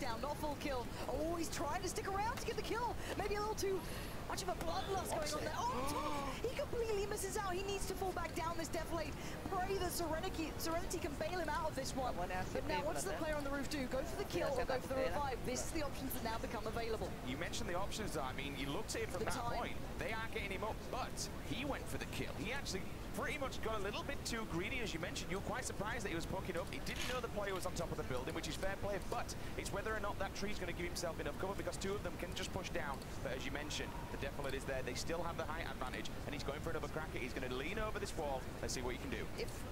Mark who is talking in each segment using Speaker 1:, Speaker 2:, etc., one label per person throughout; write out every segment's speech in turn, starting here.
Speaker 1: down, not full kill. Oh, he's trying to stick around to get the kill. Maybe a little too much of a bloodlust going on there. Oh, top! He completely misses out. He needs to fall back down this deflate. Pray that Serenity can bail him out of this one. But now, what's the player on the roof do? Go for the kill or go for the revive? This is the options that now become available.
Speaker 2: You mentioned the options, I mean, you looked at it from that point. They are getting him up, but he went for the kill. He actually pretty much got a little bit too greedy, as you mentioned. You were quite surprised that he was poking up. He didn't know the player was on top of the building, which is fair play, but it's whether or not that tree's going to give himself enough cover, because two of them can just push down. But as you mentioned, the Defilade is there. They still have the height advantage, and he's going for another cracker. He's going to lean over this wall. Let's see what he can do.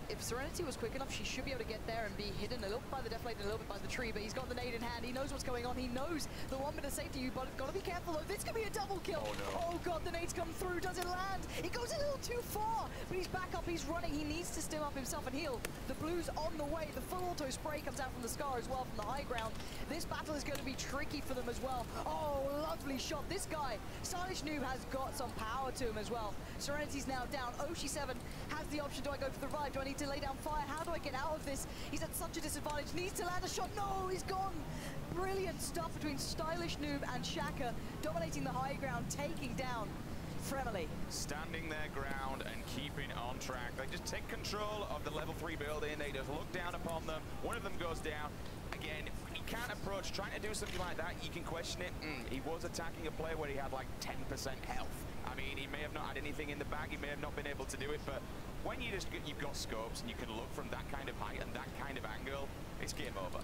Speaker 1: If Serenity was quick enough, she should be able to get there and be hidden a little bit by the Defilade and a little bit by the tree, but he's got the nade in hand. He knows what's going on. He knows the 1 minute safety. You've got to be careful, though. This could be a double kill.
Speaker 2: Oh, no.
Speaker 1: Oh, God, the nade's come through. Does it land? It goes a little too far, but he's back up. He's running. He needs to stim up himself and heal. The blue's on the way. The full auto spray comes out from the Scar as well from the high ground. This battle is going to be tricky for them as well. Oh, lovely shot. This guy, Stylish Noob, has got some power to him as well. Serenity's now down. Oshi7 has the option. Do I go for the revive? Do I need to lay down fire? How do I get out of this? He's at such a disadvantage. Needs to land a shot. No, he's gone. Brilliant stuff between Stylish Noob and Shaka, dominating the high ground, taking down Fremily.
Speaker 2: Standing their ground and keeping on track. They just take control of the level 3 building. They just look down upon them. One of them goes down. Again, he can't approach. Trying to do something like that, you can question it. He was attacking a player where he had like 10% health. I mean, he may have not had anything in the bag. He may have not been able to do it. But when you've got scopes and you can look from that kind of height and that kind of angle, it's game over.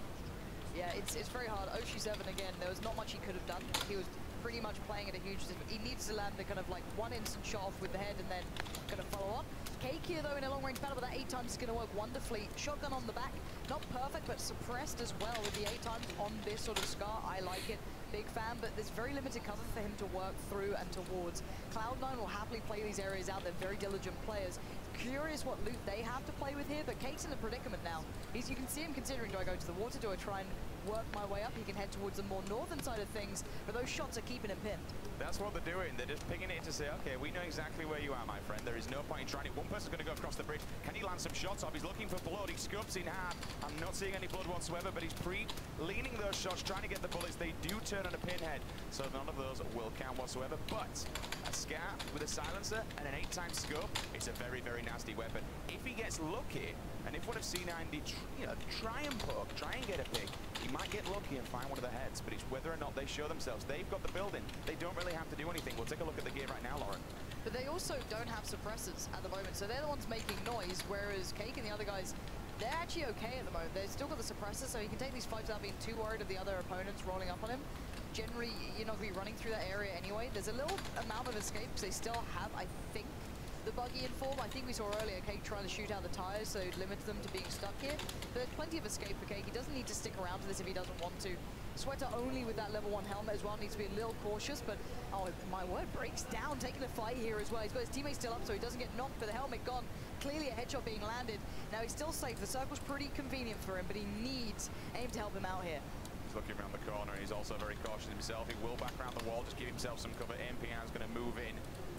Speaker 1: Yeah, it's very hard. Oshi7, again, there was not much he could have done. He was pretty much playing at a huge distance. He needs to land the kind of like one instant shot off with the head and then kind of follow up. Cake here, though, in a long-range battle, but that 8 times is going to work wonderfully. Shotgun on the back, not perfect, but suppressed as well with the 8 times on this sort of Scar. I like it. Big fan, but there's very limited cover for him to work through and towards. Cloud9 will happily play these areas out. They're very diligent players. Curious what loot they have to play with here, but Cake's in a predicament now. You can see him considering, do I go to the water? Do I try and work my way up? He can head towards the more northern side of things, but those shots are keeping him pinned.
Speaker 2: That's what they're doing. They're just picking it to say, okay, we know exactly where you are, my friend. There is no point in trying it. One person's going to go across the bridge. Can he land some shots off? He's looking for blood. He scopes in hard. I'm not seeing any blood whatsoever, but he's leaning those shots, trying to get the bullets. They do turn on a pinhead, so none of those will count whatsoever. But a Scar with a silencer and an 8 times scope, it's a very, very nasty weapon. If he gets lucky, and if one of C9D try and poke, try and get a pick, he might get lucky and find one of the heads, but it's whether or not they show themselves. They've got the building. They don't really have to do anything. We'll take a look at the game right now, Lauren.
Speaker 1: But they also don't have suppressors at the moment, so they're the ones making noise, whereas Cake and the other guys, they're actually okay at the moment. They've still got the suppressor, so he can take these fights without being too worried of the other opponents rolling up on him. Generally, you're not going to be running through that area anyway. There's a little amount of escape, because they still have, I think, the buggy in form. I think we saw earlier Cake trying to shoot out the tires, so it limits them to being stuck here. But there's plenty of escape for Cake. He doesn't need to stick around for this if he doesn't want to. Sweater only with that level 1 helmet as well, needs to be a little cautious, but oh my word, breaks down, taking a fight here as well. He's got his teammates still up, so he doesn't get knocked, but the helmet gone. Clearly a headshot being landed. Now he's still safe. The circle's pretty convenient for him, but he needs AIM to help him out here.
Speaker 2: He's looking around the corner, and he's also very cautious himself. He will back around the wall, just give himself some cover. MPN is going to move in.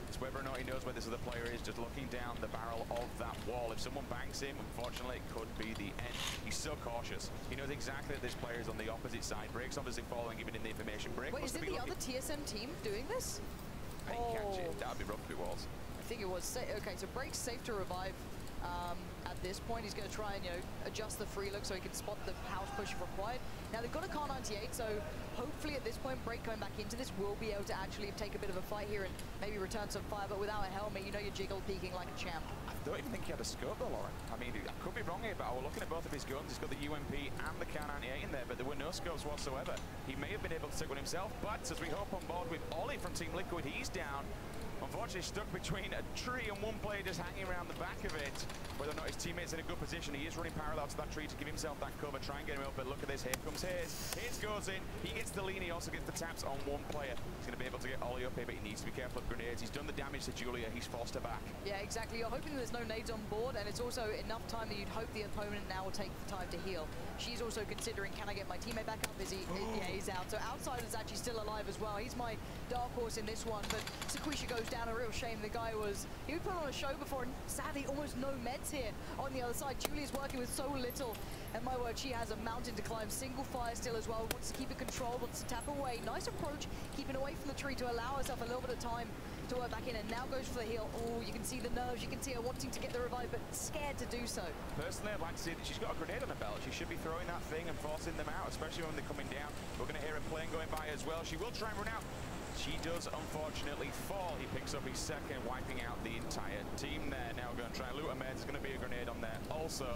Speaker 2: It's whether or not he knows where this other player is, just looking down the barrel of that wall. If someone banks him, unfortunately, it could be the end. He's so cautious. He knows exactly that this player is on the opposite side. Break's obviously following, giving him the information. Break
Speaker 1: Wait, is it the other TSM team doing this?
Speaker 2: I didn't catch it. That would be rough if it was.
Speaker 1: I think it was. Okay, so Break's safe to revive. At this point, he's going to try and, adjust the free look so he can spot the house push if required. Now, they've got a Car 98, so hopefully at this point, Break coming back into this will be able to actually take a bit of a fight here and maybe return some fire, but without a helmet, you're jiggle peeking like a champ.
Speaker 2: I don't even think he had a scope though, Lauren. I mean, I could be wrong here, but I was looking at both of his guns. He's got the UMP and the Car 98 in there, but there were no scopes whatsoever. He may have been able to take one himself, but as we hop on board with Ollie from Team Liquid, he's down. Unfortunately, stuck between a tree and one player just hanging around the back of it. Whether or not his teammate's in a good position, he is running parallel to that tree to give himself that cover, try and get him up. But look at this, here comes Hayes. Hayes goes in, he gets the lean, he also gets the taps on one player. He's going to be able to get Ollie up here, but he needs to be careful of grenades. He's done the damage to Julia, he's forced her back. Yeah, exactly. You're hoping there's no nades on board, and it's also enough time that you'd hope the opponent now will take the time to heal. She's also considering, can I get my teammate back up? Is he? Yeah, he's out. So Outsider's actually still alive as well. He's my dark horse in this one, but Saquisha goes down, a real shame. The guy he put on a show before, and sadly almost no meds here on the other side. Julia's working with so little,
Speaker 1: And my word, she has a mountain to climb. Single fire still as well. Wants to keep it controlled, wants to tap away. Nice approach, keeping away from the tree to allow herself a little bit of time to work back in, and now goes for the heal. Oh, you can see the nerves, you can see her wanting to get the revive, but scared to do so.
Speaker 2: Personally, I'd like to see that she's got a grenade on her belt. She should be throwing that thing and forcing them out, especially when they're coming down. We're going to hear a plane going by as well. She will try and run out. She does unfortunately fall. He picks up his second, wiping out the entire team there. Now going to try and loot a med. There's going to be a grenade on there also.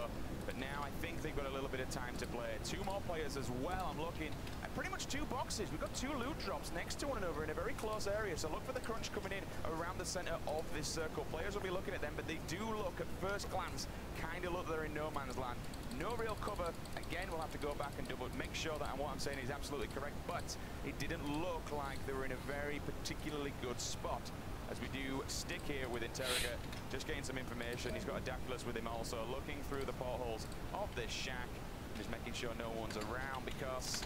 Speaker 2: But now I think they've got a little bit of time to play. Two more players as well. I'm looking at pretty much two boxes. We've got two loot drops next to one another in a very close area. So look for the crunch coming in around the center of this circle. Players will be looking at them, but they do look at first glance, kind of look they're in no man's land. No real cover. Again, we'll have to go back and make sure that what I'm saying is absolutely correct, but it didn't look like they were in a very particularly good spot. As we do stick here with Interrogate, just getting some information. He's got a Daculus with him also, looking through the portholes of this shack, just making sure no one's around because,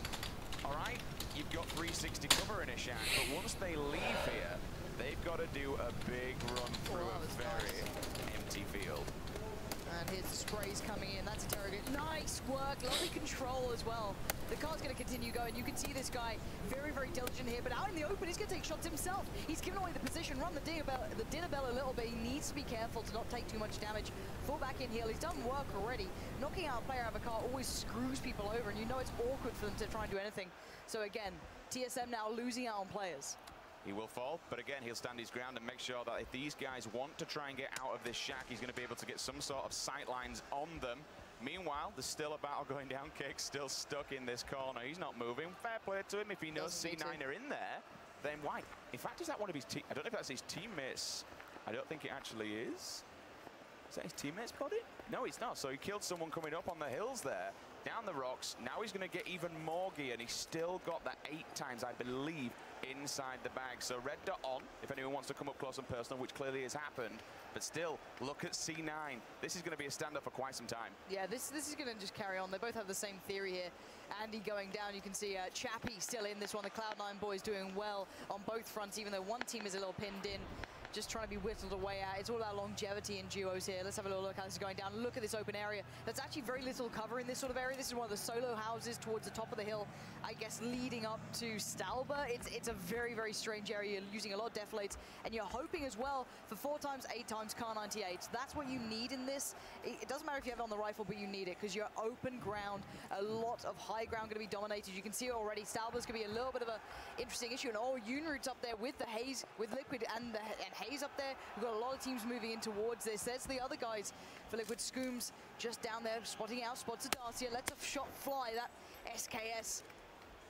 Speaker 2: all right, you've got 360 cover in a shack, but once they leave here, they've got to do a big run through a very empty field.
Speaker 1: And here's the sprays coming in. That's Interrogate. Nice work. Lovely control as well. The car's going to continue going. You can see this guy very, very diligent here. But out in the open, he's going to take shots himself. He's given away the position, run the dinner bell a little bit. He needs to be careful to not take too much damage. Fall back in heal. He's done work already. Knocking out a player out of a car always screws people over. And you know it's awkward for them to try and do anything. So again, TSM now losing out on players.
Speaker 2: He will fall, but again, he'll stand his ground and make sure that if these guys want to try and get out of this shack, he's going to be able to get some sort of sight lines on them. Meanwhile, there's still a battle going down. Cake's still stuck in this corner. He's not moving. Fair play to him. If he knows C9 are in there, then why? In fact, is that one of his I don't know if that's his teammates. I don't think it actually is. Is that his teammate's body? No, it's not. So he killed someone coming up on the hills there, down the rocks. Now he's going to get even more gear, and he's still got that 8 times, I believe, inside the bag. So red dot on, if anyone wants to come up close and personal, which clearly has happened. But still, look at C9. This is going to be a standoff for quite some time. Yeah,
Speaker 1: this is going to just carry on. They both have the same theory here. Andy going down. You can see Chappie still in this one. The Cloud9 boys doing well on both fronts, even though one team is a little pinned in. Just trying to be whittled away out. It's all about longevity in duos here. Let's have a little look how this is going down. Look at this open area. There's actually very little cover in this sort of area. This is one of the solo houses towards the top of the hill, I guess, leading up to Stalba. It's a very, very strange area. You're using a lot of deflates, and you're hoping as well for 4 times, 8 times Car 98. That's what you need in this. It doesn't matter if you have it on the rifle, but you need it because you're open ground. A lot of high ground going to be dominated. You can see it already. Stalba's going to be a little bit of an interesting issue. And oh, Unroot's up there with the Haze, with Liquid and Haze up there. We've got a lot of teams moving in towards this. There's the other guys for Liquid. Scooms just down there, spotting out, spots a Darcia, lets a shot fly. That SKS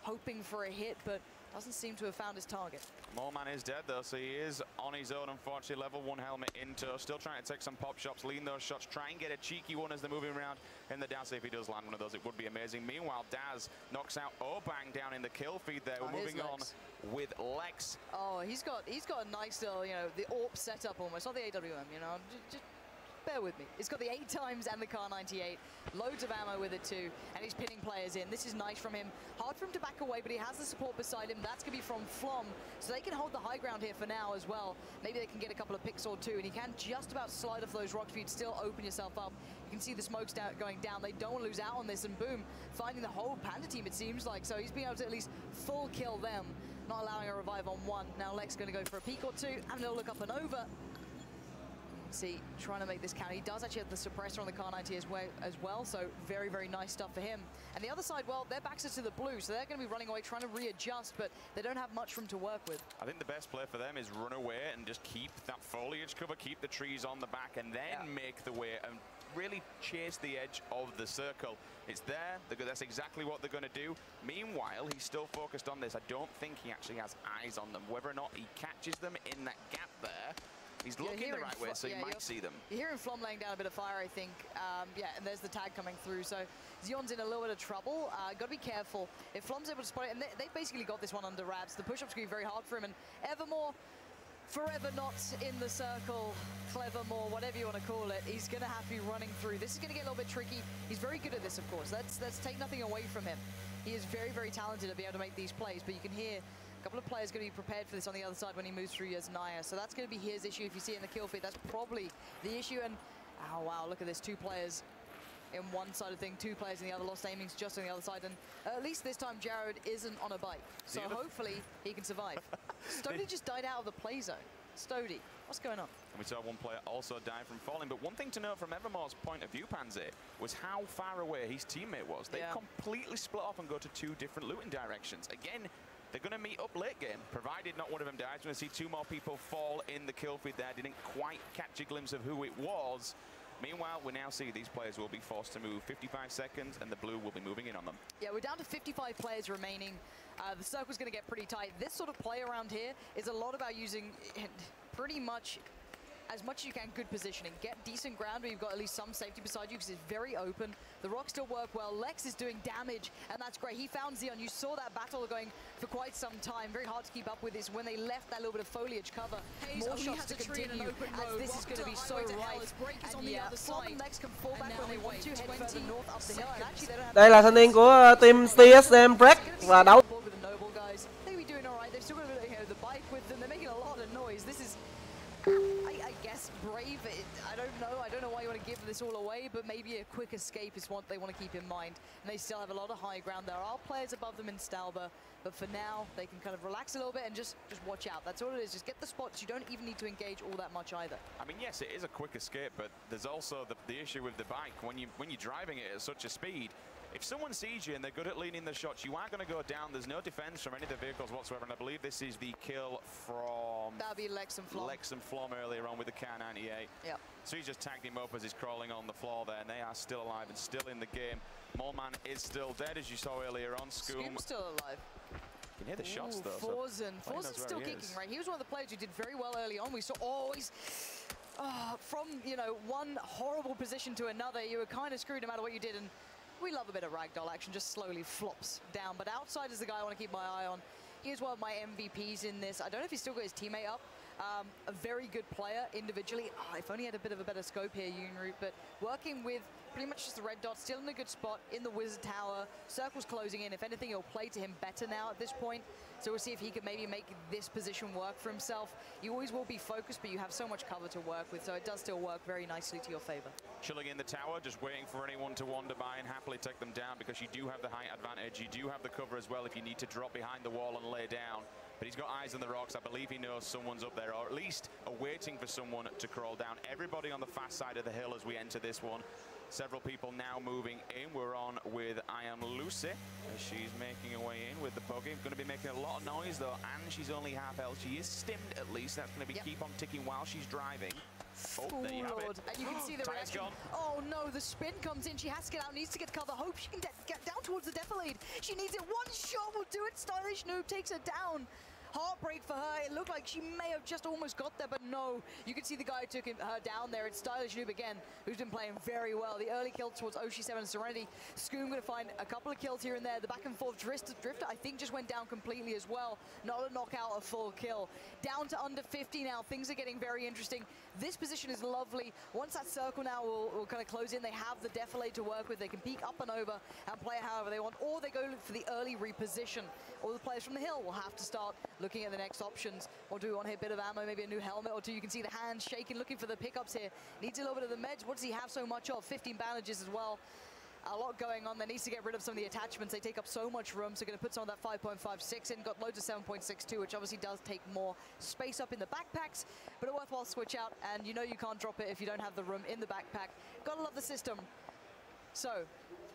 Speaker 1: hoping for a hit, but doesn't seem to have found his target.
Speaker 2: Moleman is dead though, so he is on his own, unfortunately. Level 1 helmet into, still trying to take some pop shots, lean those shots, try and get a cheeky one as they're moving around in the Daz. If he does land one of those, it would be amazing. Meanwhile, Daz knocks out Obang down in the kill feed there. We're moving on with Lex.
Speaker 1: Oh, he's got a nice little, you know, the AWP setup almost, not the AWM, you know. Just bear with me. It's got the 8 times and the Car 98. Loads of ammo with it too, and he's pinning players in. This is nice from him. Hard for him to back away, but he has the support beside him. That's going to be from Flom, so they can hold the high ground here for now as well. Maybe they can get a couple of picks or two, and he can just about slide off those rocks for you to still open yourself up. You can see the smokes going down. They don't want to lose out on this, and boom, finding the whole Panda team, it seems like. So he's being able to at least full kill them, not allowing a revive on one. Now Lex going to go for a peek or two, having a look up and over. See, trying to make this count. He does actually have the suppressor on the Car 90 as well, so very, very nice stuff for him. And the other side, well, their backs are to the blue, so they're going to be running away, trying to readjust, but they don't have much room to work with.
Speaker 2: I think the best play for them is run away and just keep that foliage cover, keep the trees on the back, and then make the way and really chase the edge of the circle. It's there. That's exactly what they're going to do. Meanwhile, he's still focused on this. I don't think he actually has eyes on them. Whether or not he catches them in that gap there, he's looking the right way, so you might see them.
Speaker 1: You're hearing Flom laying down a bit of fire, I think. Yeah, and there's the tag coming through. So Xion's in a little bit of trouble. Got to be careful. If Flom's able to spot it, and they've basically got this one under wraps. The push-up's going to be very hard for him, and Evermore, forever not in the circle, Clevermore, whatever you want to call it, he's going to have to be running through. This is going to get a little bit tricky. He's very good at this, of course. Let's take nothing away from him. He is very, very talented at being able to make these plays, but you can hear a couple of players going to be prepared for this on the other side when he moves through as Naya. So that's going to be his issue. If you see it in the kill feed, that's probably the issue. And, oh, wow, look at this. 2 players in one side of thing, 2 players in the other. Lost aiming's just on the other side, and at least this time Jared isn't on a bike, so hopefully he can survive. Stody just died out of the play zone. Stody, what's going on?
Speaker 2: And we saw one player also die from falling, but one thing to note from Evermore's point of view, Pansy, was how far away his teammate was. They completely split off and go to 2 different looting directions. Again, they're going to meet up late game, provided not one of them dies. We're going to see 2 more people fall in the kill feed there. Didn't quite catch a glimpse of who it was. Meanwhile, we now see these players will be forced to move 55 seconds, and the blue will be moving in on them. Yeah,
Speaker 1: we're down to 55 players remaining. The circle's going to get pretty tight. This sort of play around here is a lot about using pretty much as much as you can good positioning. Get decent ground where you've got at least some safety beside you because it's very open. The rocks still work well. Lex is doing damage, and that's great. He found Xeon. You saw that battle going for quite some time. Very hard to keep up with this when they left that little bit of foliage cover. More shots to continue as this is going to be so rife. And yeah, Flop and Lex can fall back when they want to head further north up the hill. And actually they don't have
Speaker 3: đây là thanh niên của team TSM Break và đấu.
Speaker 1: They be doing all right. They've still got the bike with them. They're making a lot of noise. This is I guess brave. I don't know why you want to give this all away, but maybe a quick escape is what they want to keep in mind. And they still have a lot of high ground. There are players above them in Stalber, but for now they can kind of relax a little bit and just watch out. That's all it is. Just get the spots. You don't even need to engage all that much either.
Speaker 2: I mean, yes, it is a quick escape, but there's also the issue with the bike. When you're driving it at such a speed, if someone sees you and they're good at leading the shots, you are going to go down. There's no defense from any of the vehicles whatsoever, and I believe this is the kill from...
Speaker 1: That'll be Lex and Flom.
Speaker 2: Lex and Flom earlier on with the Car 98.
Speaker 1: Yep.
Speaker 2: So he's just tagged him up as he's crawling on the floor there, and they are still alive and still in the game. Moleman is still dead, as you saw earlier on.
Speaker 1: Scoom's still alive.
Speaker 2: You can hear the shots, though.
Speaker 1: Forzen's still kicking, right? He was one of the players who did very well early on. We saw always... from, you know, one horrible position to another, you were kind of screwed no matter what you did, and we love a bit of ragdoll action, just slowly flops down. But outside is the guy I want to keep my eye on. He's one of my MVPs in this. I don't know if he's still got his teammate up. A very good player individually. If only he had a bit of a better scope here, Yoonroot, but working with pretty much just the red dot, still in a good spot in the Wizard Tower. Circle's closing in. If anything, it'll play to him better now at this point. So we'll see if he can maybe make this position work for himself. You always will be focused, but you have so much cover to work with, so it does still work very nicely to your favor.
Speaker 2: Chilling in the tower, just waiting for anyone to wander by and happily take them down, because you do have the height advantage. You do have the cover as well if you need to drop behind the wall and lay down. But he's got eyes on the rocks. I believe he knows someone's up there, or at least waiting for someone to crawl down. Everybody on the fast side of the hill as we enter this one. Several people now moving in. We're on with I Am Lucy, as she's making her way in with the buggy. Going to be making a lot of noise, though, and she's only half health. She is stimmed, at least. That's going to be keep on ticking while she's driving. Oh, there you have it.
Speaker 1: And you can see the reaction.
Speaker 2: Gone.
Speaker 1: Oh no, the spin comes in. She has to get out, needs to get cover. Hope she can get down towards the defilade. She needs it. One shot will do it. Stylish Noob takes her down. Heartbreak for her. It looked like she may have just almost got there, but no. You can see the guy who took her down there. It's Stylish Noob again, who's been playing very well. The early kill towards Oshi7 and Serenity. Scoom going to find a couple of kills here and there. The back and forth Drifter, I think, just went down completely as well. Not a knockout, a full kill. Down to under 50 now. Things are getting very interesting. This position is lovely. Once that circle now will kind of close in, they have the defilade to work with. They can peek up and over and play however they want, or they go for the early reposition. All the players from the hill will have to start looking at the next options. Or do we want to hit a bit of ammo, maybe a new helmet or two? You can see the hands shaking, looking for the pickups here. Needs a little bit of the meds. What does he have so much of? 15 bandages as well. A lot going on. There needs to get rid of some of the attachments. They take up so much room, so going to put some of that 5.56 in. Got loads of 7.62, which obviously does take more space up in the backpacks, but a worthwhile switch out, and you know you can't drop it if you don't have the room in the backpack. Gotta love the system. So,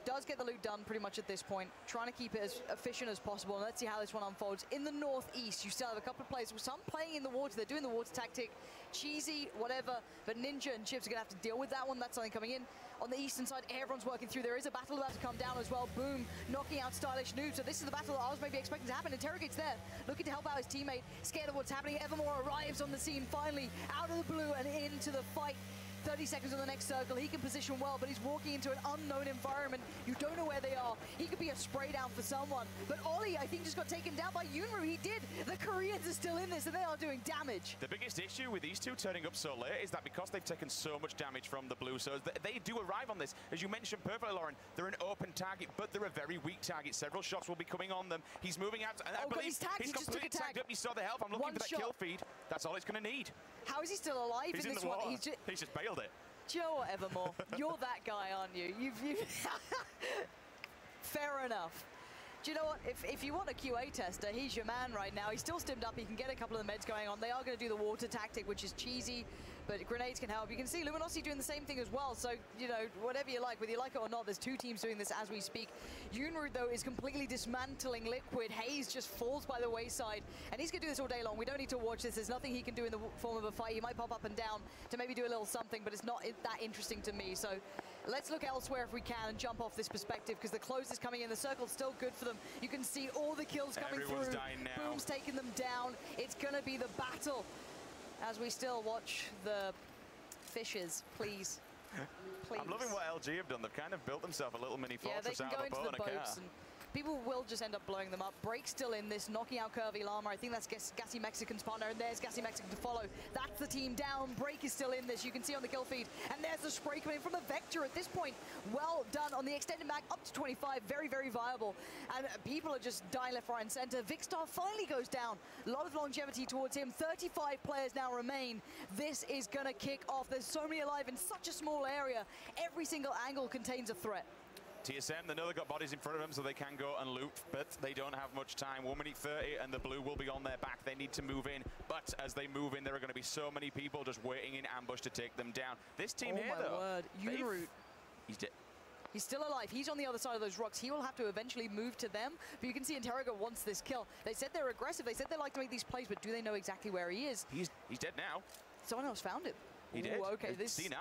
Speaker 1: does get the loot done pretty much at this point. Trying to keep it as efficient as possible, and let's see how this one unfolds. In the northeast, you still have a couple of players, some playing in the water. They're doing the water tactic. Cheesy, whatever, but Ninja and Chips are going to have to deal with that one. That's something coming in. On the eastern side, everyone's working through. There is a battle about to come down as well. Boom, knocking out Stylish Noob. So this is the battle that I was maybe expecting to happen. Interrogate's there, looking to help out his teammate. Scared of what's happening. Evermore arrives on the scene, finally, out of the blue and into the fight. 30 seconds on the next circle. He can position well, but he's walking into an unknown environment. You don't know where they are. He could be a spray down for someone. But Ollie, I think, just got taken down by Yoonroot. He did. The Koreans are still in this, and they are doing damage.
Speaker 2: The biggest issue with these two turning up so late is that because they've taken so much damage from the blue, so they do arrive on this. As you mentioned perfectly, Lauren, they're an open target, but they're a very weak target. Several shots will be coming on them. He's moving out, and I believe he's completely tagged up. You saw the health. I'm looking for that kill feed. That's all it's going to need.
Speaker 1: How is he still alive
Speaker 2: in
Speaker 1: this
Speaker 2: one?
Speaker 1: He's
Speaker 2: just bailed it.
Speaker 1: Do you know what, Evermore? You're that guy, aren't you? Fair enough. Do you know what? If you want a QA tester, he's your man right now. He's still stimmed up. He can get a couple of the meds going on. They are going to do the water tactic, which is cheesy, but grenades can help. You can see Luminosity doing the same thing as well. So, you know, whatever you like, whether you like it or not, there's two teams doing this as we speak. Yunru, though, is completely dismantling Liquid. Hayes just falls by the wayside, and he's going to do this all day long. We don't need to watch this. There's nothing he can do in the form of a fight. He might pop up and down to maybe do a little something, but it's not that interesting to me. So let's look elsewhere if we can and jump off this perspective, because the close is coming in. The circle's still good for them. You can see all the kills coming
Speaker 2: Everyone's
Speaker 1: through.
Speaker 2: dying now.
Speaker 1: Boom's taking them down. It's going to be the battle as we still watch the fishes, please. Please.
Speaker 2: I'm loving what LG have done. They've kind of built themselves a little mini fortress out of a boat and a car.
Speaker 1: And people will just end up blowing them up. Break still in this, knocking out Curvy Llama. I think that's Gassy Mexican's partner, and there's Gassy Mexican to follow. That's the team down. Break is still in this. You can see on the kill feed. And there's the spray coming from the Vector at this point. Well done on the extended mag, up to 25. Very, very viable. And people are just dying left, right, and center. Vicstar finally goes down. A lot of longevity towards him. 35 players now remain. This is going to kick off. There's so many alive in such a small area. Every single angle contains a threat.
Speaker 2: TSM, they know they've got bodies in front of them, so they can go and loot, but they don't have much time. 1 minute 30, and the blue will be on their back. They need to move in, but as they move in, there are going to be so many people just waiting in ambush to take them down. This team here, though...
Speaker 1: Oh, my word.
Speaker 2: He's dead.
Speaker 1: He's still alive. He's on the other side of those rocks. He will have to eventually move to them, but you can see Interroga wants this kill. They said they're aggressive. They said they like to make these plays, but do they know exactly where he is?
Speaker 2: He's dead now.
Speaker 1: Someone else found him.
Speaker 2: He did.
Speaker 1: Okay, this...
Speaker 2: C9.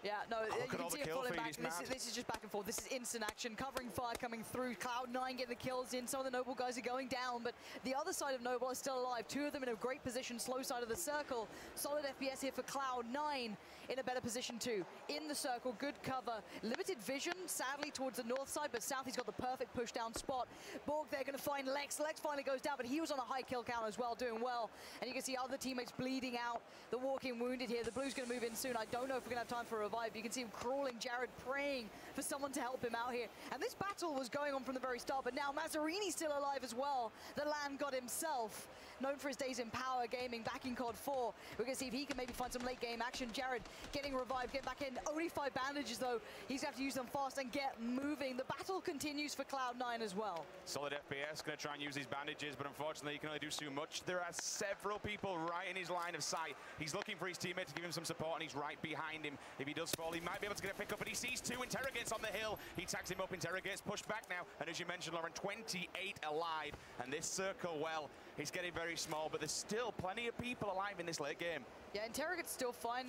Speaker 1: Yeah, no, you can see it falling back. This is just back and forth. This is instant action. Covering fire coming through. Cloud9 getting the kills in. Some of the Noble guys are going down, but the other side of Noble is still alive. Two of them in a great position, slow side of the circle. Solid FPS here for Cloud9 in a better position too. In the circle, good cover. Limited vision, sadly, towards the north side, but south he's got the perfect push down spot. Borg, they're going to find Lex. Lex finally goes down, but he was on a high kill count as well, doing well. And you can see other teammates bleeding out. The walking wounded here. The blue's going to move in soon. I don't know if we're going to have time for a revive. You can see him crawling, Jared praying for someone to help him out here. And this battle was going on from the very start, but now Mazarini's still alive as well. The land god himself, known for his days in Power Gaming back in COD 4. We're going to see if he can maybe find some late game action. Jared getting revived, get back in. Only 5 bandages though. He's going to have to use them fast and get moving. The battle continues for Cloud9 as well.
Speaker 2: Solid FPS going to try and use his bandages, but unfortunately he can only do so much. There are several people right in his line of sight. He's looking for his teammate to give him some support, and he's right behind him. If he does fall, he might be able to get a pick up, but he sees 2 Interrogates on the hill. He tags him up. Interrogates pushed back now, and as you mentioned, Lauren, 28 alive, and this circle, well, he's getting very small, but there's still plenty of people alive in this late game.
Speaker 1: Yeah, Interrogate's still fine.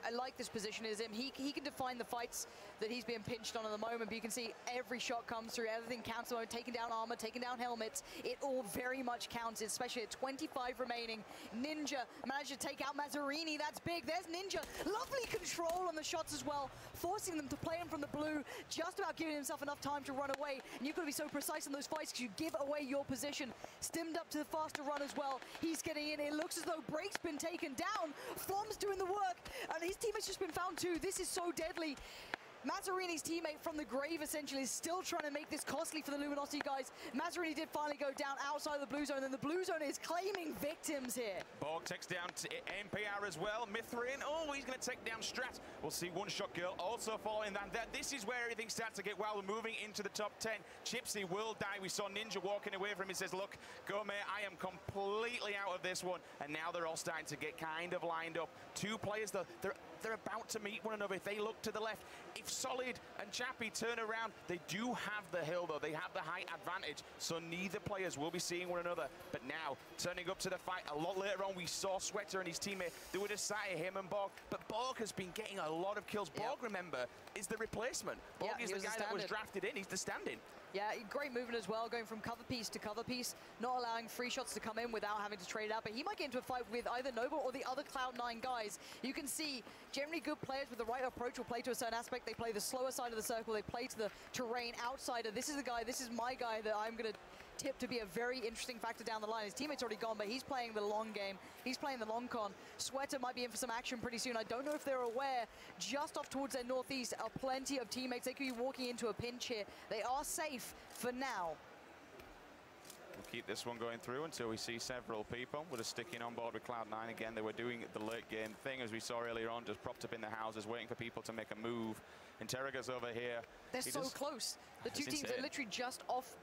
Speaker 1: I like this position as him. He can define the fights that he's being pinched on at the moment, but you can see every shot comes through, everything counts, taking down armor, taking down helmets. It all very much counts, especially at 25 remaining. Ninja managed to take out Mazzarini. That's big. There's Ninja. Lovely control on the shots as well, forcing them to play him from the blue, just about giving himself enough time to run away. And you've got to be so precise in those fights because you give away your position. Stimmed up to the faster run as well. He's getting in. It looks as though Break's been taken down. Flom's doing the work, and his teammate's just been found too. This is so deadly. Mazzarini's teammate from the grave essentially is still trying to make this costly for the Luminosity guys. Mazzarini did finally go down outside of the blue zone, and the blue zone is claiming victims here.
Speaker 2: Borg takes down NPR as well. Mithrin, oh, he's going to take down Strat. We'll see One Shot Girl also following that. This is where everything starts to get well. We're moving into the top 10. Chipsy will die. We saw Ninja walking away from him. He says, look, go mate, I am completely out of this one. And now they're all starting to get kind of lined up. 2 players, though, they're about to meet one another. If they look to the left, if Solid and Chappie turn around, they do have the hill, though. They have the height advantage, so neither players will be seeing one another. But now, turning up to the fight, a lot later on, we saw Sweater and his teammate. They would have sat him and Borg, but Borg has been getting a lot of kills. Borg, remember, is the replacement. Borg is the guy that was drafted in. He's the stand-in.
Speaker 1: Yeah, great movement as well, going from cover piece to cover piece, not allowing free shots to come in without having to trade out. But he might get into a fight with either Noble or the other Cloud9 guys. You can see generally good players with the right approach will play to a certain aspect. They play the slower side of the circle. They play to the terrain outsider. This is the guy, this is my guy that I'm going to tip to be a very interesting factor down the line. His teammate's already gone, but he's playing the long game. He's playing the long con. Sweater might be in for some action pretty soon. I don't know if they're aware. Just off towards their northeast are plenty of teammates. They could be walking into a pinch here. They are safe for now.
Speaker 2: We'll keep this one going through until we see several people with a sticking on board with Cloud9. Again, they were doing the late game thing, as we saw earlier on, just propped up in the houses, waiting for people to make a move. Interroga's over here.
Speaker 1: They're so close. The two teams are literally just off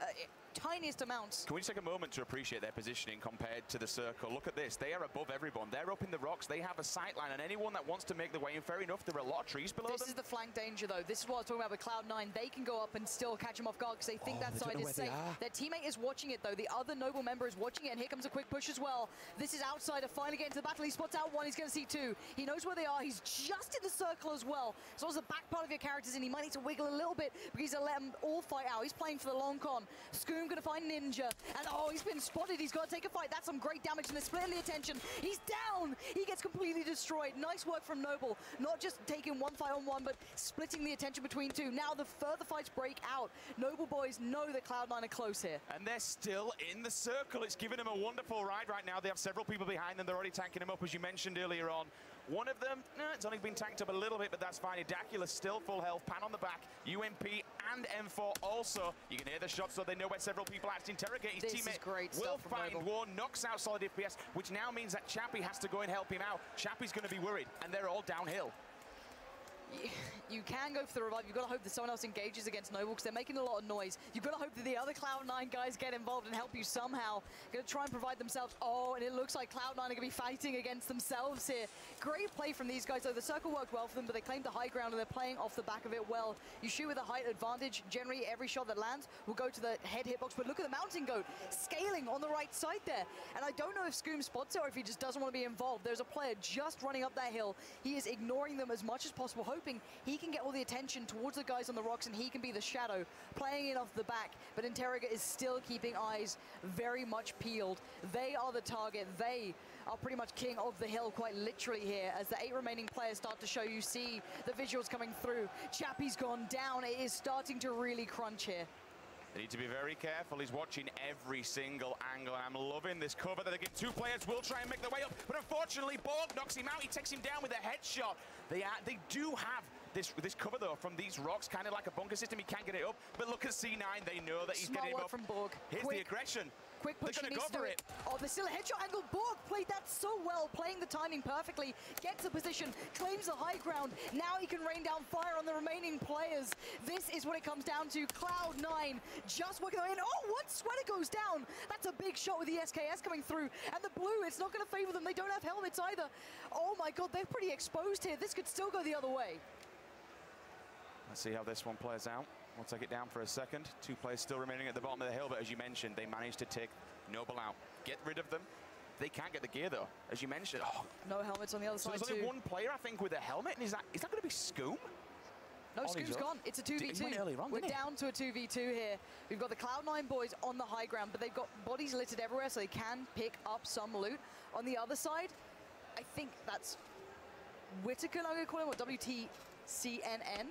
Speaker 1: tiniest amounts.
Speaker 2: Can we just take a moment to appreciate their positioning compared to the circle? Look at this. They are above everyone. They're up in the rocks. They have a sight line, and anyone that wants to make the way in, fair enough, there are a lot of trees below them.
Speaker 1: This is the flank danger, though. This is what I was talking about with Cloud9. They can go up and still catch them off guard because they think that side is safe. Their teammate is watching it, though. The other Noble member is watching it, and here comes a quick push as well. This is Outsider finally getting to the battle. He spots out one. He's going to see two. He knows where they are. He's just in the circle as well. As long as the back part of your character's in, he might need to wiggle a little bit because he's going to let them all fight out. He's playing for the long con. Scoom going to find Ninja. And oh, he's been spotted. He's got to take a fight. That's some great damage, and they're splitting the attention. He's down. He gets completely destroyed. Nice work from Noble. Not just taking one fight on one, but splitting the attention between two. Now the further fights break out. Noble boys know that Cloud9 are close here.
Speaker 2: And they're still in the circle. It's giving them a wonderful ride right now. They have several people behind them. They're already tanking them up, as you mentioned earlier on. One of them, it's only been tanked up a little bit, but that's fine. Idacula's still full health. Pan on the back. UMP and M4 also. You can hear the shots, so they know where several people are. Interrogate his teammate. Will find one. Knocks out solid DPS, which now means that Chappie has to go and help him out. Chappie's going to be worried, and they're all downhill.
Speaker 1: You can go for the revive. You've got to hope that someone else engages against Noble because they're making a lot of noise. You've got to hope that the other Cloud9 guys get involved and help you somehow. Going to try and provide themselves. Oh, and it looks like Cloud9 are going to be fighting against themselves here. Great play from these guys, though. The circle worked well for them, but they claimed the high ground and they're playing off the back of it well. You shoot with a height advantage. Generally, every shot that lands will go to the head hitbox, but look at the mountain goat scaling on the right side there. And I don't know if Scoom spots it or if he just doesn't want to be involved. There's a player just running up that hill. He is ignoring them as much as possible, hoping he can get all the attention towards the guys on the rocks and he can be the shadow, playing it off the back. But Interroga is still keeping eyes very much peeled. They are the target. They are pretty much king of the hill, quite literally here, as the 8 remaining players start to show. You see the visuals coming through. Chappie's gone down. It is starting to really crunch here.
Speaker 2: They need to be very careful. He's watching every single angle, and I'm loving this cover that they give. 2 players will try and make their way up, but unfortunately, Borg knocks him out. He takes him down with a headshot. They do have this cover, though, from these rocks, kind of like a bunker system. He can't get it up, but look at C9. They know that he's getting him up.
Speaker 1: From Borg.
Speaker 2: Here's the aggression.
Speaker 1: Quick push.
Speaker 2: They're going to go for it.
Speaker 1: Oh, there's still a headshot angle. Borg played that so well, playing the timing perfectly. Gets a position, claims the high ground. Now he can rain down fire on the remaining players. This is what it comes down to. Cloud9 just working in. Oh, what? Sweater goes down. That's a big shot with the SKS coming through. And the blue, it's not going to favor them. They don't have helmets either. Oh my God, they're pretty exposed here. This could still go the other way.
Speaker 2: Let's see how this one plays out. We'll take it down for a second. 2 players still remaining at the bottom of the hill, but as you mentioned, they managed to take Noble out. Get rid of them. They can't get the gear, though, as you mentioned. Oh.
Speaker 1: No helmets on the other side,
Speaker 2: there's only one player, I think, with a helmet, and is that going to be Scoom?
Speaker 1: No, Scoom's gone. It's a 2v2. We're down to a 2v2 here. We've got the Cloud9 boys on the high ground, but they've got bodies littered everywhere, so they can pick up some loot. On the other side, I think that's Whitaker, I'm going to call him, or WTCNN.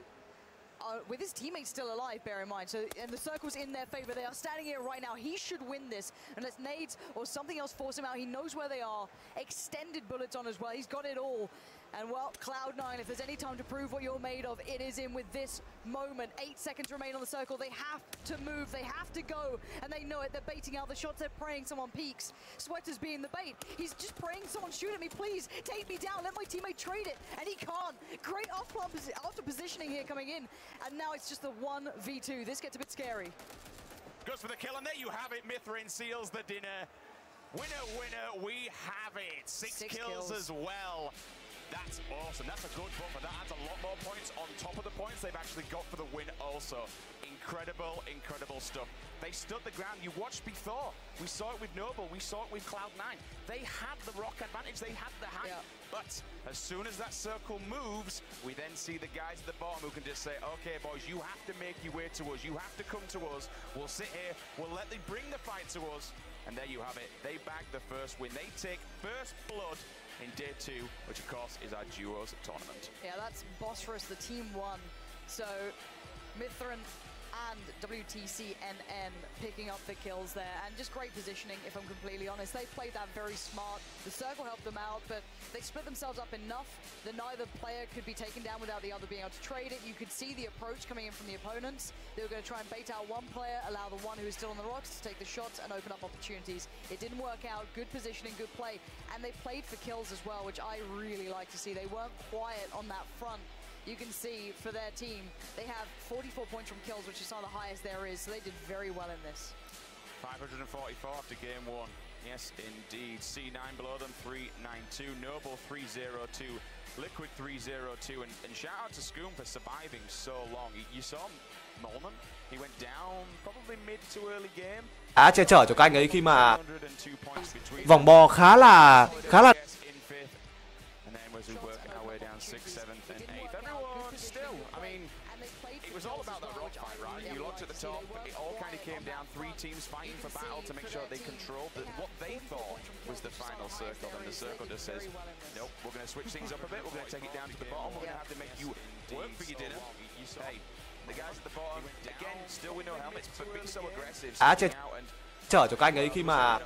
Speaker 1: With his teammates still alive, bear in mind. So, and the circle's in their favor. They are standing here right now. He should win this unless nades or something else force him out. He knows where they are. Extended bullets on as well. He's got it all. And well, Cloud9, if there's any time to prove what you're made of, it is in with this moment. 8 seconds remain on the circle. They have to move. They have to go. And they know it. They're baiting out the shots. They're praying someone peeks. Sweater's being the bait. He's just praying someone shoot at me. Please, take me down. Let my teammate trade it. And he can't. Great after positioning here coming in. And now it's just the 1v2. This gets a bit scary.
Speaker 2: Goes for the kill, and there you have it. Mithrin seals the dinner. Winner, winner, we have it. 6 kills as well. That's awesome. That's a good buffer. That adds a lot more points on top of the points they've actually got for the win also. Incredible, incredible stuff. They stood the ground. You watched before. We saw it with Noble. We saw it with Cloud9. They had the rock advantage. They had the height. Yeah. But as soon as that circle moves, we then see the guys at the bottom who can just say, okay, boys, you have to make your way to us. You have to come to us. We'll sit here. We'll let them bring the fight to us. And there you have it. They bagged the first win. They take first blood in day 2, which of course is our duos tournament.
Speaker 1: Yeah, that's Bosphorus, the team 1. So Mithrin and WTCNN picking up the kills there, and just great positioning, if I'm completely honest. They played that very smart. The circle helped them out, but they split themselves up enough that neither player could be taken down without the other being able to trade it. You could see the approach coming in from the opponents. They were going to try and bait out one player, allow the one who is still on the rocks to take the shots and open up opportunities. It didn't work out. Good positioning, good play, and they played for kills as well, which I really like to see. They weren't quiet on that front. You can see for their team, they have 44 points from kills, which is some of the highest there is, so they did very well in this.
Speaker 2: 544 after game one. Yes, indeed. C9 below them, 392. Noble, 302. Liquid, 302. And shout out to Scoom for surviving so long. You saw Molman, he went down probably mid to early game.
Speaker 3: Che chở cho các anh ấy khi mà vòng bo khá là
Speaker 2: And then as we work our way down 6th, 7th, and 8th, everyone still, I mean, it was all about that rock fight, right? You looked at the top, it all kind of came down, 3 teams fighting for battle to make sure they controlled what they thought was the final circle, and the circle just says, nope, we're going to switch things up a bit, we're going to take it down to the bottom, we're going to have to make you work for your dinner. Hey, the guys at the bottom, again, still with no helmets, but being so aggressive,
Speaker 3: che chở cho các anh ấy khi mà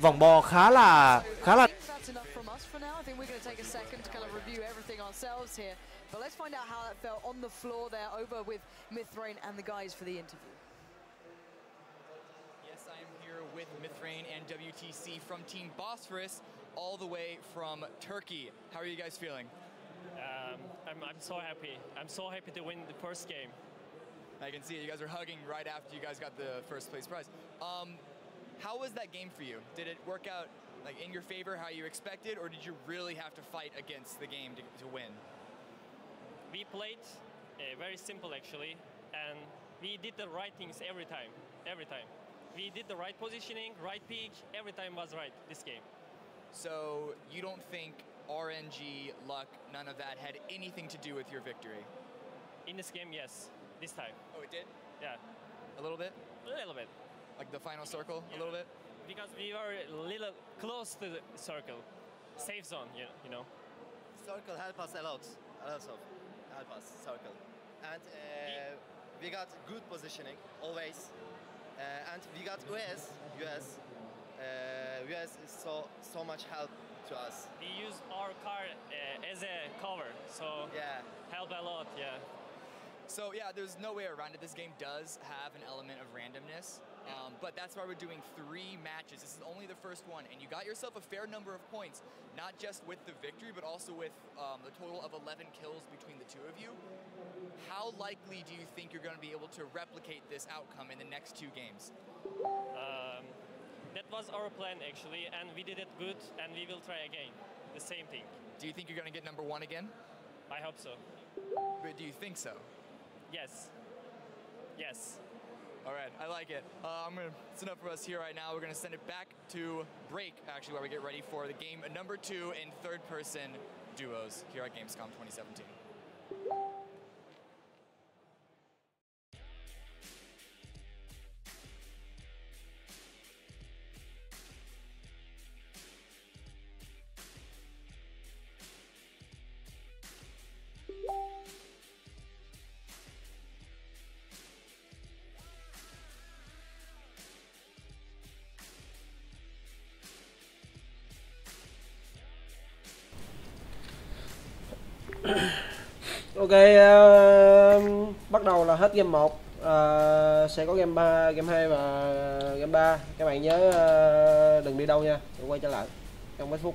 Speaker 3: vòng bo khá là
Speaker 1: That's enough from us for now. I think we're going to take a second to kind of review everything ourselves here. But let's find out how that felt on the floor there over with Mithrain and the guys for the interview.
Speaker 4: Yes, I am here with Mithrain and WTC from Team Bosphorus, all the way from Turkey. How are you guys feeling?
Speaker 5: I'm so happy. I'm so happy to win the first game.
Speaker 4: I can see it. You guys are hugging right after you guys got the first place prize. How was that game for you? Did it work out like in your favor, how you expected, or did you really have to fight against the game to win?
Speaker 5: We played very simple actually, and we did the right things every time. Every time. We did the right positioning, right pick, every time was right this game.
Speaker 4: So you don't think RNG, luck, none of that had anything to do with your victory?
Speaker 5: In this game, yes. This time.
Speaker 4: Oh, it did?
Speaker 5: Yeah.
Speaker 4: A little bit?
Speaker 5: A little bit.
Speaker 4: Like the final circle,
Speaker 5: Yeah.
Speaker 4: a little bit?
Speaker 5: Because we were a little close to the circle. Safe zone, you know.
Speaker 6: Circle help us a lot of help us, circle. And we got good positioning, always. And we got US is so much help to us.
Speaker 5: We used our car as a cover, so
Speaker 6: Yeah.
Speaker 5: help a lot, yeah.
Speaker 4: So yeah, there's no way around it. This game does have an element of randomness, but that's why we're doing 3 matches. This is only the first one, and you got yourself a fair number of points, not just with the victory, but also with the total of 11 kills between the two of you. How likely do you think you're going to be able to replicate this outcome in the next 2 games?
Speaker 5: That was our plan actually, and we did it good, and we will try again. The same thing.
Speaker 4: Do you think you're going to get number 1 again?
Speaker 5: I hope so.
Speaker 4: But do you think so?
Speaker 5: Yes. Yes.
Speaker 4: All right, I like it. It's enough for us here right now. We're gonna send it back to break, actually, where we get ready for the game number 2 in third-person duos here at Gamescom 2017.
Speaker 3: Ok, bắt đầu là hết game 1, sẽ có game 3, game 2 và game 3. Các bạn nhớ đừng đi đâu nha, đừng quay trở lại trong mấy phút.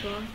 Speaker 7: Vâng.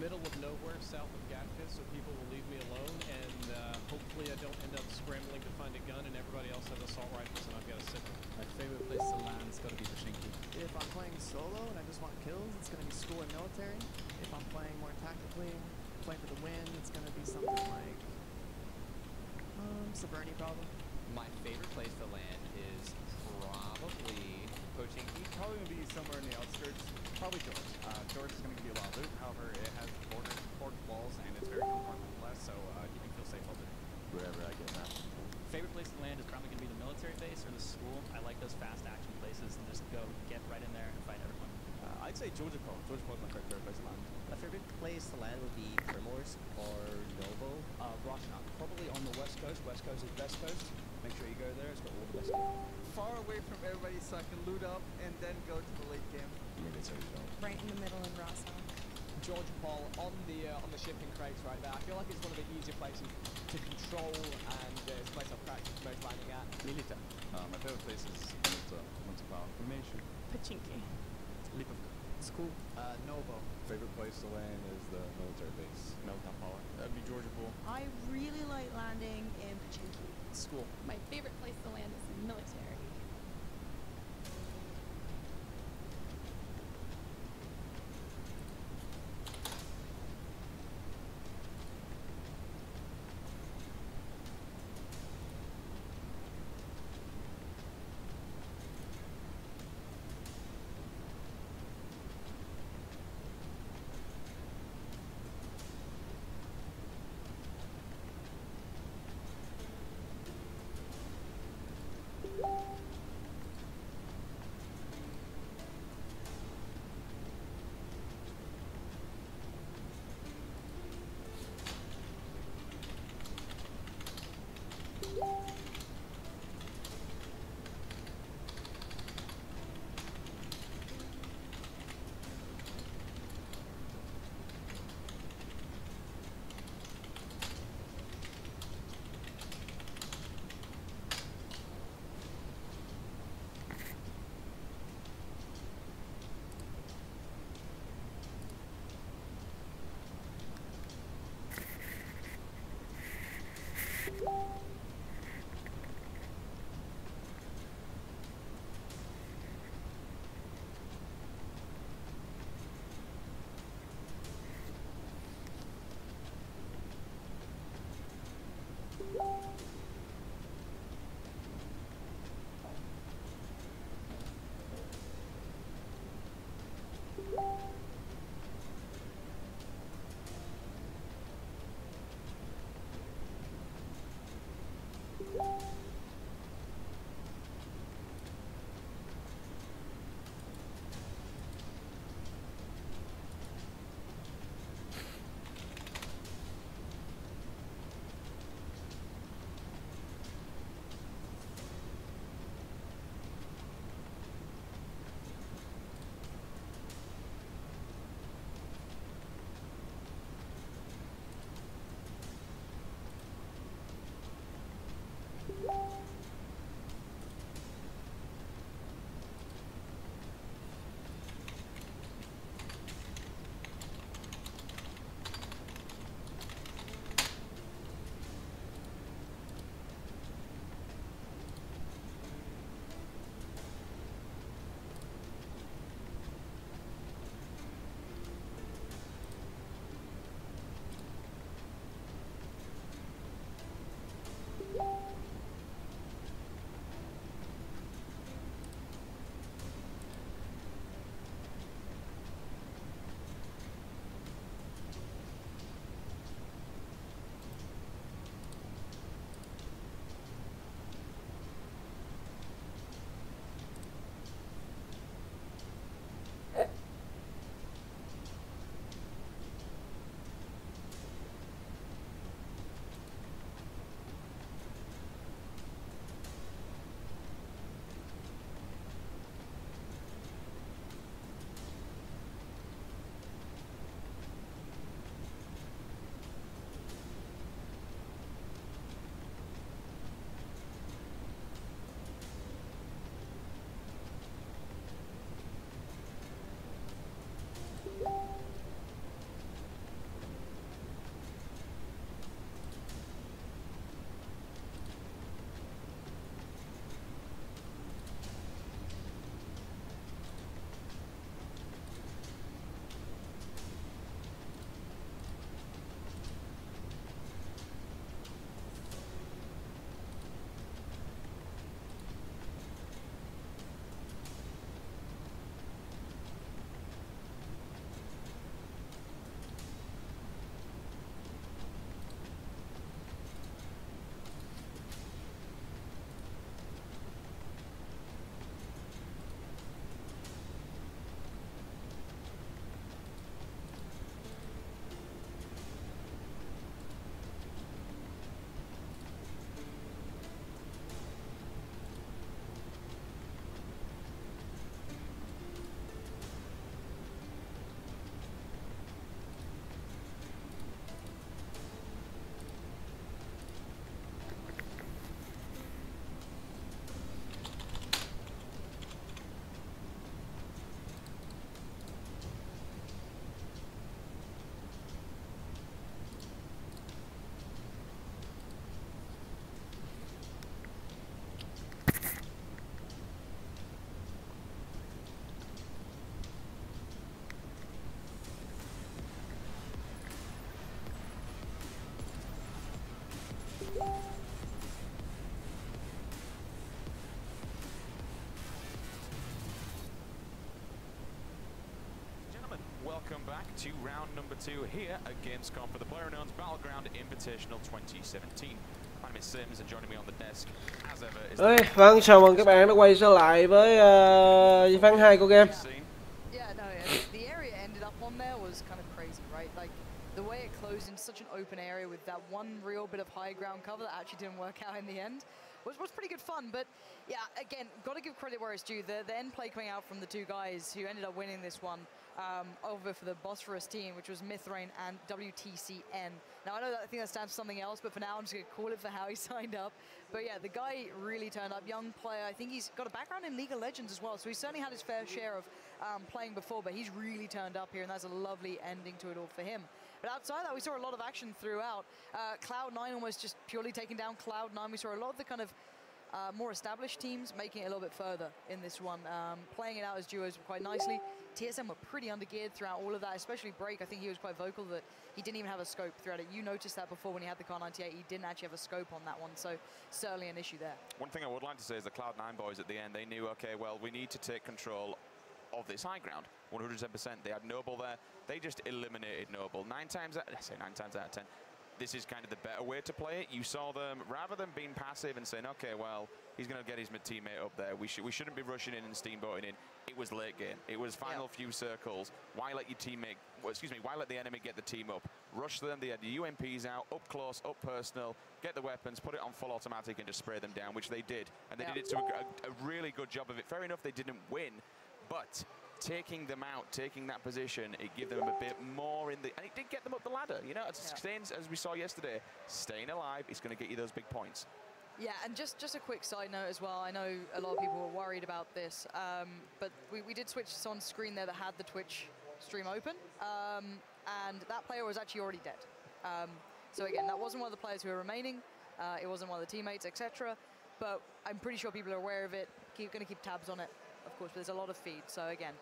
Speaker 8: Middle of nowhere south of Gatfit, so people will leave me alone, and hopefully I don't end up scrambling to find a gun and everybody else has assault rifles and I've got a sickle.
Speaker 9: My favorite place to land's got to be Pachinki.
Speaker 10: If I'm playing solo and I just want kills, it's going to be school and military. If I'm playing more tactically, playing for the win, it's going to be something like Sovereignty probably.
Speaker 9: My favorite place to land is probably Pochinki.
Speaker 11: Probably going to be somewhere in the outskirts. Probably George. George is going to give you a lot of loot. However, it has border walls and it's very compartmentalized, so you can feel safe over there.
Speaker 12: Wherever I get that.
Speaker 13: Favorite place to land is probably going to be the military base or the school. I like those fast action places and just go get right in there and fight everyone.
Speaker 12: I'd say Georgia Pole. Georgia Pole is my favorite place to land.
Speaker 14: My favorite place to land would be Primors or Novo.
Speaker 15: Roshnok, probably on the west coast. West coast is best coast. Make sure you go there. It's got all the best gear.
Speaker 10: Far away from everybody so I can loot up and then go to the late game.
Speaker 12: Maybe it's over.
Speaker 16: Right in the middle in Roshnok.
Speaker 17: Georgia Pole on the shipping crates right there. I feel like it's one of the easier places to control, and it's a place I've practiced most landing at.
Speaker 12: Milita. My favorite place is Montepal. Formation.
Speaker 16: Pachinki.
Speaker 12: Lipovka.
Speaker 10: School. Novo.
Speaker 12: Favorite place to land is the military base. Meltdown.
Speaker 11: That'd be Georgia Pole.
Speaker 16: I really like landing in Pachinki.
Speaker 10: School.
Speaker 18: My favorite place to land is military.
Speaker 2: to round number 2 here at Gamescom for the PlayerUnknown's Battleground Invitational 2017. My name is Sims and joining me on the desk as ever is
Speaker 3: Vâng, chào mừng các bạn đã quay trở lại với ván 2 của game.
Speaker 1: Yeah, no, the area ended up on there was kind of crazy, right? Like the way it closed in such an open area with that one real bit of high ground cover that actually didn't work out in the end was pretty good fun. But yeah, again, got to give credit where it's due. The end play coming out from the two guys who ended up winning this one over for the Bosphorus team, which was Mithrain and WTCN. Now, I know that I think that stands for something else, but for now I'm just going to call it for how he signed up. But yeah, the guy really turned up. Young player. I think he's got a background in League of Legends as well, so he's certainly had his fair share of playing before, but he's really turned up here, and that's a lovely ending to it all for him. But outside that, we saw a lot of action throughout. Cloud9 almost just purely taking down Cloud9. We saw a lot of the kind of more established teams making it a little bit further in this one, playing it out as duos quite nicely. TSM were pretty undergeared throughout all of that, especially Break. I think he was quite vocal that he didn't even have a scope throughout it. You noticed that before when he had the Car 98, he didn't actually have a scope on that one, so certainly an issue there.
Speaker 2: One thing I would like to say is the Cloud9 boys at the end, they knew, okay, well, we need to take control of this high ground. 110%. They had Noble there. They just eliminated Noble. 9 times out of 10. This is kind of the better way to play it. You saw them, rather than being passive and saying, okay, well, he's going to get his teammate up there. We shouldn't be rushing in and steamboating in. It was late game. It was final few circles. Why let your teammate, why let the enemy get the team up? Rush them. They had the UMPs out, up close, up personal, get the weapons, put it on full automatic and just spray them down, which they did. And they did it to a really good job of it. Fair enough, they didn't win, but taking them out, taking that position, it gave them a bit more in the, and it did get them up the ladder. You know, staying, as we saw yesterday, staying alive is going to get you those big points.
Speaker 1: Yeah, and just a quick side note as well. I know a lot of people were worried about this, but we did switch on screen there that had the Twitch stream open, and that player was actually already dead. So again, that wasn't one of the players who were remaining. It wasn't one of the teammates, etc. But I'm pretty sure people are aware of it. Going to keep tabs on it, of course. But there's a lot of feed, so again,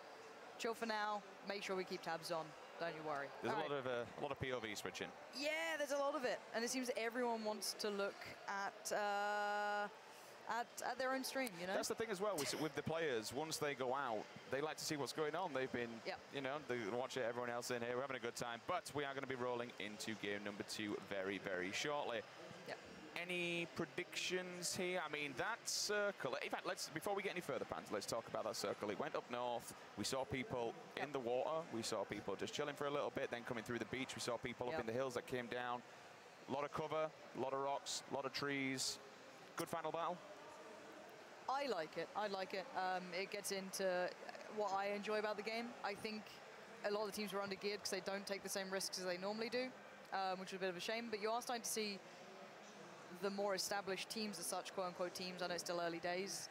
Speaker 1: chill for now. Make sure we keep tabs on. Don't you worry.
Speaker 2: There's a lot of POV switching.
Speaker 1: Yeah, there's a lot of it, and it seems everyone wants to look at their own stream. You know.
Speaker 2: That's the thing as well with the players. Once they go out, they like to see what's going on. They've been, you know, they watch it. Everyone else in here, we're having a good time. But we are going to be rolling into game number 2 very, very shortly. Any predictions here? I mean, that circle, in fact, before we get any further, Pans, let's talk about that circle. It went up north. We saw people in the water. We saw people just chilling for a little bit, then coming through the beach. We saw people up in the hills that came down. A lot of cover, a lot of rocks, a lot of trees. Good final battle.
Speaker 1: I like it. I like it. It gets into what I enjoy about the game. I think a lot of the teams were undergeared because they don't take the same risks as they normally do, which is a bit of a shame. But you are starting to see the more established teams as such, quote-unquote teams, I know it's still early days,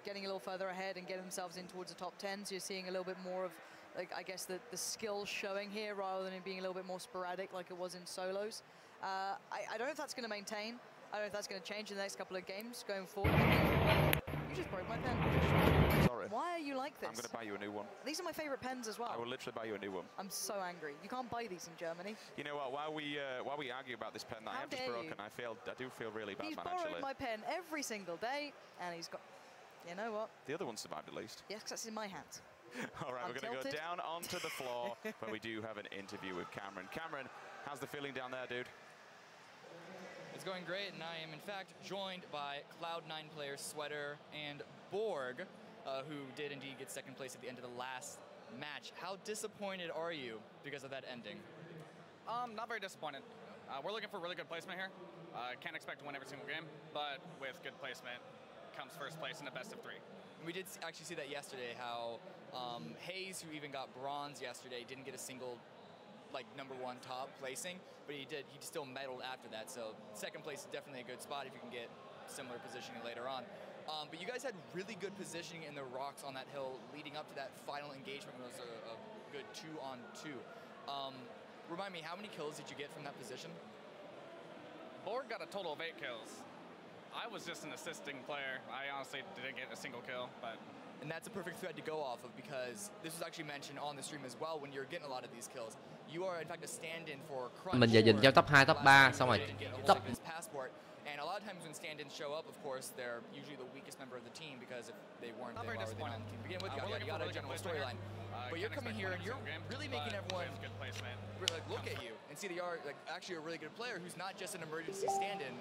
Speaker 1: getting a little further ahead and getting themselves in towards the top 10. So you're seeing a little bit more of, like, I guess, the skills showing here rather than it being a little bit more sporadic like it was in solos. I don't know if that's going to maintain. I don't know if that's going to change in the next couple of games going forward. You just broke my pen.
Speaker 2: Sorry.
Speaker 1: Why are you like this?
Speaker 2: I'm going to buy you a new one.
Speaker 1: These are my favorite pens as well.
Speaker 2: I will literally buy you a new one.
Speaker 1: I'm so angry. You can't buy these in Germany.
Speaker 2: You know what? While we argue about this pen that I have just broken, I do feel really bad,
Speaker 1: He's
Speaker 2: man.
Speaker 1: borrowed
Speaker 2: Actually,
Speaker 1: my pen every single day, and he's got. You know what?
Speaker 2: The other one survived at least.
Speaker 1: Yes, because that's in my hands.
Speaker 2: All right, we're going to go down onto the floor, where we do have an interview with Cameron. Cameron, how's the feeling down there, dude?
Speaker 4: It's going great, and I am in fact joined by Cloud9 players Sweater and Borg, who did indeed get second place at the end of the last match. How disappointed are you because of that ending?
Speaker 11: Not very disappointed. We're looking for really good placement here. Can't expect to win every single game, but with good placement comes first place in a best of 3.
Speaker 4: We did actually see that yesterday, how Hayes, who even got bronze yesterday, didn't get a single #1 top placing, but he still medaled after that. So second place is definitely a good spot if you can get similar positioning later on. But you guys had really good positioning in the rocks on that hill leading up to that final engagement. It was a good 2-on-2. Remind me, how many kills did you get from that position?
Speaker 11: Borg got a total of 8 kills. I was just an assisting player. I honestly didn't get a single kill, but.
Speaker 4: And that's a perfect thread to go off of, because this was actually mentioned on the stream as well when you're getting a lot of these kills. You are in fact a stand-in for Crunch.
Speaker 7: Mình giờ dình cho top 2, top 3 xong rồi top.
Speaker 4: Passport, and And a lot of times when stand-ins show up, of course, they're usually the weakest member of the team because if they weren't, they were the one to begin with. You got a general storyline. But you're coming here and you're really making everyone really look at you and see that you're actually a really good player who's not just an emergency stand-in.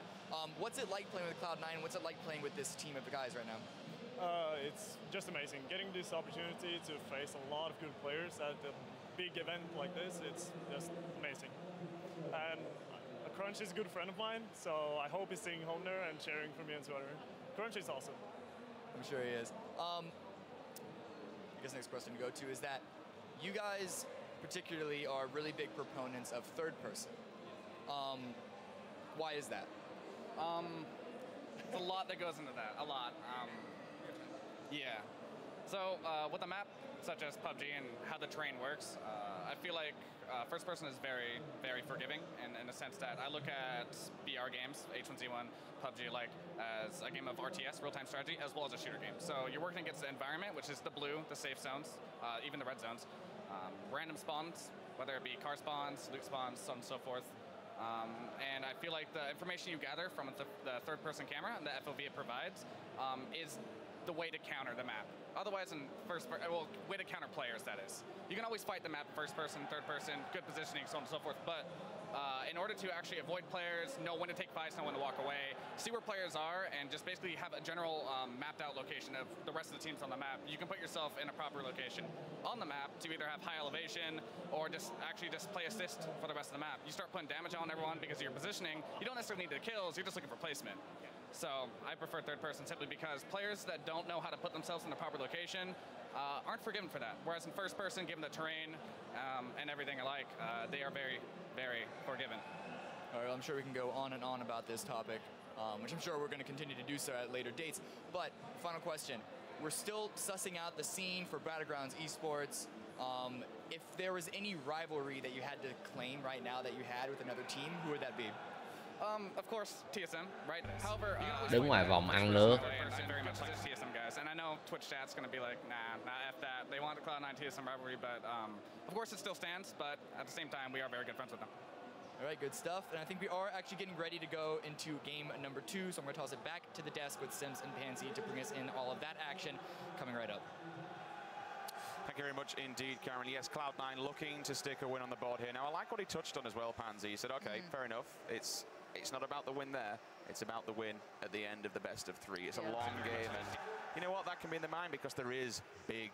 Speaker 4: What's it like playing with Cloud9? What's it like playing with this team of guys right now?
Speaker 7: It's just amazing. Getting this opportunity to face a lot of good players at a big event like this, it's just amazing. And Crunch is a good friend of mine, so I hope he's staying home there and cheering for me and Twitter. Crunch is awesome.
Speaker 4: I'm sure he is. I guess the next question to go to is that you guys particularly are really big proponents of third person. Why is that?
Speaker 11: There's a lot that goes into that, a lot. Yeah. So with a map such as PUBG and how the terrain works, I feel like first person is very, very forgiving in the sense that I look at BR games, H1Z1, PUBG, like as a game of RTS, real-time strategy, as well as a shooter game. So you're working against the environment, which is the blue, the safe zones, even the red zones, random spawns, whether it be car spawns, loot spawns, so on and so forth. And I feel like the information you gather from the third-person camera and the FOV it provides is the way to counter the map. Otherwise, in way to counter players, that is. You can always fight the map first person, third person, good positioning, so on and so forth, but in order to actually avoid players, know when to take fights, know when to walk away, see where players are, and just basically have a general mapped out location of the rest of the teams on the map, you can put yourself in a proper location on the map to either have high elevation or just play assist for the rest of the map. You start putting damage on everyone because of your positioning. You don't necessarily need the kills, you're just looking for placement. So I prefer third person simply because players that don't know how to put themselves in the proper location aren't forgiven for that. Whereas in first person, given the terrain and everything alike, they are very, very forgiven.
Speaker 4: All right, I'm sure we can go on and on about this topic, which I'm sure we're going to continue to do so at later dates. But final question, we're still sussing out the scene for Battlegrounds esports. If there was any rivalry that you had to claim right now that you had with another team, who would that be?
Speaker 11: Of course, TSM, right? However,
Speaker 19: đứng ngoài vòng ăn nước.
Speaker 11: Very much like TSM guys, and I know Twitch chat's going to be like, nah, F that. They want the Cloud9 TSM rivalry, but of course it still stands. But at the same time, we are very good friends with them.
Speaker 4: All right, good stuff. And I think we are actually getting ready to go into game number 2. So I'm going to toss it back to the desk with Sims and Pansy to bring us in all of that action coming right up.
Speaker 2: Thank you very much indeed, Cameron. Yes, Cloud9 looking to stick a win on the board here. Now, I like what he touched on as well, Pansy. He said, okay, fair enough. It's not about the win there. It's about the win at the end of the best of 3. It's a long game, and you know what? That can be in the mind because there is big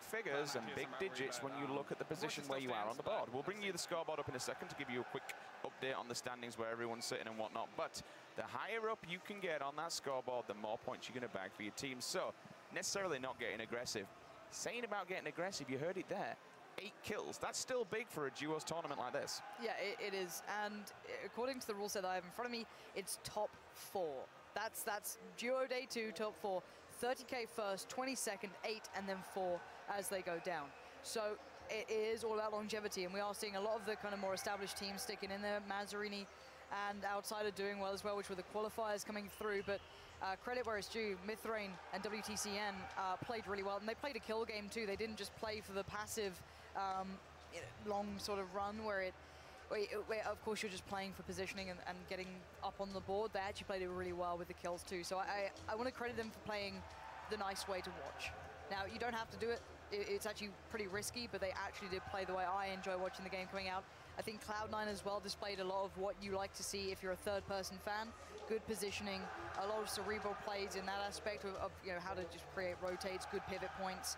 Speaker 2: figures and big digits when you look at the position where you are on the board. We'll bring you the scoreboard up in a second to give you a quick update on the standings where everyone's sitting and whatnot. But the higher up you can get on that scoreboard, the more points you're going to bag for your team. So, necessarily not getting aggressive. Saying about getting aggressive, you heard it there. 8 kills. That's still big for a duos tournament like this.
Speaker 1: Yeah, it is. And according to the rule set that I have in front of me, it's top 4. That's duo day 2, top 4. 30k first, 22nd, 8, and then 4 as they go down. So it is all about longevity, and we are seeing a lot of the kind of more established teams sticking in there. Mazzarini and Outsider doing well as well, which were the qualifiers coming through. But credit where it's due, Mithrain and WTCN played really well, and they played a kill game too. They didn't just play for the passive long sort of run where of course you're just playing for positioning and getting up on the board. They actually played it really well with the kills too. So I want to credit them for playing the nice way to watch. Now, you don't have to do it. It's actually pretty risky, but they actually did play the way I enjoy watching the game coming out. I think Cloud9 as well displayed a lot of what you like to see if you're a third-person fan. Good positioning, a lot of cerebral plays in that aspect of you know, how to just create rotates, good pivot points,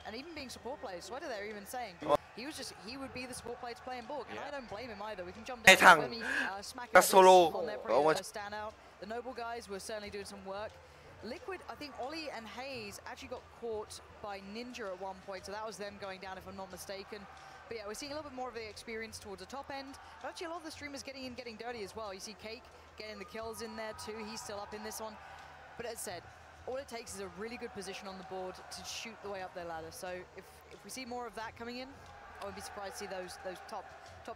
Speaker 1: and even being support players. Sweater there even saying he would be the support player to play in Borg, and I don't blame him either. We can jump down to smack it
Speaker 3: solo
Speaker 1: on their pretty stand out. The Noble guys were certainly doing some work. Liquid, I think Ollie and Hayes actually got caught by Ninja at one point, so that was them going down if I'm not mistaken. But yeah, we're seeing a little bit more of the experience towards the top end. But actually a lot of the streamers getting in, getting dirty as well. You see Cake getting the kills in there too. He's still up in this one. But as said, all it takes is a really good position on the board to shoot the way up their ladder. So if we see more of that coming in, I would be surprised to see those top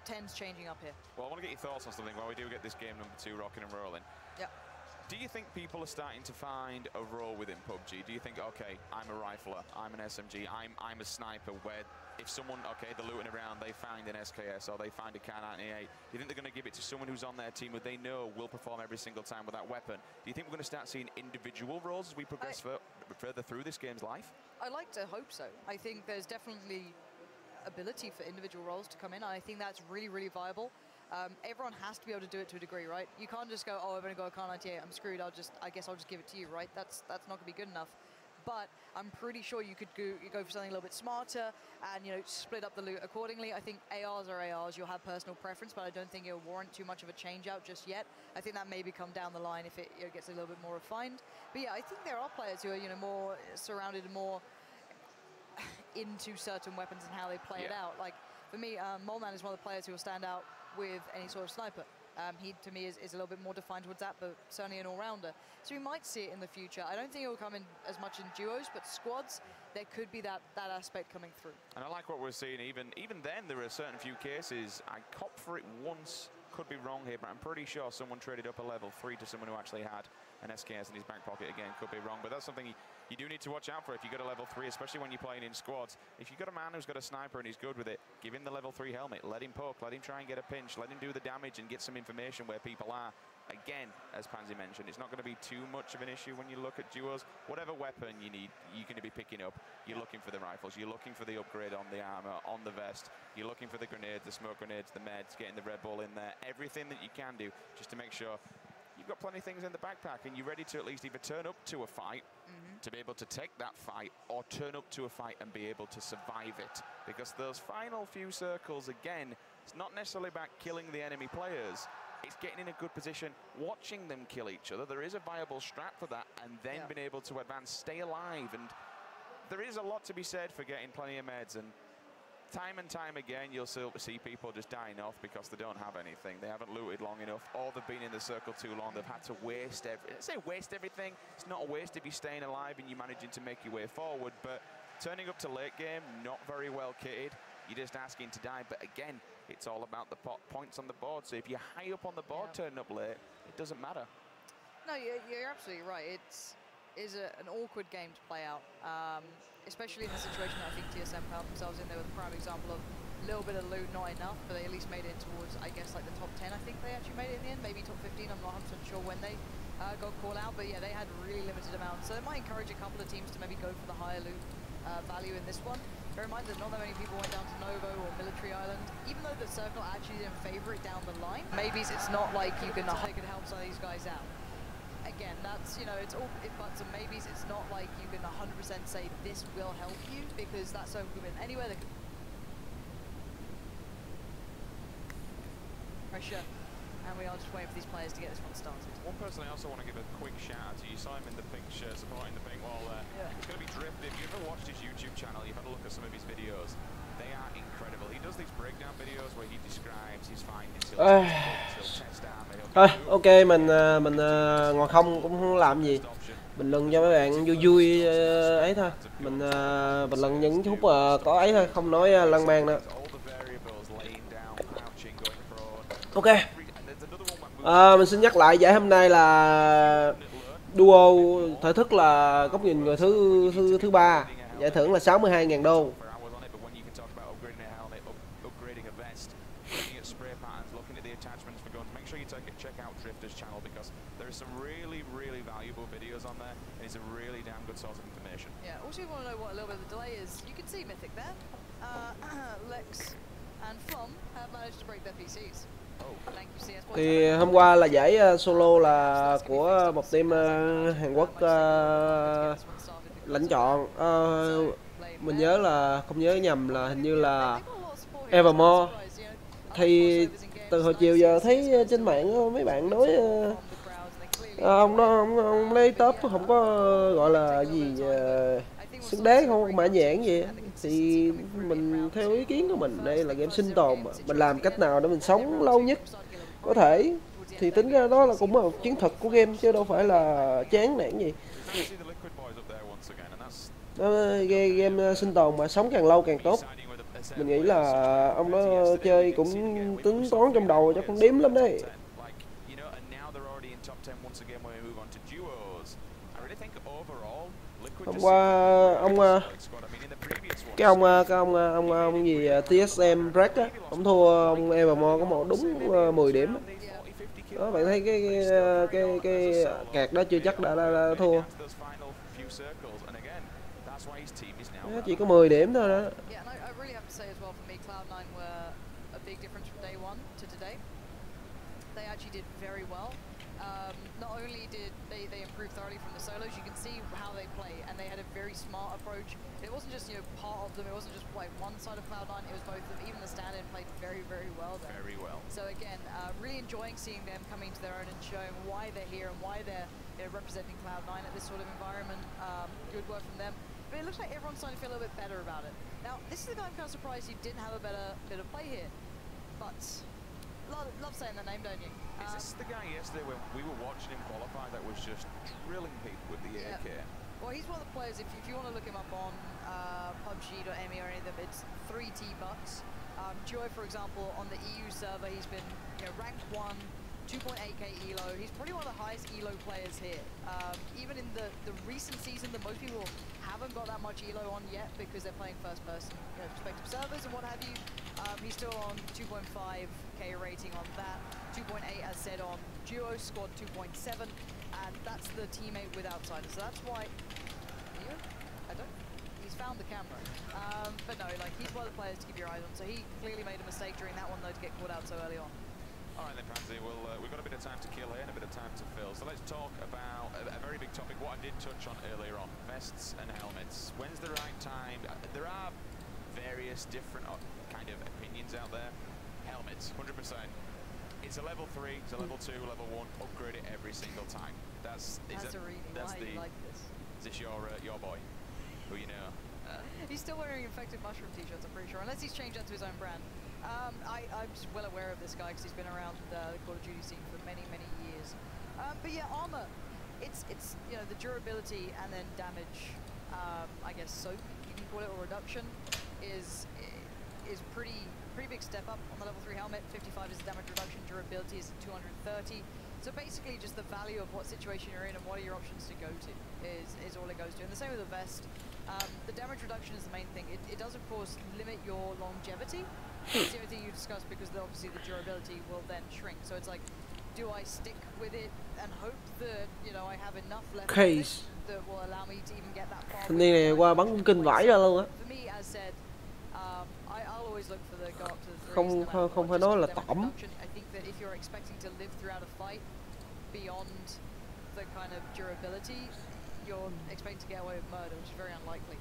Speaker 1: 10s changing up here.
Speaker 2: Well, I want to get your thoughts on something while we do get this game number 2 rocking and rolling.
Speaker 1: Yeah.
Speaker 2: Do you think people are starting to find a role within PUBG? Do you think, okay, I'm a rifler, I'm an SMG, I'm a sniper, where if someone, okay, they're looting around, they find an SKS or they find a K98, do you think they're going to give it to someone who's on their team who they know will perform every single time with that weapon? Do you think we're going to start seeing individual roles as we progress further through this game's life?
Speaker 1: I like to hope so. I think there's definitely ability for individual roles to come in. I think that's really, really viable. Everyone has to be able to do it to a degree, right? You can't just go, oh, I've only got a K98, I'm screwed, I guess I'll just give it to you, right? That's not going to be good enough. But I'm pretty sure you could go for something a little bit smarter and, you know, split up the loot accordingly. I think ARs are ARs. You'll have personal preference, but I don't think it'll warrant too much of a change out just yet. I think that maybe come down the line if it gets a little bit more refined. But yeah, I think there are players who are, you know, more surrounded and more into certain weapons and how they play it out. Like for me, Moleman is one of the players who will stand out with any sort of sniper. He, to me, is a little bit more defined towards that, but certainly an all-rounder. So we might see it in the future. I don't think it will come in as much in duos, but squads, there could be that aspect coming through.
Speaker 2: And I like what we're seeing. Even then, there are certain few cases. I copped for it once. Could be wrong here, but I'm pretty sure someone traded up a level 3 to someone who actually had an SKS in his back pocket. Again, could be wrong, but that's something you do need to watch out for if you got a level 3, especially when you're playing in squads. If you've got a man who's got a sniper and he's good with it, give him the level 3 helmet, let him poke, let him try and get a pinch, let him do the damage and get some information where people are. Again, as Pansy mentioned, it's not going to be too much of an issue when you look at duos. Whatever weapon you need, you're going to be picking up. You're looking for the rifles, you're looking for the upgrade on the armor, on the vest, you're looking for the grenades, the smoke grenades, the meds, getting the Red Bull in there, everything that you can do just to make sure you've got plenty of things in the backpack and you're ready to at least either turn up to a fight, to be able to take that fight, or turn up to a fight and be able to survive it. Because those final few circles, again, it's not necessarily about killing the enemy players. It's getting in a good position, watching them kill each other. There is a viable strat for that, and then being able to advance, stay alive. And there is a lot to be said for getting plenty of meds. And time again, you'll still see people just dying off because they don't have anything. They haven't looted long enough, or they've been in the circle too long. They've had to waste waste everything. It's not a waste if you're staying alive and you're managing to make your way forward. But turning up to late game, not very well kitted. You're just asking to die. But again, it's all about the points on the board. So if you're high up on the board, turning up late, it doesn't matter.
Speaker 1: No, you're absolutely right. It is an awkward game to play out, especially in the situation that I think TSM found themselves in. They were the prime example of a little bit of loot, not enough, but they at least made it towards, I guess, like the top 10. I think they actually made it in the end, maybe top 15. I'm not 100% sure when they got called out, but yeah, they had really limited amounts. So it might encourage a couple of teams to maybe go for the higher loot value in this one. Bear in mind that not that many people went down to Novo or Military Island, even though the circle actually didn't favor it down the line. Maybe it's not like you can help some of these guys out. Again, that's, you know, it's all buts and maybes. It's not like you can 100% say this will help you, because that circle could be anywhere. That could pressure, and we are just waiting for these players to get this one started.
Speaker 2: One person I also want to give a quick shout out to, you saw him in the pink shirt supporting the pink wall there. It's going to be Drift. If you've ever watched his YouTube channel, you've had a look at some of his videos. They are incredible. He does these breakdown videos where he describes his findings. He'll test armor.
Speaker 3: Thôi, ok, mình ngồi không cũng không làm gì. Bình luận cho mấy bạn vui vui ấy thôi. Mình bình luận những phút có ấy thôi, không nói lan man nữa. Ok. Mình xin nhắc lại giải hôm nay là duo thể thức là góc nhìn người thứ ba. Giải thưởng là 62.000 đô.
Speaker 2: Check out Drifter's channel because there are some really valuable videos on there, and it's a really damn good source of information.
Speaker 1: Yeah, also if you want to know what a little bit of the delay is, you can see Mythic there. Lex and Flom have managed to break their PCs. Thank you, CS.
Speaker 3: Thì hôm qua là giải solo là của một team Hàn Quốc lãnh chọn. Mình nhớ là không nhớ nhầm là hình như là Evermore. Thì từ hồi chiều giờ thấy trên mạng mấy bạn nói ông lấy top không có gọi là gì xứng đáng, không mã nhãn gì, thì mình theo ý kiến của mình, đây là game sinh tồn mà. Mình làm cách nào để mình sống lâu nhất có thể thì tính ra đó là cũng là một chiến thuật của game chứ đâu phải là chán nản gì. Game sinh tồn mà sống càng lâu càng tốt. Mình nghĩ là ông đó chơi cũng tính toán trong đầu cho con đếm lắm đấy.
Speaker 2: top 10 once again when we move on to duos. I really think overall, Liquid
Speaker 3: Hôm
Speaker 2: just
Speaker 3: qua ông
Speaker 2: squad. I mean, in the previous one,
Speaker 3: cái ông gì TSM Break á, ông thua ông MMO có một đúng 10 điểm. Đó, bạn thấy cái kẹt đó chưa chắc đã thua. Đó, chỉ có 10 điểm thôi đó.
Speaker 1: Yeah, and I really have to say as well for me, Cloud9 were a big difference from day one to today. They actually did very well. Not only did they improve thoroughly from the solos, you can see how they play, and they had a very smart approach. It wasn't just part of them. It wasn't just like one side of Cloud9. It was both of them. Even the stand-in played very well there.
Speaker 2: Very well.
Speaker 1: So again, really enjoying seeing them coming to their own and showing why they're here and why they're representing Cloud9 at this sort of environment. Good work from them. But it looks like everyone's starting to feel a little bit better about it. Now, this is the guy I'm kind of surprised he didn't have a better bit of play here, but. Love saying that name, don't you?
Speaker 2: Is this the guy yesterday when we were watching him qualify that was just drilling people with the AK?
Speaker 1: Well, he's one of the players, if you want to look him up on PUBG.me or any of them, it's 3T bucks. Duo, for example, on the EU server, he's been ranked 1, 2.8k elo. He's probably one of the highest elo players here. Even in the recent season, that most people haven't got that much elo on yet because they're playing first person perspective servers and what have you. He's still on 2.5k rating on that, 2.8 as said on duo, squad 2.7, and that's the teammate with outsiders. So that's why he's found the camera. But no, like he's one of the players to keep your eyes on. So he clearly made a mistake during that one though to get caught out so early on.
Speaker 2: All right then, Pansy, we've got a bit of time to kill here and a bit of time to fill. So let's talk about a very big topic, what I did touch on earlier on, vests and helmets. When's the right time? There are various different kind of opinions out there. Helmets, 100%. It's a level 3, it's a level 2, level 1, upgrade it every single time. That's
Speaker 1: why you like this.
Speaker 2: Is this your boy, who you know?
Speaker 1: He's still wearing infected mushroom t-shirts, I'm pretty sure, unless he's changed that to his own brand. I'm just well aware of this guy because he's been around the Call of Duty scene for many years. But yeah, armor, it's the durability and then damage. I guess soak, you can call it, or reduction, is pretty big step up on the level 3 helmet. 55 is the damage reduction, durability is 230. So basically just the value of what situation you're in and what are your options to go to is all it goes to. And the same with the vest. The damage reduction is the main thing. It does of course limit your longevity. It's the only thing you discussed because obviously the durability will then shrink. So it's like, do I stick with it and hope that I have enough left that will allow me to even get that far?
Speaker 3: Thanh niên này qua bắn kinh vãi ra luôn á.
Speaker 1: For me, as said, I'll always look for the go up to the
Speaker 3: threes. Không phải nói là tẩm.
Speaker 1: I think that if you're expecting to live throughout a fight beyond the kind of durability, you're expecting to get away with murder, which is very unlikely.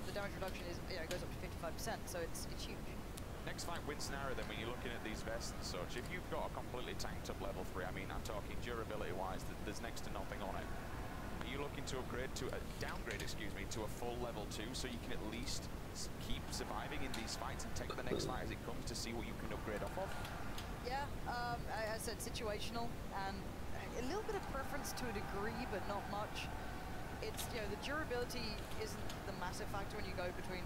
Speaker 1: The damage reduction is goes up to 55%, so it's huge.
Speaker 2: Next fight win scenario then when you're looking at these vests and such, if you've got a completely tanked up level 3, I mean I'm talking durability wise, there's next to nothing on it. Are you looking to downgrade to a full level 2 so you can at least keep surviving in these fights and take the next fight as it comes to see what you can upgrade off of?
Speaker 1: Yeah, I said situational and a little bit of preference to a degree, but not much. It's the durability isn't the massive factor when you go between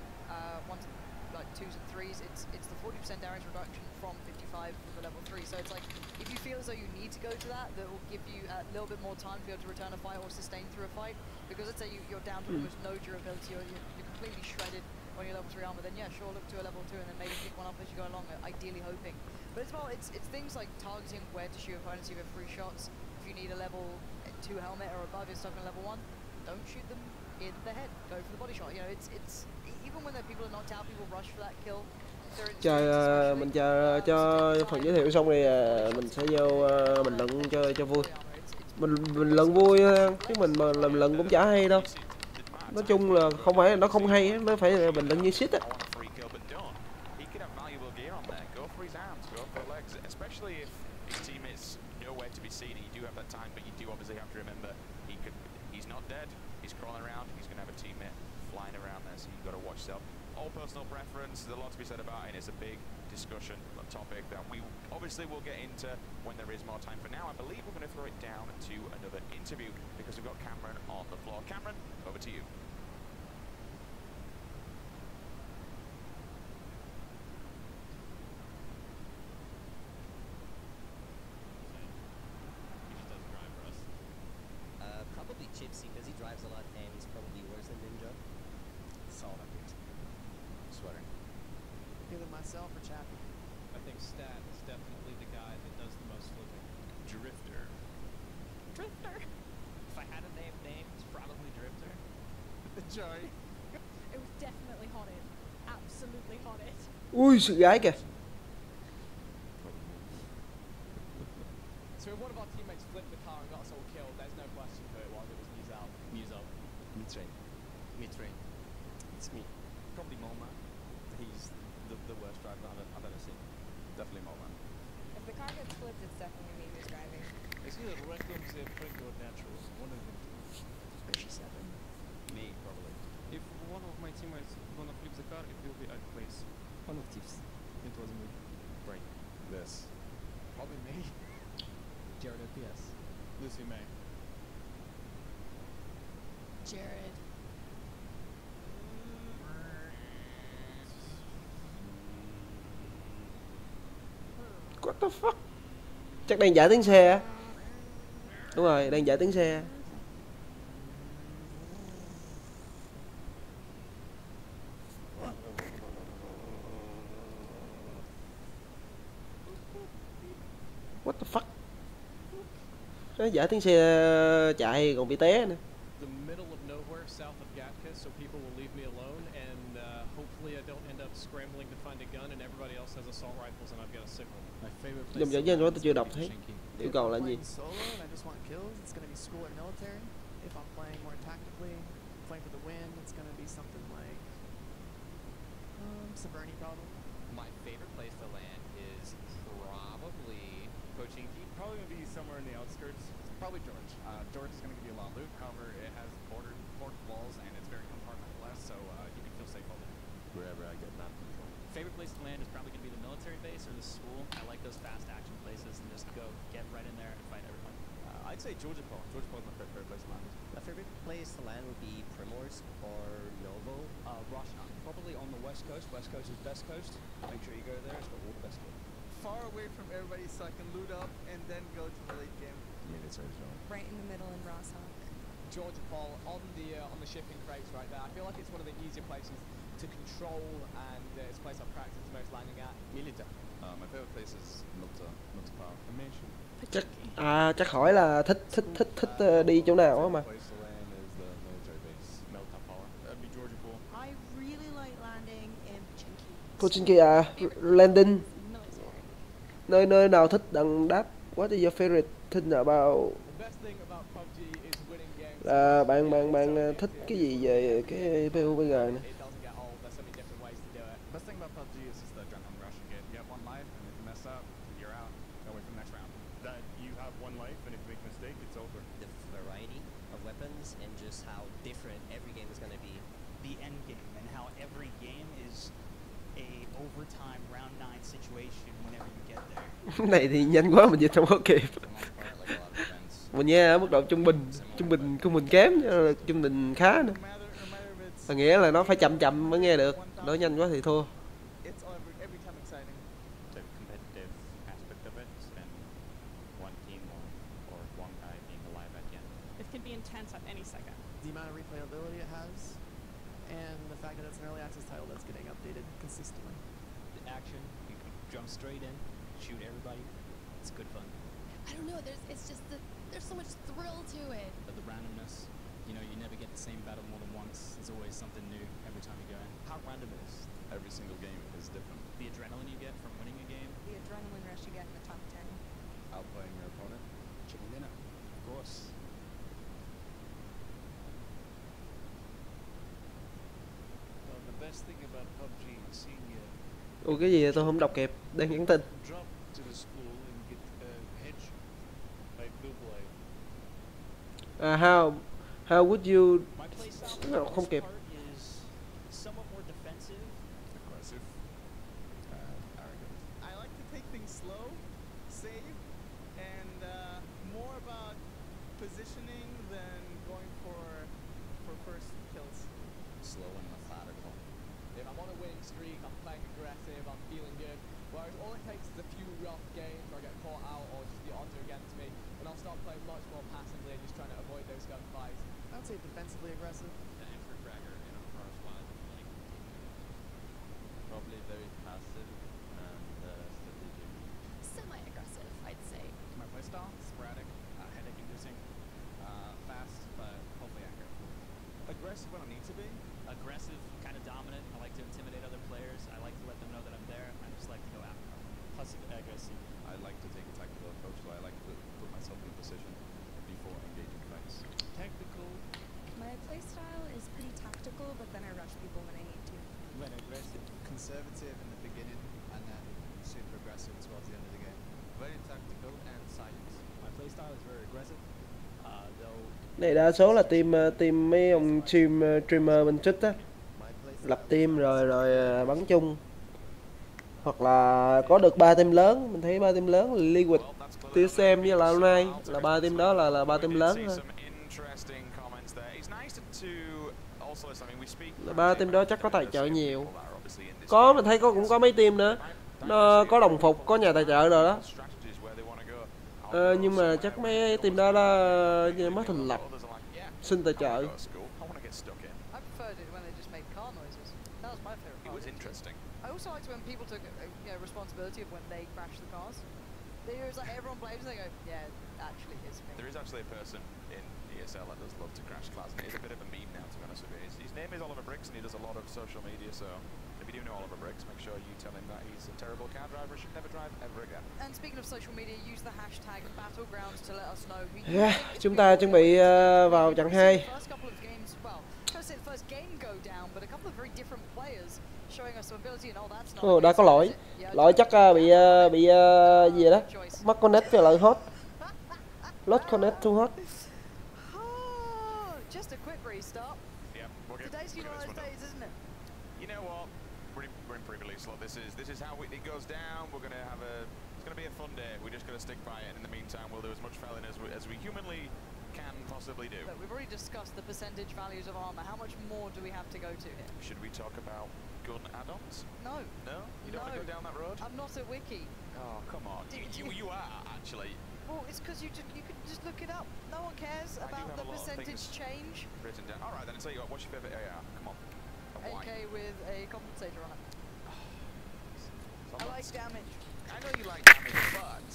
Speaker 1: 2s and 3s. It's the 40% damage reduction from 55 for the level 3. So it's like if you feel as though you need to go to that will give you a little bit more time to be able to return a fight or sustain through a fight. Because let's say you're down to almost no durability or you're completely shredded on your level 3 armor, then yeah, sure, look to a level 2 and then maybe pick one up as you go along, ideally hoping. But as well, it's things like targeting where to shoot opponents. You have free shots. If you need a level 2 helmet or above, you're stuck in level 1. Don't shoot them in the head. Go for the body shot. It's even when the people are knocked out, people rush for that kill.
Speaker 3: Mình chờ cho phần giới thiệu xong thì mình sẽ vô mình luận cho vui. Mình luận vui chứ mình mà làm luận cũng chả hay đâu. Nói chung là không phải là nó không hay, nó phải là mình luận như shit á.
Speaker 2: All personal preference, there's a lot to be said about it, and it's a big discussion topic that we obviously will get into when there is more time. For now, I believe we're going to throw it down to another interview because we've got Cameron on the floor. Cameron, over to you.
Speaker 14: Gypsy because he drives a lot and he's probably worse than Ninja.
Speaker 15: Solid pick. Sweater.
Speaker 10: Either myself or Chappie.
Speaker 8: I think Stat is definitely the guy that does the most flipping.
Speaker 12: Drifter.
Speaker 13: Drifter. If I had a name, it's probably Drifter.
Speaker 10: Joey.
Speaker 18: It was definitely hotted. Absolutely hotted.
Speaker 3: Ui, sự gái kìa.
Speaker 17: So if one of our teammates flipped the car and got us all killed, there's no question who it was. It was Muzel.
Speaker 13: Muzel.
Speaker 15: Mid-train.
Speaker 14: Mid-train. It's me.
Speaker 12: Probably Molman. He's the worst driver I've ever seen. Definitely Molman.
Speaker 20: If the car gets flipped, it's definitely me who's driving.
Speaker 21: It's either random, friend, or natural. One of them.
Speaker 20: Especially 7.
Speaker 12: Me, probably.
Speaker 22: If one of my teammates gonna flip the car, it will be at place.
Speaker 14: One of Tips.
Speaker 22: It was me.
Speaker 12: Right. This.
Speaker 17: Probably me.
Speaker 13: Jared OPS.
Speaker 21: Lucy May.
Speaker 16: Jared.
Speaker 3: What the fuck? Chắc đang giải tiếng xe. Đúng rồi, đang giải tiếng xe. What the fuck? Nó giải tiếng xe chạy còn bị té nữa.
Speaker 8: The middle of nowhere south of Gatka, so people will leave me alone, and hopefully I don't end up scrambling to find a gun, and everybody else has assault rifles, and I've got a signal.
Speaker 21: My favorite place.
Speaker 3: Dòng dẫn danh của tôi chưa đọc thấy. Yêu cầu là gì?
Speaker 10: Playing solo and I just want kills. It's going to be school or military. If I'm playing more tactically, playing for the win, it's going to be something like Severny probably.
Speaker 9: My favorite place to land is probably Pochinki.
Speaker 12: Probably going to be somewhere in the outskirts. Probably George. George is going to give you a lot of loot. However, it has border walls and it's very compartmentalized, so you can feel safe all day. Wherever I get map control.
Speaker 13: Favorite place to land is probably going to be the military base or the school. I like those fast action places and just go get right in there and fight everyone.
Speaker 12: I'd say Georgia Paul. Georgia Paul is my favorite place to land.
Speaker 14: My favorite place to land would be Primors or Novo.
Speaker 15: Roshan. Probably on the west coast. West coast is best coast. Make sure you go there. It's got all the best gear.
Speaker 10: Far away from everybody so I can loot up and then go to the late game.
Speaker 20: Right in the middle in Rosshock.
Speaker 17: Georgia Paul on the shipping crates right there. I feel like it's one of the easier places to control, and it's a place I've practiced the most landing at.
Speaker 12: Milita. My favorite place is Milta Power. I mentioned.
Speaker 3: Chắc hỏi là thích đi chỗ nào á mà.
Speaker 12: Place to land is the military base. Milta Power. That'd be Georgia Pool.
Speaker 16: I really like landing in
Speaker 3: Pochinki landing. Nơi nào thích đằng đáp. What is your favorite thing about? Là bạn thích cái gì về cái PUBG này?
Speaker 12: Best thing about PUBG is just the adrenaline rush you get. You have one life, and if you mess up, you're out. Gotta wait for the next round. That you have one life, and if you make a mistake, it's over.
Speaker 14: The variety of weapons and just how different every game is going to be.
Speaker 23: The end game and how every game is a overtime round 9 situation whenever you get there.
Speaker 3: Này thì nhanh quá mình dịch không có kịp. Mình nghe ở mức độ trung bình của mình kém, trung bình khá nữa. Là nghĩa là nó phải chậm mới nghe được, nó nhanh quá thì thua.
Speaker 10: It's every time exciting.
Speaker 24: The competitive aspect of it and one team or one guy being alive at the end.
Speaker 18: It can be intense at any second.
Speaker 10: The amount of replayability it has, and the fact that it's an early access title that's getting updated consistently.
Speaker 13: The action, you can jump straight in, shoot everybody. It's good fun.
Speaker 18: I don't know. There's so much thrill to it.
Speaker 13: But the randomness, you know, you never get the same battle more than once. There's always something new every time you go in.
Speaker 12: How random is every single game is different.
Speaker 13: The adrenaline you get from winning a game.
Speaker 20: The adrenaline rush you get in the top 10.
Speaker 12: Outplaying your opponent.
Speaker 15: Chicken dinner.
Speaker 12: Of course.
Speaker 21: Well, the best thing about PUBG is seeing
Speaker 3: Ủa cái gì tôi không đọc kịp, đang nhắn tin.
Speaker 21: drop to the school and get hedge by blue blade.
Speaker 3: How would you? Không kịp.
Speaker 23: Is somewhat more defensive.
Speaker 12: Aggressive. Arrogant.
Speaker 10: I like to take things slow, save, and more about positioning than going for first kills.
Speaker 12: Slow and methodical.
Speaker 17: If I'm on a winning streak, I'm playing aggressive, I'm feeling good. Whereas all it takes is a few rough games where I get caught out or just the odds are against me, and I'll start playing much more passively and just trying to avoid those gunfights.
Speaker 10: I'd say defensively aggressive.
Speaker 24: Probably very passive and strategic.
Speaker 20: Semi-aggressive, I'd say.
Speaker 11: My playstyle, sporadic, headache-inducing, fast, but hopefully accurate.
Speaker 10: Aggressive when I need to be.
Speaker 13: Aggressive, kind of dominant. I like to intimidate other players. I like to let them know that I'm there. I just like to go after them. Passive aggressive.
Speaker 12: I like to take a tactical approach, so I like to put myself in position before engaging fights.
Speaker 21: Tactical.
Speaker 20: My playstyle is pretty tactical, but then I rush people when I need to.
Speaker 21: When aggressive.
Speaker 10: Conservative in the beginning and then super aggressive towards the end of the game.
Speaker 24: Very tactical and silent.
Speaker 21: My playstyle is very aggressive. Though
Speaker 3: Này đa số là team mấy ông streamer bên Twitch á, lập team rồi bắn chung, hoặc là có được 3 team lớn. Mình thấy 3 team lớn là Liquid, TSM với là hôm nay là 3 team đó là 3 team lớn thôi. Là 3 team đó chắc có tài trợ nhiều. Có, mình thấy cũng có mấy team nữa, nó có đồng phục, có nhà tài trợ rồi đó. Nhưng mà chắc mấy team đó mới thành lập, xin tài trợ.
Speaker 1: I also liked when people took responsibility of when they crashed the cars. There was like everyone blames and they go, yeah, actually it's me.
Speaker 2: There is actually a person in ESL that does love to crash cars, and it is a bit of a meme now, to be honest with you. His name is Oliver Briggs, and he does a lot of social media, so if you do know Oliver Briggs, make sure you tell him that he's a terrible car driver and should never drive ever again.
Speaker 1: And speaking of social media, use the hashtag battlegrounds to let us know who you
Speaker 3: Yeah, chúng ta chuẩn bị vào trận 2.
Speaker 1: First couple of games, well, I say the first game go down, but a couple of very different players showing us some ability and all that's not.
Speaker 3: Ồ, đã có lỗi. Lỗi chắc bị gì đó. Mất connect với lại hot. Lost connect to hot.
Speaker 1: Just a quick restart.
Speaker 2: Yeah,
Speaker 1: Today's United days, isn't it?
Speaker 2: You know what? We're in pre-release slot. This is how it goes down. It's gonna be a fun day. We're just gonna stick by it. In the meantime, we'll do as much felling as we humanly can possibly do.
Speaker 1: But we've already discussed the percentage values of armor. How much more do we have to go to here?
Speaker 2: Should we talk about gun add-ons?
Speaker 1: No.
Speaker 2: No? You don't want to go down that road?
Speaker 1: I'm not a wiki.
Speaker 2: Oh, come on. You are, actually.
Speaker 1: Well, it's because you can just look it up. No one cares about the percentage change.
Speaker 2: Written down. All right, then I'll tell you what. What's your favorite AR? Come on.
Speaker 1: AK with a compensator on it. I like damage.
Speaker 2: I know you like damage, but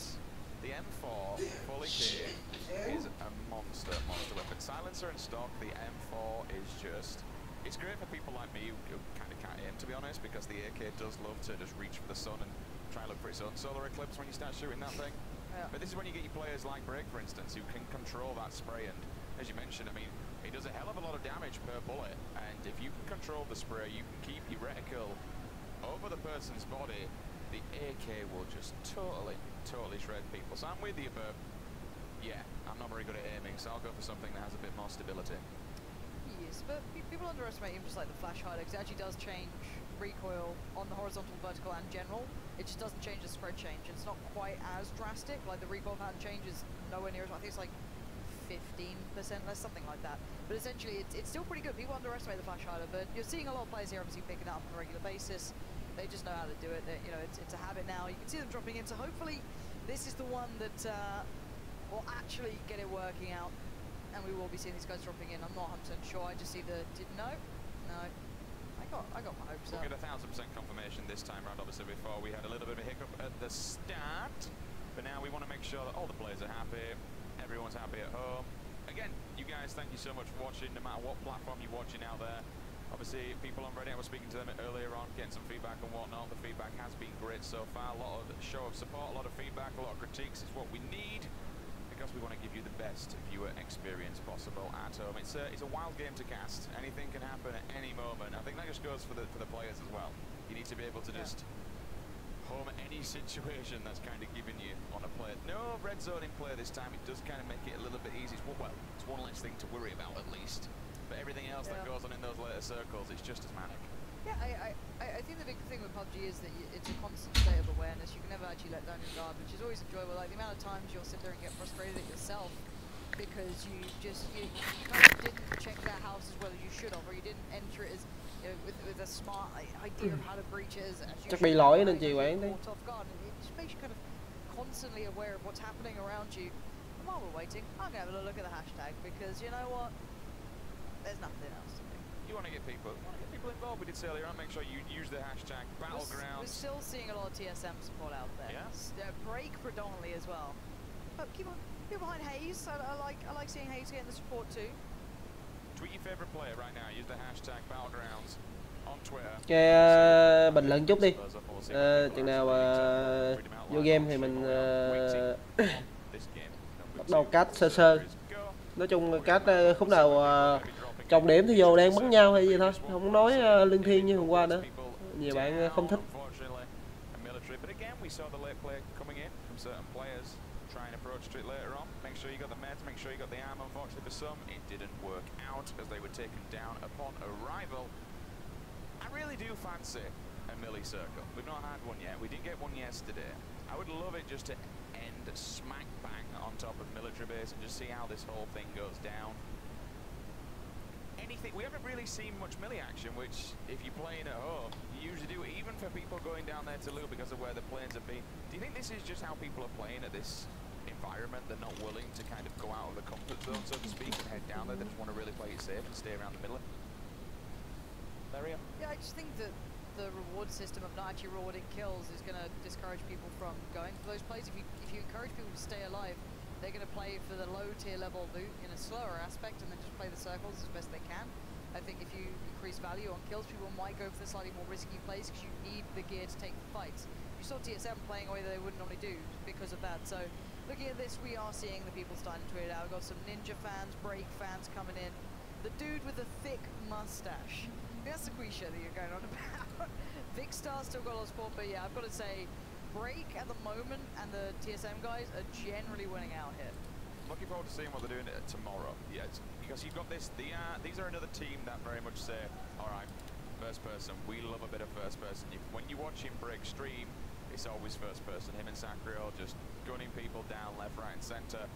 Speaker 2: the M4 fully kit is a monster weapon. Silencer and stock, the M4 is just... It's great for people like me who kind of can't aim, to be honest, because the AK does love to just reach for the sun and try and look for its own solar eclipse when you start shooting that thing.
Speaker 1: Yeah.
Speaker 2: But this is when you get your players like Break, for instance, who can control that spray, and as you mentioned, I mean, it does a hell of a lot of damage per bullet, and if you can control the spray, you can keep your reticle over the person's body, the AK will just totally shred people. So I'm with you, but yeah, I'm not very good at aiming, so I'll go for something that has a bit more stability.
Speaker 1: Yes, but people underestimate him just like the flash hider, because it actually does change recoil on the horizontal, vertical, and general. It just doesn't change the spread change. It's not quite as drastic. Like the recoil pattern change is nowhere near as much. I think it's like 15% less, something like that. But essentially, it's still pretty good. People underestimate the flash hider, but you're seeing a lot of players here obviously picking it up on a regular basis. They just know how to do it. You know, it's a habit now. You can see them dropping in. So hopefully, this is the one that will actually get it working out, and we will be seeing these guys dropping in. I'm not 100% sure. I just see the no. I got my hopes up.
Speaker 2: We'll get 1000% confirmation this time round. Obviously, before we had a little bit of a hiccup at the start, but now we want to make sure that all the players are happy, everyone's happy at home. Again, you guys, thank you so much for watching, no matter what platform you're watching out there. Obviously, people on Reddit, I was speaking to them earlier on, getting some feedback and whatnot. The feedback has been great so far. A lot of show of support, a lot of feedback, a lot of critiques is what we need, because we want to give you the best viewer experience possible at home. It's a wild game to cast. Anything can happen at any moment. I think that just goes for the players as well. You need to be able to just home any situation that's kind of given you on a play. No red zone in play this time. It does kind of make it a little bit easy. It's one less thing to worry about at least. But everything else that goes on in those later circles, it's just as manic.
Speaker 1: Yeah, I think the big thing with PUBG is that it's a constant state of awareness. You can never actually let down your guard, which is always enjoyable. Like the amount of times you'll sit there and get frustrated at yourself because you kind of didn't check that house as well as you should have, or you didn't enter it as with a smart idea of how to breach it as you
Speaker 3: chắc bị lỗi nên trì hoãn đấy.
Speaker 1: It just makes you kind of constantly aware of what's happening around you. while we're waiting, I'm gonna have a look at the hashtag because you know what? There's nothing else to do.
Speaker 2: You want to get people involved. We did say earlier on. Make sure you use the hashtag battlegrounds.
Speaker 1: We're still seeing a lot of TSM support out there.
Speaker 2: Yes.
Speaker 1: Break predominantly as well. But keep behind Hayes. I like seeing Hayes getting the support too.
Speaker 2: Tweet your favorite player right now. Use the hashtag battlegrounds on Twitter.
Speaker 3: Ok, bình luận chút đi. Chừng nào vô game thì mình bắt đầu cát sơ sơ. Nói chung cát khúc nào trọng điểm thì vô đang bắn nhau hay gì thôi, không nói lương thiên như hôm qua nữa. Nhiều bạn không thích.
Speaker 2: Try and approach to it later on. Make sure you got the meds, make sure you got the arm. Unfortunately for some, it didn't work out as they were taken down upon arrival. I really do fancy a melee circle. We've not had one yet. We did get one yesterday. I would love it just to end smack bang on top of military base and just see how this whole thing goes down. Anything, we haven't really seen much melee action, which if you're playing at home, you usually do, even for people going down there to loot because of where the planes have been. Do you think this is just how people are playing at this environment? They're not willing to kind of go out of the comfort zone, so to speak, and head down there. They just want to really play it safe and stay around the middle.
Speaker 1: Yeah, I just think that the reward system of not actually rewarding kills is going to discourage people from going for those plays. If you encourage people to stay alive, they're going to play for the low tier level loot in a slower aspect and then just play the circles as best they can. I think if you increase value on kills, people might go for the slightly more risky plays because you need the gear to take the fights. You saw TSM playing away that they wouldn't normally do because of that. So looking at this, we are seeing the people starting to tweet it out. We've got some Ninja fans, Break fans coming in. The dude with the thick mustache. That's the cliche that you're going on about. Vic Star's still got a lot of support, but yeah, I've got to say, Break at the moment and the TSM guys are generally winning out here.
Speaker 2: Looking forward to seeing what they're doing tomorrow. Yeah, because you've got this. These are another team that very much say, all right, first person. We love a bit of first person. When you watch him Break stream, it's always first person. Him and Sacriel just gunning people down left, right, and center.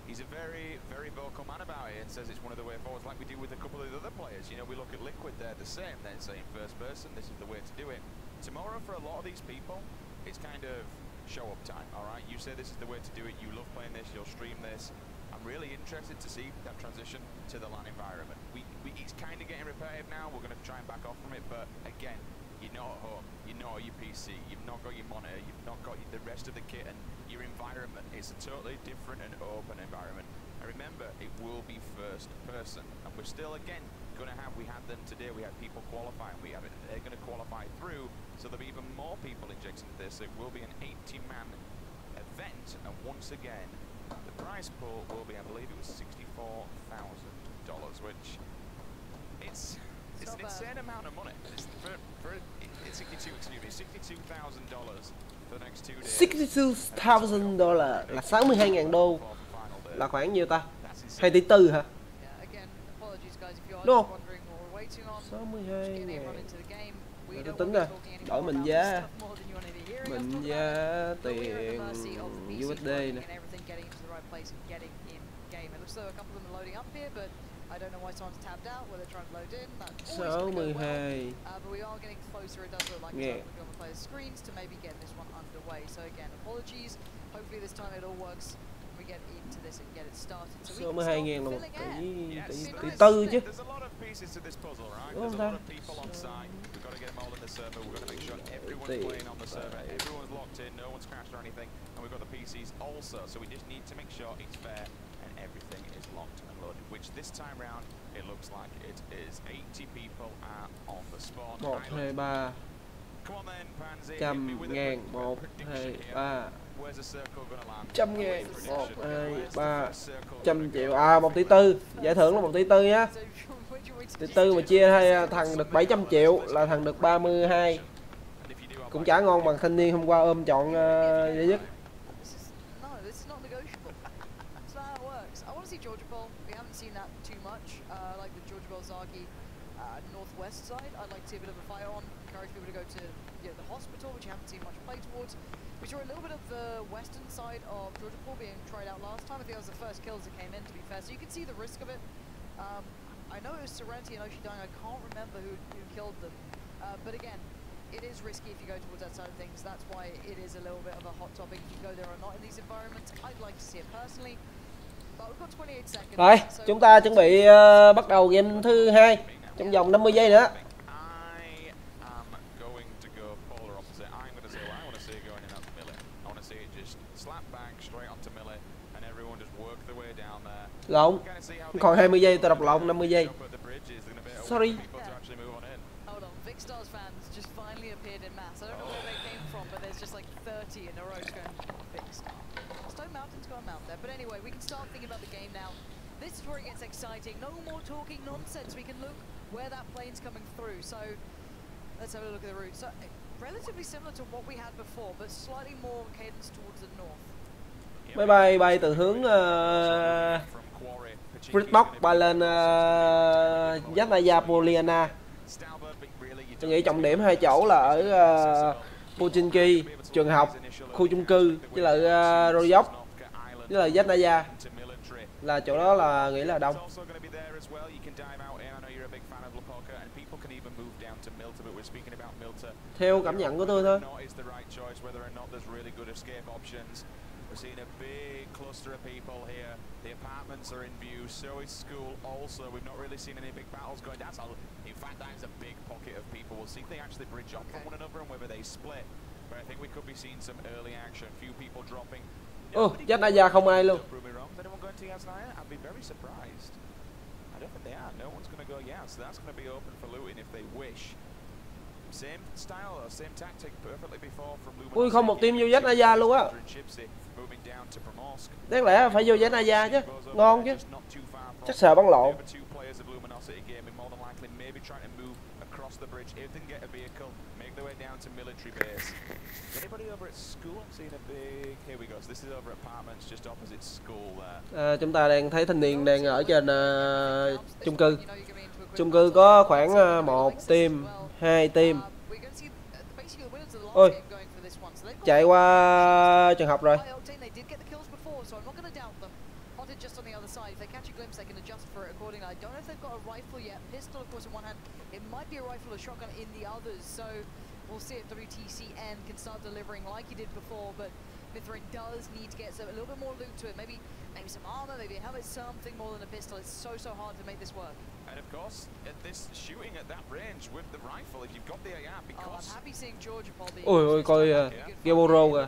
Speaker 2: He's a very, very vocal man about it and says it's one of the way forwards, like we do with a couple of the other players. You know, we look at Liquid, they're the same. They're saying first person, this is the way to do it. Tomorrow, for a lot of these people, it's kind of show up time, all right? You say this is the way to do it, you love playing this, you'll stream this. I'm really interested to see that transition to the LAN environment. It's kind of getting repetitive now, we're going to try and back off from it, but again, you're not at home, you're not at your PC, you've not got your monitor, you've not got the rest of the kit, and your environment is a totally different and open environment. And remember, it will be first person, and we're still, again, going to have, we had them today, we had people qualifying, they're going to qualify through, so there'll be even more people injected into this. It will be an 80-man event, and once again, the prize pool will be, I believe it was $64,000, which it's an insane amount of money. It's $62,000 for the next 2 days.
Speaker 3: $62,000 là 62.000 đô, là khoảng nhiêu ta? 2 tỷ 4 hả? Đúng không? 62.000. Tôi tính rồi, đổi mệnh giá tiền USD nè.
Speaker 1: I don't know why someone's tabbed out, where they're trying to load in. That's
Speaker 3: 62.
Speaker 1: But we are getting closer. It does look like it's on the players' screens to maybe get this one underway. So again, apologies. Hopefully this time it all works. We get into this and get it started. So
Speaker 3: 62.000 là 1 tỷ 4 chứ.
Speaker 2: There's a lot of pieces to this puzzle, right? There's a lot of people on site. We've got to get them all in the server. We've got to make sure everyone's playing on the server. Everyone's locked in. No one's crashed or anything. And we've got the PCs also. So we just need to make sure it's fair and everything is locked and loaded. Which this time round, it looks like it is. 80 people are on the spawn.
Speaker 3: 1, 2, 3.
Speaker 2: Come on then, Pansy.
Speaker 3: 100.000. 1, 2, 3.
Speaker 2: Where's the circle gonna land?
Speaker 3: 100.000. 1, 2, 3. 100 triệu. À, 1 tỷ 4. Giải thưởng là 1 tỷ 4 nhá. Tỷ 4 mà chia hai thằng được 700 triệu là thằng được 32. Cũng chả ngon bằng thanh niên hôm qua ôm chọn giải nhất.
Speaker 1: Northwest side, I'd like to see a bit of a fight on, encourage people to go to the hospital, which you haven't seen much play towards. We saw a little bit of the western side of Georgia Pool being tried out last time. I think that was the first kills that came in, to be fair, so you can see the risk of it. I know it was Serenity and Oshi dying, I can't remember who killed them, but again, it is risky if you go towards that side of things. That's why it is a little bit of a hot topic if you go there or not in these environments. I'd like to see it personally.
Speaker 3: Rồi, chúng ta chuẩn bị bắt đầu game thứ 2 trong vòng 50 giây nữa. Lộn, còn 20 giây, tôi đọc lộn 50 giây. Sorry.
Speaker 1: But anyway, we can start thinking about the game now. This is where it gets exciting. No more talking nonsense. We can look where that plane's coming through. So let's have a look at the route. So relatively similar to what we had before, but slightly more cadence towards the north.
Speaker 3: Máy bay bay từ hướng Britbox bay lên Poliana. Tôi nghĩ trọng điểm hai chỗ là ở Pochinki, trường học, khu chung cư với lại Royok với lại Zastnaya, là chỗ đó là nghĩ là đông. Theo cảm nhận của tôi thôi.
Speaker 2: We're seeing a big cluster of people here. The apartments are in view, so is school also. We've not really seen any big battles going. In fact, that is a big pocket of people. We'll see if they actually bridge up from one another and whether they split. But I think we could be seeing some early action. Few people dropping.
Speaker 3: Zastnaya không ai luôn.
Speaker 2: Is anyone going to Zastnaya? I'd be very surprised. I don't think they are. No one's going to go so that's going to be open for looting if they wish. Same style or same tactic perfectly before from Luminosity.
Speaker 3: Ui, không một team vô Zastnaya luôn á. Đáng lẽ phải vô Zastnaya chứ, ngon chứ. Chắc sợ bắn lộn. Chúng ta đang thấy thanh niên đang ở trên chung cư. Chung cư có khoảng 1 team, 2 team. Ôi, chạy qua trường học rồi.
Speaker 1: Just on the other side, if they catch a glimpse, they can adjust for it accordingly. I don't know if they've got a rifle yet. Pistol, of course, in one hand. It might be a rifle or shotgun in the others. So we'll see if WTCN can start delivering like he did before. But Mithrin does need to get a little bit more loot to it. Maybe some armor, maybe a helmet, something more than a pistol. It's so hard to make this work.
Speaker 2: And of course, at this shooting at that range with the rifle, if you've got the AR, because
Speaker 1: I'm happy seeing Georgia Paul being.
Speaker 3: Ôi coi Geboro kìa.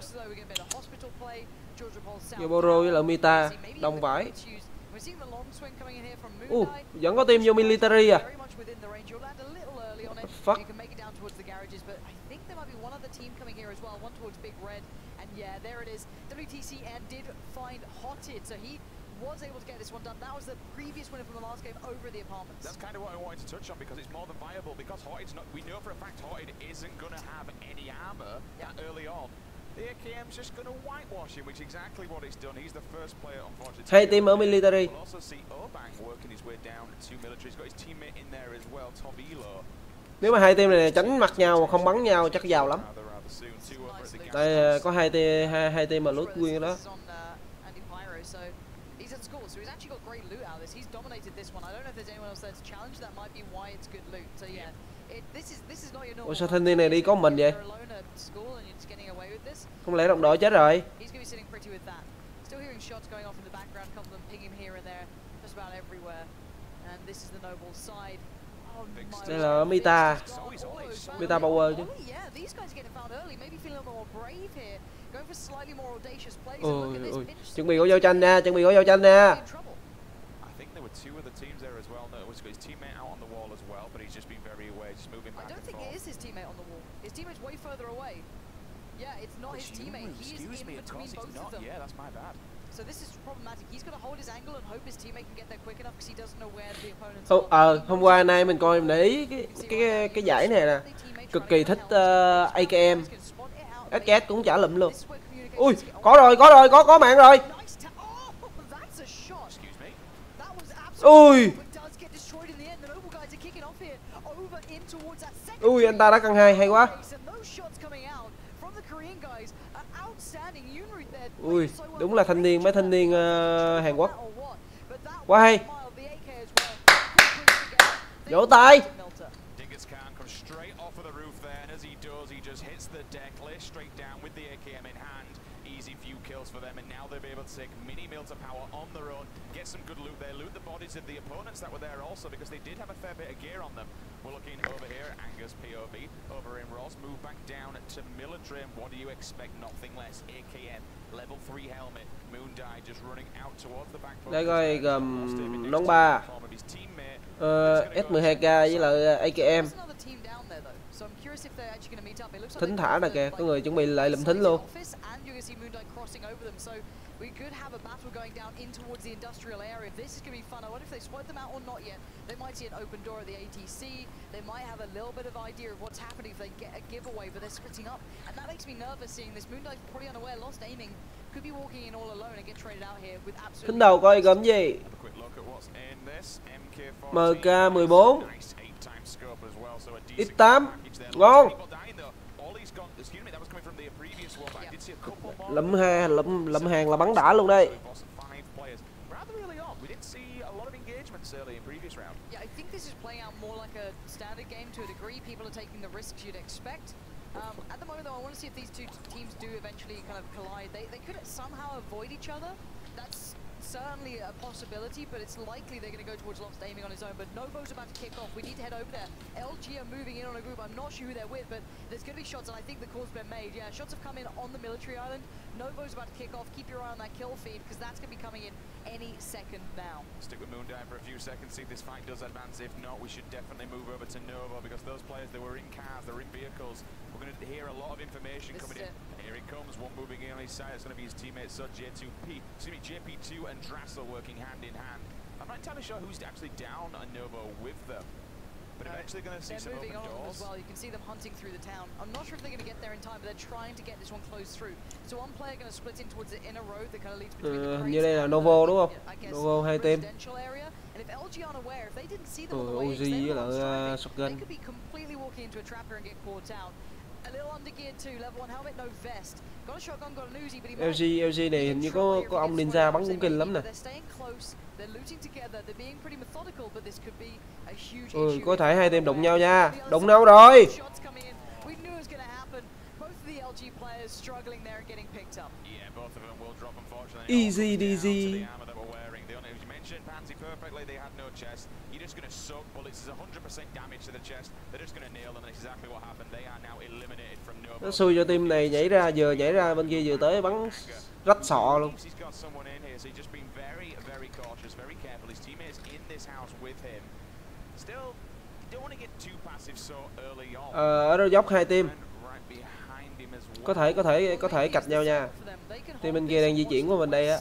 Speaker 3: Geboro với lại Mita đông vãi. Vẫn có team vô military à. Fuck.
Speaker 1: Was able to get this one done. That was the previous winner from the last game over the apartments.
Speaker 2: That's kind of what I wanted to touch on because it's more than viable. Because Horted's not, we know for a fact Horted isn't going to have any armor that early on. The AKM's just going to whitewash him, which is exactly what it's done. He's the first player, unfortunately.
Speaker 3: Hai team ở military.
Speaker 2: We'll also see Obang working his way down to military. He's got his teammate in there as well, Tobilo.
Speaker 3: Nếu mà hai team này tránh mặt nhau mà không bắn nhau chắc giàu lắm. Đây có hai team mà lút nguyên đó.
Speaker 1: So he's actually got great loot out of this. He's dominated this one. I don't know if there's anyone else there to challenge. That might be why it's good loot. So yeah, this is not your normal.
Speaker 3: Ủa sao thanh niên này đi có mình vậy? Không lẽ đồng đội chết rồi?
Speaker 1: He's gonna be sitting pretty with that. Still hearing shots going off in the background. Come them ping him here and there, just about everywhere. And this is the noble side.
Speaker 3: Đây là Mita Power chứ.
Speaker 1: Yeah, these guys getting found early. Maybe feeling a little more brave here. Going for slightly more audacious plays.
Speaker 3: Ôi. Chuẩn bị gỗ giao tranh nha, chuẩn bị gỗ giao tranh nha.
Speaker 2: I think there were two other teams there as well. No, it was his teammate out on the wall as well, but he's just been very aware, just moving back.
Speaker 1: I don't think it is his teammate on the wall. His teammate's way further away. Yeah, it's not his teammate. He is in between both of them.
Speaker 2: Yeah, that's my bad.
Speaker 1: So this is problematic. He's got to hold his angle and hope his teammate can get there quick enough because he doesn't know where the opponents are.
Speaker 3: Hôm qua nay mình coi mình để ý cái giải này nè, cực kỳ thích AKM. SKS cũng trả lụm luôn. Ui, có mạng rồi. Ui. Ui, anh ta đã căn 2 hay quá. Ui, đúng là thanh niên, mấy thanh niên Hàn Quốc. Quá hay. Vỗ tay.
Speaker 2: able to take mini mills of power on their own, get some good loot there, loot the bodies of the opponents that were there also, because they did have a fair bit of gear on them. We're looking over here, Angus POV, over in Ross, move back down to military, and what do you expect? Nothing less, AKN, level 3 helmet, Moondie just running out towards the back.
Speaker 3: Đây coi gồm nón 3, S12K với lại AKM. Thính thả nè kìa, có người chuẩn bị lại lụm thính luôn.
Speaker 1: We could have a battle going down in towards the industrial area. This is going to be fun. I wonder if they split them out or not yet. They might see an open door at the ATC. They might have a little bit of idea of what's happening if they get a giveaway, but they're splitting up. And that makes me nervous seeing this. Moonlight's probably unaware, lost aiming. Could be walking in all alone and get traded out here with absolutely...
Speaker 3: Thính đầu coi gồm gì? MK14 X8 ngon. Lụm hàng là bắn đã luôn đây.
Speaker 1: Yeah, I think this is playing out more like a standard game to a degree. People are taking the risks you'd expect. At the moment, though, I want to see if these two teams do eventually kind of collide. They could somehow avoid each other. That's certainly a possibility, but it's likely they're going to go towards Lost aiming on his own. But Novo's about to kick off. We need to head over there. LG are moving in on a group. I'm not sure who they're with, but there's going to be shots, and I think the call's been made. Yeah, shots have come in on the military island. Novo's about to kick off. Keep your eye on that kill feed, because that's going to be coming in any second now.
Speaker 2: Stick with Moondie for a few seconds, see if this fight does advance. If not, we should definitely move over to Novo, because those players, they were in cars, they're in vehicles. We're going to hear a lot of information coming in. And here he comes, one moving in on his side. It's going to be his teammate, so JP2 and Drassel working hand in hand. I'm not entirely sure who's actually down on Novo with them. But eventually going to see some open doors.
Speaker 1: As well. You can see them hunting through the town. I'm not sure if they're going to get there in time, but they're trying to get this one closed through. So one player going to split in towards the inner road that kind of leads between the crates.
Speaker 3: Như đây là Novo đúng không? Novo hai team.
Speaker 1: And if LG aren't aware, if they didn't see them on the way,
Speaker 3: Uzi với lại shotgun.
Speaker 1: They could be completely walking into a trapper and get caught out. A little undergeared too, level 1 helmet, no vest. Got a shotgun, got an Uzi, but he
Speaker 3: LG này hình như có ông ninja bắn cũng kinh lắm nè. Có thể hai team đụng nhau nha. Đụng nhau rồi. Easy DZ.
Speaker 2: Perfectly, they had no chest. You're just going to soak bullets. There's 100% damage to the chest. They're just going to nail them, and exactly what happened. They are now eliminated from Novo.
Speaker 3: Nó xui cho team này nhảy ra, vừa nhảy ra bên kia vừa tới bắn rách sọ luôn.
Speaker 2: He's got someone in here, so he's just been very, very cautious, very careful. His teammates in this house with him. Still, you don't want to get too passive so early on.
Speaker 3: Ở đó dốc hai team. Có thể cạch nhau nha. Team bên kia đang di chuyển của mình đây á.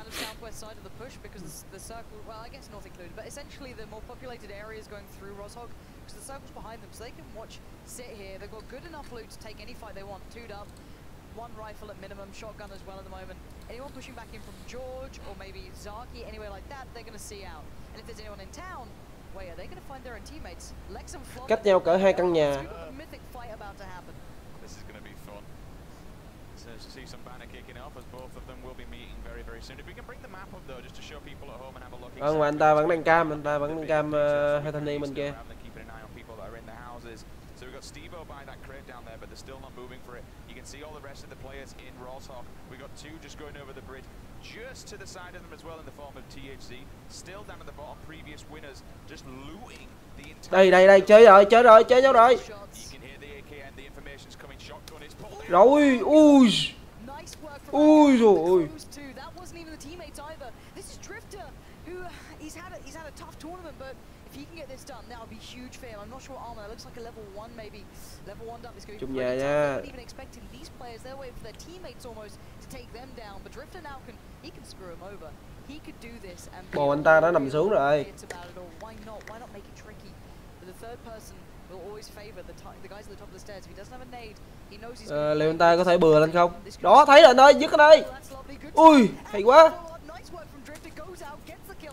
Speaker 1: Southwest side of the push because the circle, well, I guess not included, but essentially the more populated areas going through Roshog, because the circle's behind them, so they can watch, sit here. They've got good enough loot to take any fight they want. 2'd up, 1 rifle at minimum, shotgun as well at the moment. Anyone pushing back in from George or maybe Zaki, anywhere like that, they're going to see out. And if there's anyone in town, wait, are they going to find their own teammates? Lex and Flop.
Speaker 3: Cách nhau cỡ 2 căn nhà.
Speaker 2: Mythic fight about to happen. This is going to be fun. So to see some banner kicking off as both of them will be meeting very soon. If we can bring the map up though, just to show people at home and have a look.
Speaker 3: Mà anh ta vẫn đang cam, hai thanh niên bên kia.
Speaker 2: Keeping an eye on people that are in the houses. So we've got Stevo by that crate down there, but they're still not moving for it. You can see all the rest of the players in Roshog. We got 2 just going over the bridge, just to the side of them as well in the form of THC. Still down at the bottom, previous winners just looting the entire.
Speaker 3: Đây chơi nhau rồi.
Speaker 2: You can hear the AKN, the information's coming. Shotgun is pulled.
Speaker 3: Rồi, ui rồi.
Speaker 1: That wasn't even the teammates either. This is Drifter, who he's had a tough tournament, but if he can get this done, that would be huge for him. I'm not sure what armor. That looks like a level 1 maybe. Level 1 up is going to be pretty tough. They're not even expecting these players. They're waiting for their teammates almost to take them down. But Drifter now can screw him over. He could do this and.
Speaker 3: Bồ anh ta đã nằm xuống rồi.
Speaker 1: Why not make it tricky? But the third person will always favor the guys at the top of the stairs. If he doesn't have a nade, he knows he's.
Speaker 3: Liệu anh ta có thể bừa lên không? Đó, thấy rồi anh ơi, dứt ở đây. Ui, hay quá.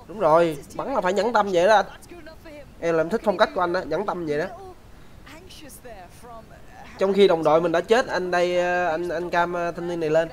Speaker 3: Đúng rồi, bắn là phải nhẫn tâm vậy đó anh. Em làm thích phong cách của anh đó, nhẫn tâm vậy đó. Trong khi đồng đội mình đã chết, anh đây anh cam thanh niên này lên.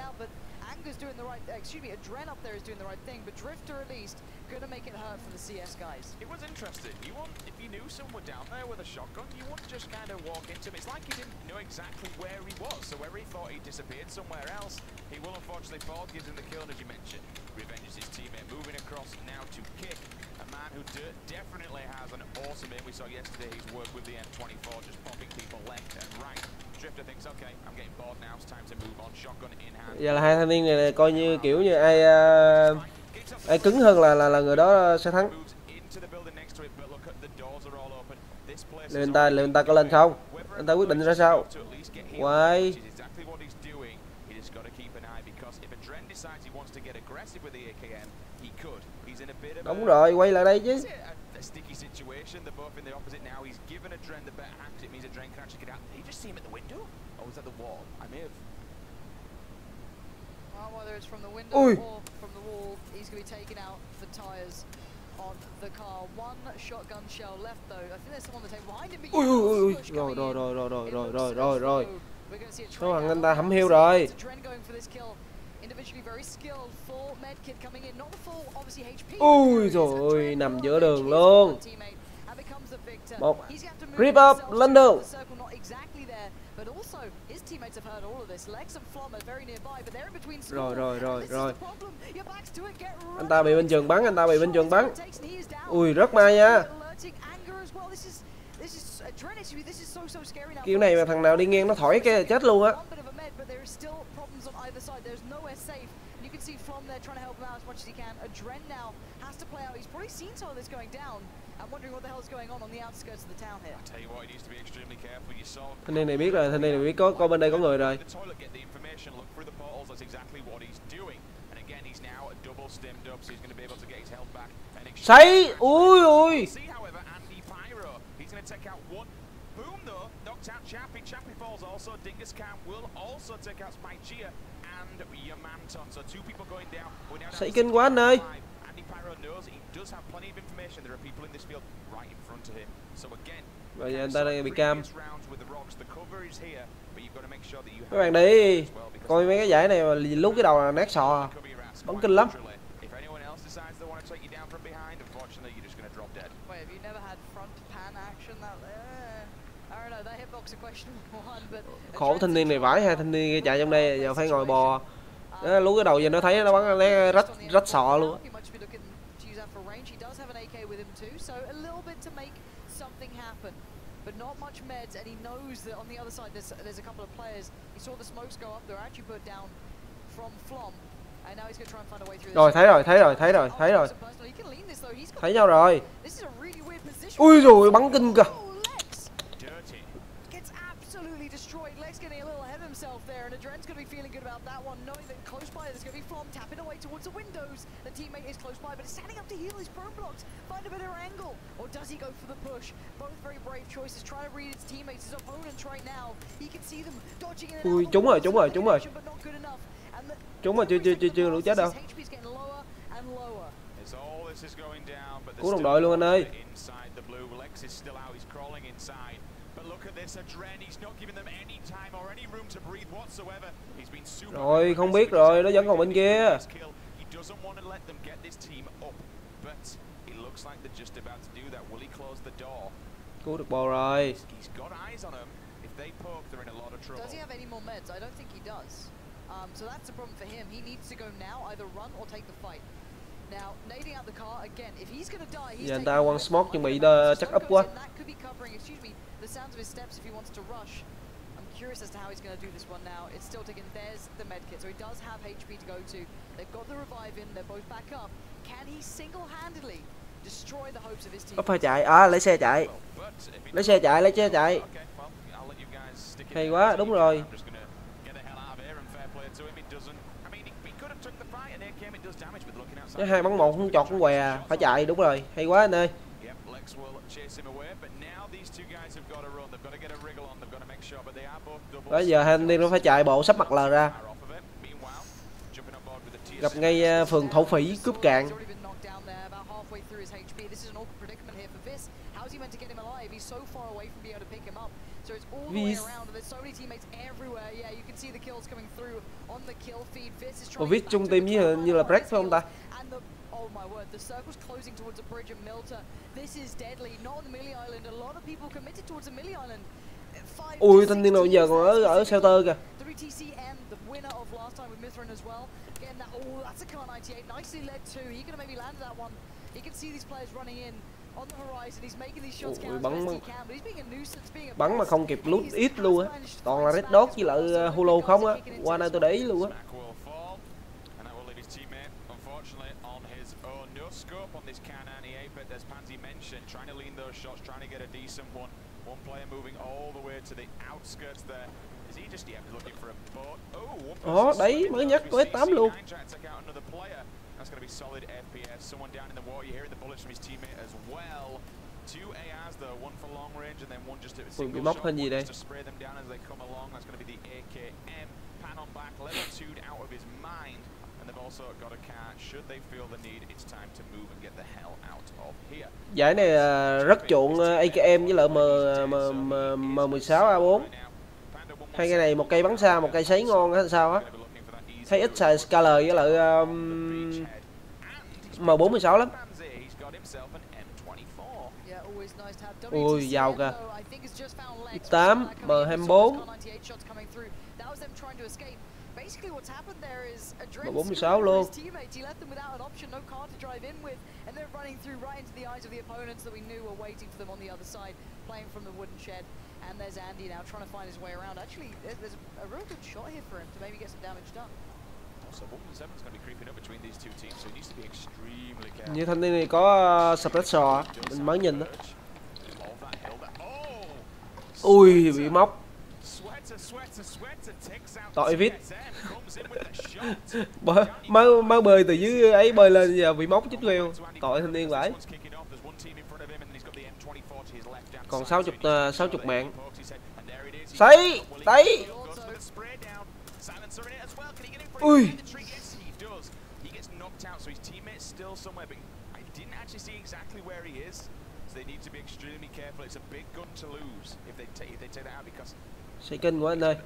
Speaker 1: excuse me, Adren up there is doing the right thing, but Drifter at least gonna make it hurt for the CS guys.
Speaker 2: It was interesting. You wouldn't, if you knew someone were down there with a shotgun, you wouldn't just kind of walk into him. It's like he didn't know exactly where he was, so whether he thought he disappeared somewhere else, he will unfortunately fall, gives him the kill as you mentioned. Revenges his teammate, moving across now to Kick, a man who definitely has an awesome aim. We saw yesterday he's worked with the M24, just popping people left and right. Drifter thinks, okay, I'm getting bored now, it's time to move on, shotgun in hand.
Speaker 3: Giờ là hai thanh niên này coi như kiểu như ai cứng hơn là người đó sẽ thắng. Liệu anh ta có lên không? Anh ta quyết định ra sao? Quay. Đúng rồi, quay lại đây chứ.
Speaker 2: Sticky situation. They're both in the opposite now. He's given Adren the better hack. It means Adren can actually get out. Did he just see him at the window? Or was that the wall? I may have.
Speaker 1: Well, whether it's from the window or from the wall, he's going to be taken out for tyres on the car. One shotgun shell left though. I think there's someone on the table behind him.
Speaker 3: Rồi. Số thằng anh ta hẩm hiu rồi. Ui rồi, nằm giữa đường luôn. Một rip up lên đường. Rồi. Anh ta bị bên trường bắn, Ui rất may nha. Kiểu này mà thằng nào đi ngang nó thổi cái chết luôn á. Thanh niên này biết rồi, có bên đây có người rồi. Sấy, ui.
Speaker 2: Chappy falls also. Dingus Cam will also take out Spychia and Yamanton. So two people going down.
Speaker 3: Sấy kinh quá anh ơi.
Speaker 2: Andy Pyro knows he does have plenty of information. There are people in this field right in front of him. So again,
Speaker 3: rồi giờ anh ta đang bị cam. Các bạn đi coi mấy cái giải này mà lúc cái đầu là nát sọ, bắn kinh lắm. Khổ thanh niên này vãi, hai thanh niên chạy trong đây giờ phải ngồi bò. Đó, lúc cái đầu giờ nó thấy nó bắn rách sọ luôn. But not much meds, and he knows that on the other side there's a couple of players. He saw the smokes go up. They're actually put down from Flom, and now he's going to try and find a way through. Rồi thấy rồi. Thấy nhau rồi. Ui rồi bắn kinh kìa. Gets absolutely destroyed. Lex getting a little ahead of himself there, and Adren's going to be feeling good about that one, knowing that close by there's going to be Flom tapping away towards the windows. The teammate is close by, but it's standing up to heal his prone blocks. Find a better angle, or does he go for the push? Both very brave choices. Try to read his teammates, his opponents right now. He can see them dodging in and out. Ui trúng rồi. Trúng mà chưa đủ chết đâu. Cứu đồng đội luôn anh ơi. Rồi không biết rồi, nó vẫn còn bên kia. Cứu được bò rồi. Does he have any more meds? I don't think he does. So that's the problem for him. He needs to go now, either run or take the fight. Now, nading out the car again. If he's going to die, he's taking one smoke chuẩn bị chắc up quá. That could be covering, excuse me, the sounds of his steps if he wants to rush. I'm curious as to how he's going to do this one now. It's still taking. There's the med kit, so he does have HP to go to. They've got the revive in. They're both back up. Can he single-handedly destroy the hopes of his team? Phải chạy, lấy xe chạy. Lấy xe chạy. Hay quá, đúng rồi. Cái 2 bắn 1 không chọt cũng què, phải chạy, đúng rồi. Hay quá anh ơi. Bây giờ hai anh nó phải chạy bộ sắp mặt lờ ra. Gặp ngay phường thổ phỉ cướp cạn.
Speaker 1: So it's all the way around, and there's so many teammates everywhere. Yeah, you can see the kills coming through on the kill feed. Fizz is trying to
Speaker 3: Viết chung team với như là Break phải không ta?
Speaker 1: Oh my word, the circle's closing towards a bridge at Milta. This is deadly. Not on the Millie Island. A lot of people committed towards the Millie Island.
Speaker 3: Ui, thanh niên nào giờ còn ở shelter kìa.
Speaker 1: WTCM, the winner of last time with Mithrin as well. Again, that's a car 98. Nicely led too. He could have maybe landed that one. You can see these players running in on the horizon. He's making these shots count as best he can, but he's being a nuisance, being a
Speaker 3: bắn mà không kịp lút ít luôn á. Toàn là Red Dot với lại Holo không á. Qua đây tôi để ý luôn á.
Speaker 2: Scope on this can 98, but as Pansy mentioned, trying to lean those shots, trying to get a decent one. One player moving all the way to the outskirts there. Is he just looking for a boat?
Speaker 3: Đấy mới nhắc có 8 luôn.
Speaker 2: That's going to be solid FPS. Someone down in the water. You're hearing the bullets from his teammate as well. Two ARs though, one for long range and then one just a single shot. One just to spray them down as they come along. That's going to be the AKM. Pan on back, level 2'd out of his mind. And they've also got a car. Should they feel the need, it's time to move and get the hell out of here.
Speaker 3: Giải này rất chuộng AKM với lại M16 A4. Hai cái này một cây bắn xa, một cây sấy ngon hay sao á. Thấy ít xài Scalar với lại M416 lắm. Ui, giàu kìa. 8 M24.
Speaker 1: Basically what's happened there is a dream
Speaker 3: 46 luôn.
Speaker 1: His teammates, he left them without an option, no car to drive in with, and they're running through right into the eyes of the opponents that we knew were waiting for them on the other side, playing from the wooden shed. And there's Andy now trying to find his way around. Actually, there's a real good shot here for him to maybe get some damage done.
Speaker 2: Also, 1-7's going to be creeping up between these two teams, so he needs to be extremely careful.
Speaker 3: Như thanh niên này có suppressor, mình mới nhìn đó. Ui, bị móc. Tội vít. Mới bơi từ dưới ấy bơi lên giờ bị móc chết queo. Tội thanh niên vậy. Còn 60 mạng. Sấy, đấy. Ui. Sẽ kinh quá anh ơi.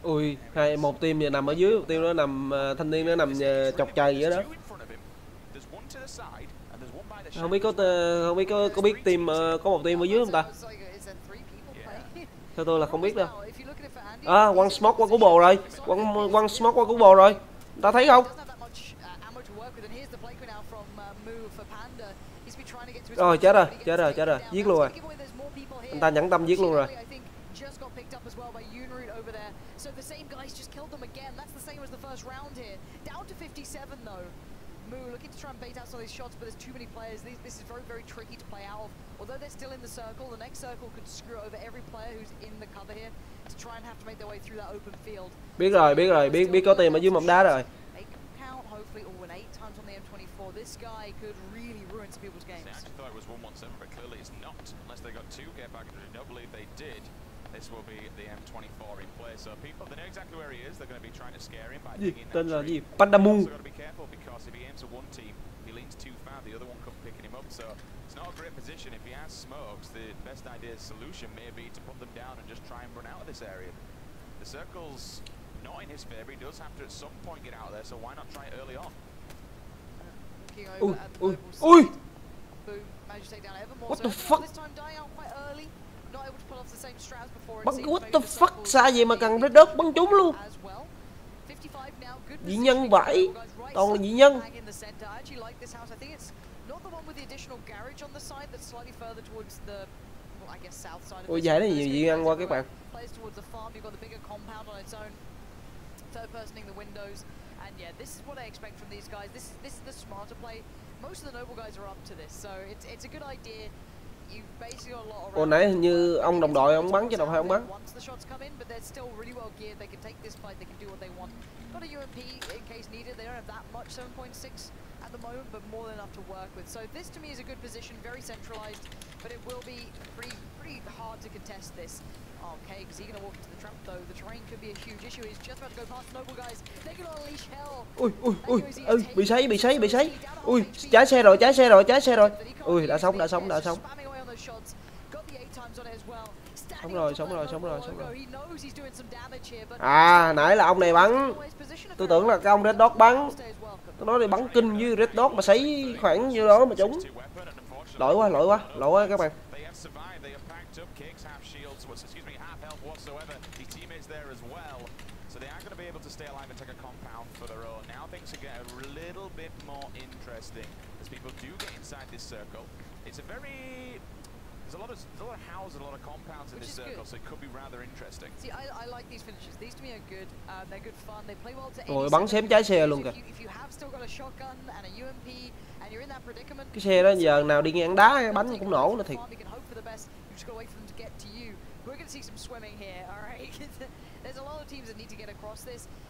Speaker 3: Ui, một team giờ nằm ở dưới, một team nó nằm thanh niên nó nằm chọc trời vậy đó. Không biết có biết team có một team ở dưới không ta? Theo tôi là không biết đâu. One smoke qua cú bồ rồi. One smoke qua cú bồ rồi. Ta thấy không? Rồi chết rồi, giết luôn rồi. Anh ta nhẫn tâm giết luôn rồi.
Speaker 1: So the same guys just killed them again. That's the same as the first round here. Down to 57 though. Moo looking to try and bait out some of these shots, but there's too many players. This is very, very tricky to play out of. Although they're still in the circle, the next circle could screw over every player who's in the cover here to try and have to make their way through that open field.
Speaker 3: Biết có team ở dưới mỏng đá rồi.
Speaker 1: Count, hopefully, an 8 times on the M24. This guy could really ruin some people's games.
Speaker 2: I actually thought it was 117, but clearly it's not. Unless they got 2 care packages, I don't believe they did. This will be the M24 in play. So people, they know exactly where he is. They're going to be trying to scare him by digging that tree.
Speaker 3: Pandamu.
Speaker 2: Also got to be careful because if he aims at one team, he leans too far. The other one comes picking him up. So it's not a great position. If he has smokes, the best solution may be to put them down and just try and run out of this area. The circle's not in his favour. He does have to at some point get out of there. So why not try it early on?
Speaker 1: Looking over at the global side. Boom, managed to take down Evermore.
Speaker 3: What the
Speaker 1: so
Speaker 3: fuck?
Speaker 1: This time dying out quite early. Not able to pull off the same strats before.
Speaker 3: Bắn what the fuck, xa gì mà cần Red Dot bắn trúng luôn. Dị nhân vậy. Toàn là dị nhân. Ôi giải này nhiều dị nhân qua các bạn.
Speaker 1: Third personing the windows, and yeah, this is what I expect from these guys. This is the smarter play. Most of the noble guys are up to this, so it's a good idea.
Speaker 3: Hồi nãy hình như ông đồng đội ông bắn chứ đâu phải ông bắn.
Speaker 1: At the moment, but more than enough to work with. So this to me is a good position, very centralized, but it will be pretty hard to contest this. Okay, because he's gonna walk into the trap though. The terrain could be a huge issue. He's just about to go past Noble guys. They're gonna unleash hell.
Speaker 3: Ui, bị sấy. Ui, trái xe rồi. Ui, đã sống. Sống rồi. À, nãy là ông này bắn. Tôi tưởng là cái ông Red Dot bắn. Tôi nói là bắn kinh với Red Dot mà sấy khoảng như đó mà trúng. Lỗi quá các bạn.
Speaker 2: There's a lot of houses, a lot of compounds in this circle, so it could be rather interesting.
Speaker 1: See, I like these finishes. These to me are good. They're good fun. They play well to
Speaker 3: Rồi bắn xém trái xe luôn kìa.
Speaker 1: If you have still got a shotgun and a UMP and you're in that predicament.
Speaker 3: Cái xe đó giờ nào đi ngang đá cái bánh cũng nổ nữa thiệt.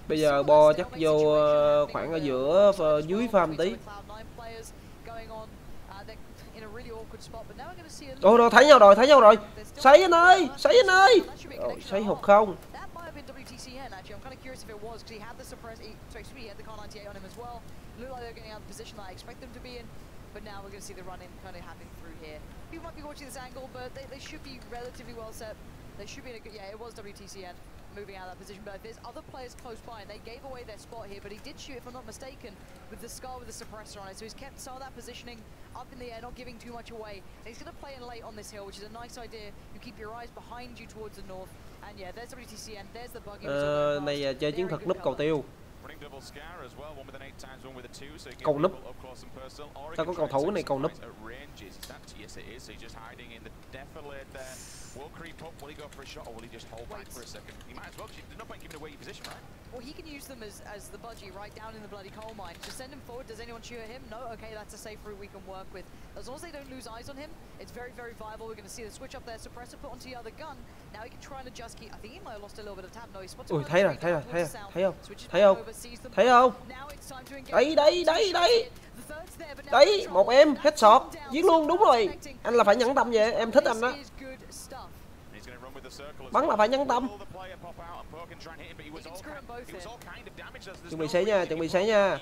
Speaker 3: Bây giờ bo chắc vô khoảng ở giữa dưới farm tí. Rồi thấy nhau rồi. Sấy anh ơi. Rồi, sấy hụt không?
Speaker 1: But now we're going to see the run-in kind of happening through here. People might be watching this angle, but they should be relatively well set. They should be in a good... Yeah, it was WTCN moving out of that position, but there's other players close by, and they gave away their spot here, but he did shoot, if I'm not mistaken, with the Scar with the suppressor on it, so he's kept some of that positioning up in the air, not giving too much away. And he's going to play in late on this hill, which is a nice idea. You keep your eyes behind you towards the north, and yeah, there's WTCN, there's the buggy.
Speaker 3: Này chơi chiến thuật núp cầu tiêu. Cầu núp. Sao có cầu thủ này cầu núp?
Speaker 2: Will creep up, will he go for a shot or will he just hold back for a second? He might as well, there's no point giving away your position, right?
Speaker 1: Well, he can use them as the budgie right down in the bloody coal mine. Just send him forward, does anyone shoot at him? No? Okay, that's a safe route we can work with. As long as they don't lose eyes on him, it's very, very viable. We're going to see the switch up there, suppressor put onto the other gun. Now he can try and adjust key. I think he might have lost a little bit of tab. No, he spotted.
Speaker 3: Ui, thấy không? Đấy, một em headshot, giết luôn, đúng rồi. Anh là phải nhẫn tâm vậy, em thích anh đó. Bắn là phải nhẫn tâm. Chuẩn bị xé nha.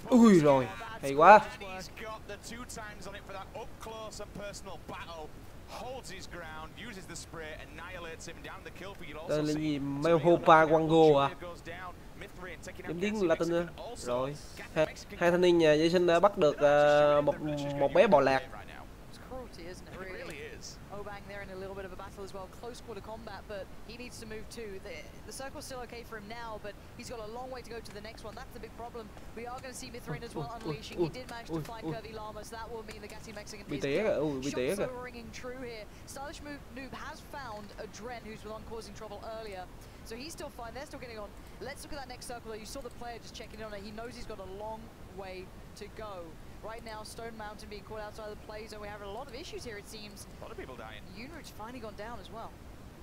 Speaker 3: Ui rồi, hay quá. Tên là gì? Melhopa Wango à? Điểm tiếng Latin nữa. Rồi, hai thanh niên nhà vệ sinh đã bắt được một bé bò lạc.
Speaker 1: Obang there in a little bit of a battle as well, close quarter combat, but he needs to move too. The circle's still okay for him now, but he's got a long way to go to the next one. That's the big problem. We are going to see Mithrain as well unleashing. He did manage to find Curvy Llama, so that will mean the Gassy Mexican is shots are ringing true here. Stylish Noob has found a Dren who's the one causing trouble earlier, so he's still fine. They're still getting on. Let's look at that next circle though. You saw the player just checking in on it. He knows he's got a long way to go. Right now, Stone Mountain being caught outside of the play zone. We're having a lot of issues here, it seems.
Speaker 2: A lot of people dying.
Speaker 1: Unroot's finally gone down as well.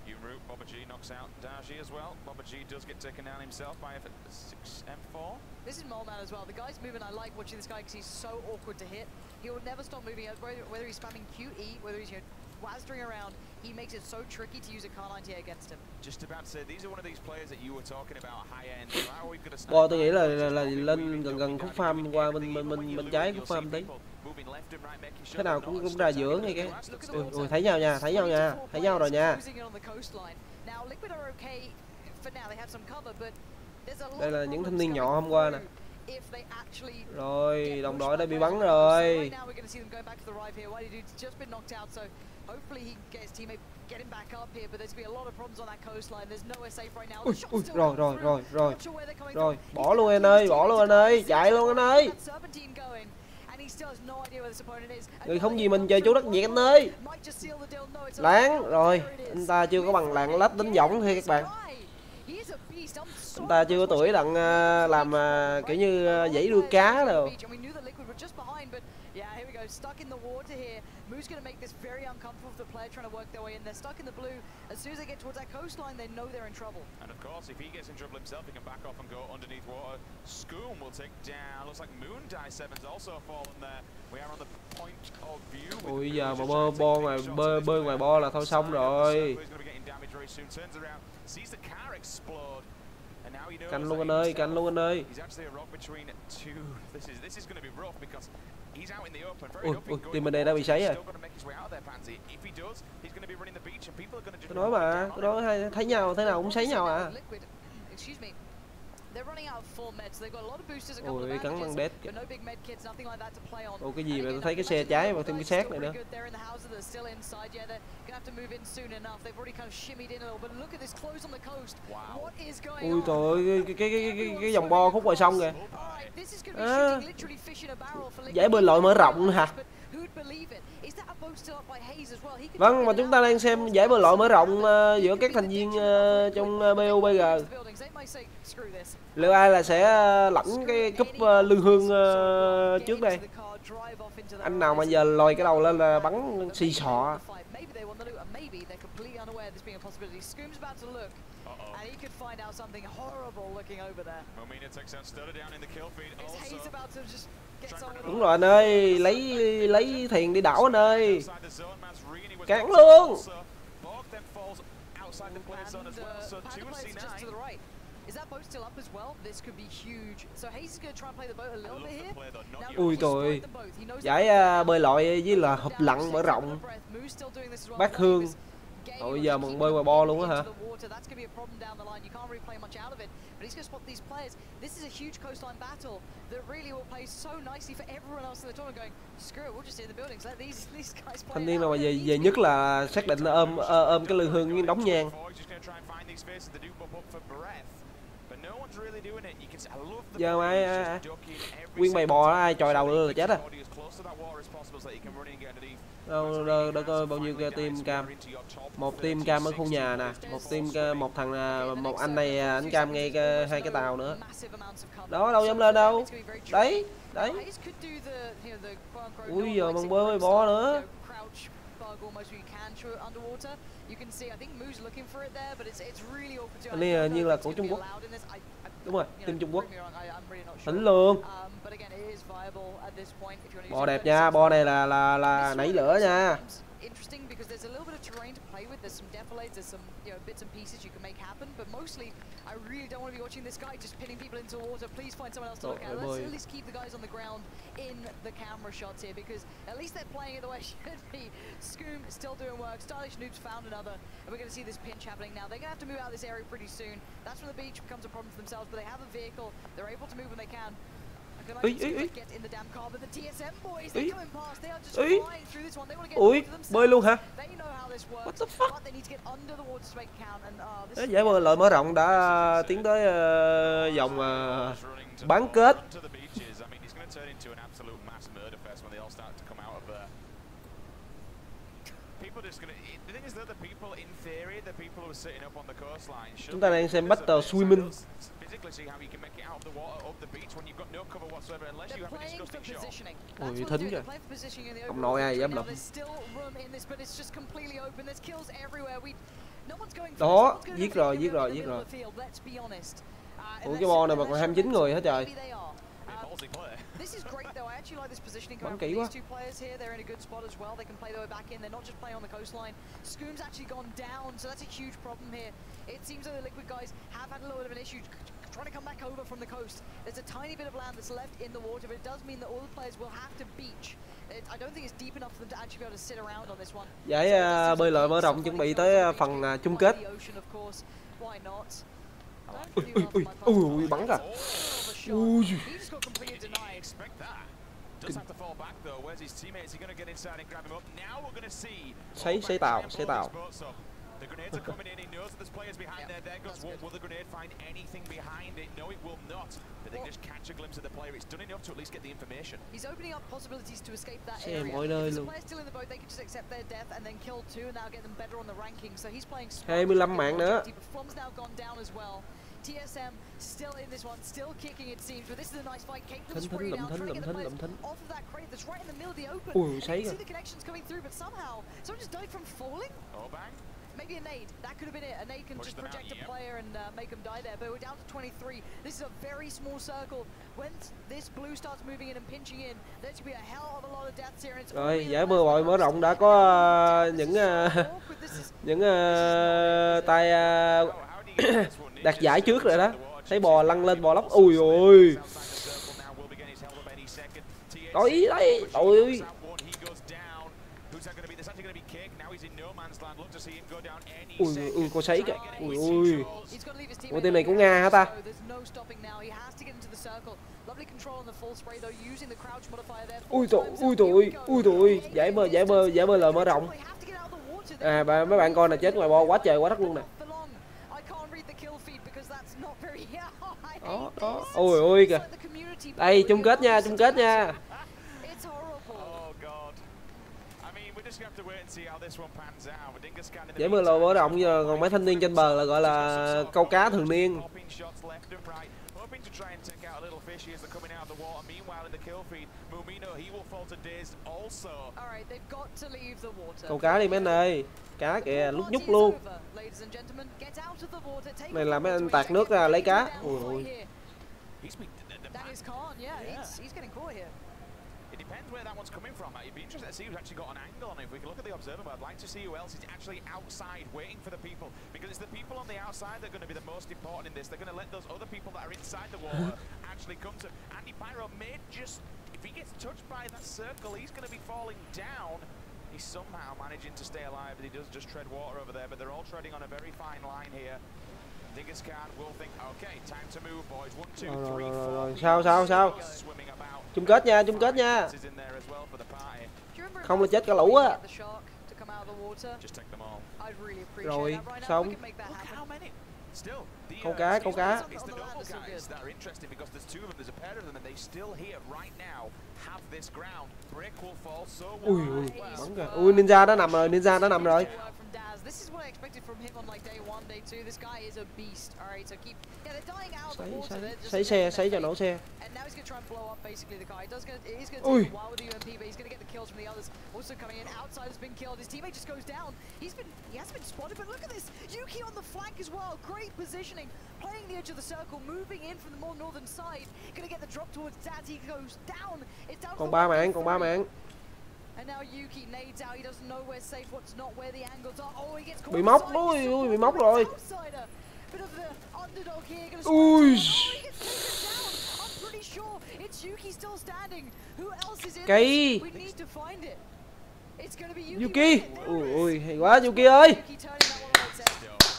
Speaker 2: Unroot, Baba G knocks out Daji as well. Baba G does get taken down himself by a 6M4.
Speaker 1: This is Moleman as well. The guy's moving. I like watching this guy because he's so awkward to hit. He will never stop moving, whether he's spamming QE, whether he's wazzering around. He makes it so tricky to use a Car-98 against him.
Speaker 2: Just about to say, these are one of these players that you were talking about high end. How are we going to
Speaker 3: Bo tôi nghĩ là lên gần khúc farm qua bên trái khúc farm tí. Thế nào cũng ra giữa ngay cái. Ui, thấy nhau rồi nha. Đây là những thanh niên nhỏ hôm qua nè. Rồi, đồng đội đã bị bắn rồi.
Speaker 1: Hopefully he can get his teammate get him back up here, but there's going to be a lot of problems on that coastline. There's nowhere safe right now.
Speaker 3: Rồi, bỏ luôn anh ơi, chạy luôn anh ơi. Người không gì mình chơi chú đất Việt anh ơi. Láng rồi, anh ta chưa có bằng lạng lách đánh võng thôi các bạn. Anh ta chưa có tuổi đặng làm kiểu như dãy đuôi cá đâu.
Speaker 1: Moose going to make this very uncomfortable for the player trying to work their way in. They're stuck in the blue. As soon as they get towards that coastline, they know they're in trouble.
Speaker 2: And of course, if he gets in trouble himself, he can back off and go underneath water. Scoom will take down. Looks like Moon Die 7's also fallen there. We are on the point of view.
Speaker 3: Ui giờ mà bơi ngoài bo là thôi xong rồi. Canh luôn anh ơi, canh luôn anh ơi. Ui, team bên đây đã bị sấy rồi. Tôi nói mà, tôi nói thấy nhau thế nào cũng sấy nhau à.
Speaker 1: They're running out of full meds. They've got a lot of boosters, a couple of
Speaker 3: Ôi, cắn bằng
Speaker 1: bandages,
Speaker 3: dead.
Speaker 1: but no big med kits, nothing like that to play on.
Speaker 3: Ồ, cái gì mà tôi thấy cái xe trái và thêm cái xác này nữa.
Speaker 1: They're in the houses, they're still inside. Yeah, they're gonna have to move in soon enough. They've already kind of shimmied in a little, but look at this close on the coast. What is going on?
Speaker 3: Ui trời ơi, cái dòng bo khúc ngoài sông kìa. Giải bơi lội mở rộng nữa hả? Vâng, mà chúng ta đang xem giải bơi lội mở rộng giữa các thành viên trong PUBG. Liệu ai là sẽ lãnh cái cúp lương hương trước đây? Anh nào mà giờ lòi cái đầu lên là bắn xì xọ.
Speaker 1: And he could find out something horrible looking over there. Is Hayes about to just get someone?
Speaker 3: Đúng rồi anh ơi, lấy thuyền đi đảo anh ơi. Cản luôn.
Speaker 1: Is that boat still up as well? This could be huge. So Hayes is going to try and play the boat a little bit here.
Speaker 3: Ui trời, giải bơi lội với là hụp lặn mở rộng. Bát Hương. Ôi giờ mình bơi ngoài bo luôn á hả? Thanh niên nào mà về nhất là xác định là ôm cái lư hương với đống nhang. Giờ mà nguyên bầy bò ai chòi đầu lên là chết à. Đâu coi bao nhiêu cái team cam. Một team cam ở khu nhà nè, một thằng một anh này anh cam ngay hai cái tàu nữa. Đó đâu dám lên đâu. Đấy. Ui giờ bằng bơi bò nữa. Anh này như là của Trung Quốc. Đúng rồi, team Trung Quốc. Tỉnh luôn. Bò đẹp nha, bò này là nảy lửa nha.
Speaker 1: Interesting because there's a little bit of terrain to play with. There's some defilades, there's some bits and pieces you can make happen, but mostly I really don't want to be watching this guy just pinning people into the water. Please find someone else to look at. Let's at least keep the guys on the ground in the camera shots here because at least they're playing it the way it should be. Scoom still doing work. Stylish Noobs found another, and we're going to see this pinch happening now. They're going to have to move out of this area pretty soon. That's when the beach becomes a problem for themselves, but they have a vehicle. They're able to move when they can.
Speaker 3: Ui, bơi luôn hả? What the fuck? Giải bơi lội mở rộng đã tiến tới vòng bán kết. Chúng ta đang xem Battle Swimming. Ui thính kìa. Ông nội ai dám lụm. Đó, giết rồi. Ủa cái bo này mà còn 29 người hết trời.
Speaker 1: This is great though. I actually like this positioning
Speaker 3: Bắn
Speaker 1: for
Speaker 3: kỹ quá.
Speaker 1: these two players here. They're in a good spot as well. They can play their way back in. They're not just playing on the coastline. Scoom's actually gone down, so that's a huge problem here. It seems like the Liquid guys have had a little bit of an issue trying to come back over from the coast. There's a tiny bit of land that's left in the water, but it does mean that all the players will have to beach. I don't think it's deep enough for them to actually be able to sit around on this one.
Speaker 3: Giải bơi lội mở rộng chuẩn bị tới phần chung kết. Ui bắn à. Ui. Xây tàu.
Speaker 2: The grenades are coming in. He knows that there's players behind there. There goes one. Will the grenade find anything behind it? No, it will not. But they can just catch a glimpse of the player. It's done enough to at least get the information.
Speaker 1: He's opening up possibilities to escape that area. If there's a player still in the boat, they can just accept their death and then kill two, and that'll get them better on the ranking. So he's playing.
Speaker 3: 25 mạng nữa.
Speaker 1: Flom's now gone down as well. TSM still in this one, still kicking it seems, but this is a nice fight. Cake
Speaker 3: Thính thính lụm thính lụm thính lụm thính.
Speaker 1: off of that crate that's right in the middle of the open.
Speaker 3: Ui, sấy
Speaker 1: You
Speaker 3: kìa.
Speaker 1: see the connections coming through, but somehow someone just died from falling.
Speaker 2: Oh, bang.
Speaker 1: Maybe a nade. That could have been it. A nade can
Speaker 2: Push
Speaker 1: just
Speaker 2: them out,
Speaker 1: project
Speaker 2: yep.
Speaker 1: a player and make them die there. But we're down to 23. This is a very small circle. When this blue starts moving in and pinching in, there's going to be a hell of a lot of deaths here. And it's
Speaker 3: Rồi, giải bơi bội mở rộng đã có những tay đạt giải trước rồi đó. Thấy bò lăn lên bò lóc. Ui ôi. Có ý đấy. Ôi. Ui, cô sấy kìa. Ui ui. Ủa team này của Nga hả ta? Ui tụi. Giải bơi lời mở rộng. À mấy bạn coi là chết ngoài bo quá trời quá đất luôn nè. Đó. Ui kìa. Đây chung kết nha, Giải bơi lời mở rộng giờ còn mấy thanh niên trên bờ là gọi là câu cá thường niên. Câu cá đi mấy anh ơi. Cá kìa, lúc nhúc luôn. Này là mấy anh tạt nước ra lấy cá. Ui.
Speaker 2: Depends where that one's coming from. It'd be interesting to see who's actually got an angle on it. If we can look at the observer mode, I'd like to see who else is actually outside waiting for the people, because it's the people on the outside that are going to be the most important in this. They're going to let those other people that are inside the water actually come to. Andy Pyro may just, if he gets touched by that circle, he's going to be falling down. He's somehow managing to stay alive, but he does just tread water over there. But they're all treading on a very fine line here. Dingus Khan will think, okay, time to move, boys. 1, 2, 3, 4.
Speaker 3: Sao? Chung kết nha. Không là chết cả lũ á. Rồi, xong. Câu cá. Ui, bắn kìa. Ui, ninja đã nằm rồi.
Speaker 1: This is what I expected from him on like day 1, day 2. This guy is a beast. All right, so keep. Yeah, they're dying out of the water.
Speaker 3: Sấy cho nổ xe.
Speaker 1: And now he's gonna try and blow up basically the guy. He's gonna take a while with the UMP, but he's gonna get the kills from the others. Also coming in, outside has been killed. His teammate just goes down. He hasn't been spotted, but look at this. Yuki on the flank as well. Great positioning, playing the edge of the circle, moving in from the more northern side. Gonna get the drop towards Daz. He goes down. It's down.
Speaker 3: Còn 3 mạng.
Speaker 1: And now Yuki nades out. He doesn't know where's safe, what's not, where the angles are. Oh, he gets caught.
Speaker 3: Bị móc, ui, bị móc rồi.
Speaker 1: Bit of the underdog here.
Speaker 3: Ui.
Speaker 1: He gets taken down. I'm pretty sure it's Yuki still standing. Who else is in
Speaker 3: this?
Speaker 1: We need to find it. It's gonna be
Speaker 3: Yuki. Ui, hay quá Yuki ơi.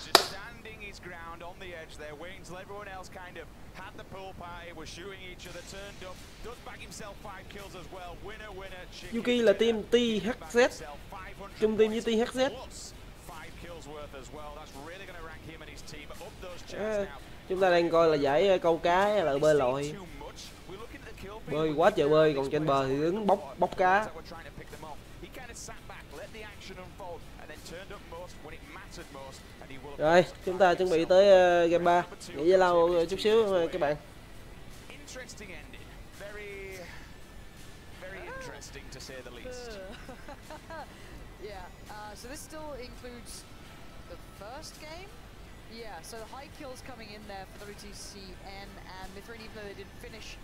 Speaker 2: Just standing his ground on the edge there, waiting till everyone else kind of had the pool party, was shooting each other, turned up, does back himself 5 kills as well. Winner.
Speaker 3: Yuki là team THZ. Chung team với THZ. Chúng ta đang coi là giải câu cá hay là bơi lội. Bơi quá trời bơi, còn trên bờ thì đứng bóc cá. Rồi, chúng ta chuẩn bị tới game 3. Nghỉ giải lao chút xíu các bạn.
Speaker 2: To say the least.
Speaker 1: Yeah, so this still includes the first game. Yeah, so high kills coming in there for WTCN and Mithrin, even though they didn't finish,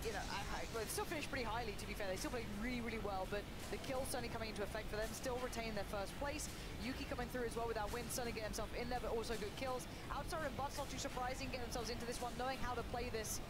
Speaker 1: you know, they still finished pretty highly, to be fair. They still played really well, but the kills certainly coming into effect for them, still retain their first place. Yuki coming through as well with that win, certainly get himself in there, but also good kills. Outside and Butts, not too surprising, get themselves into this one, knowing how to play this.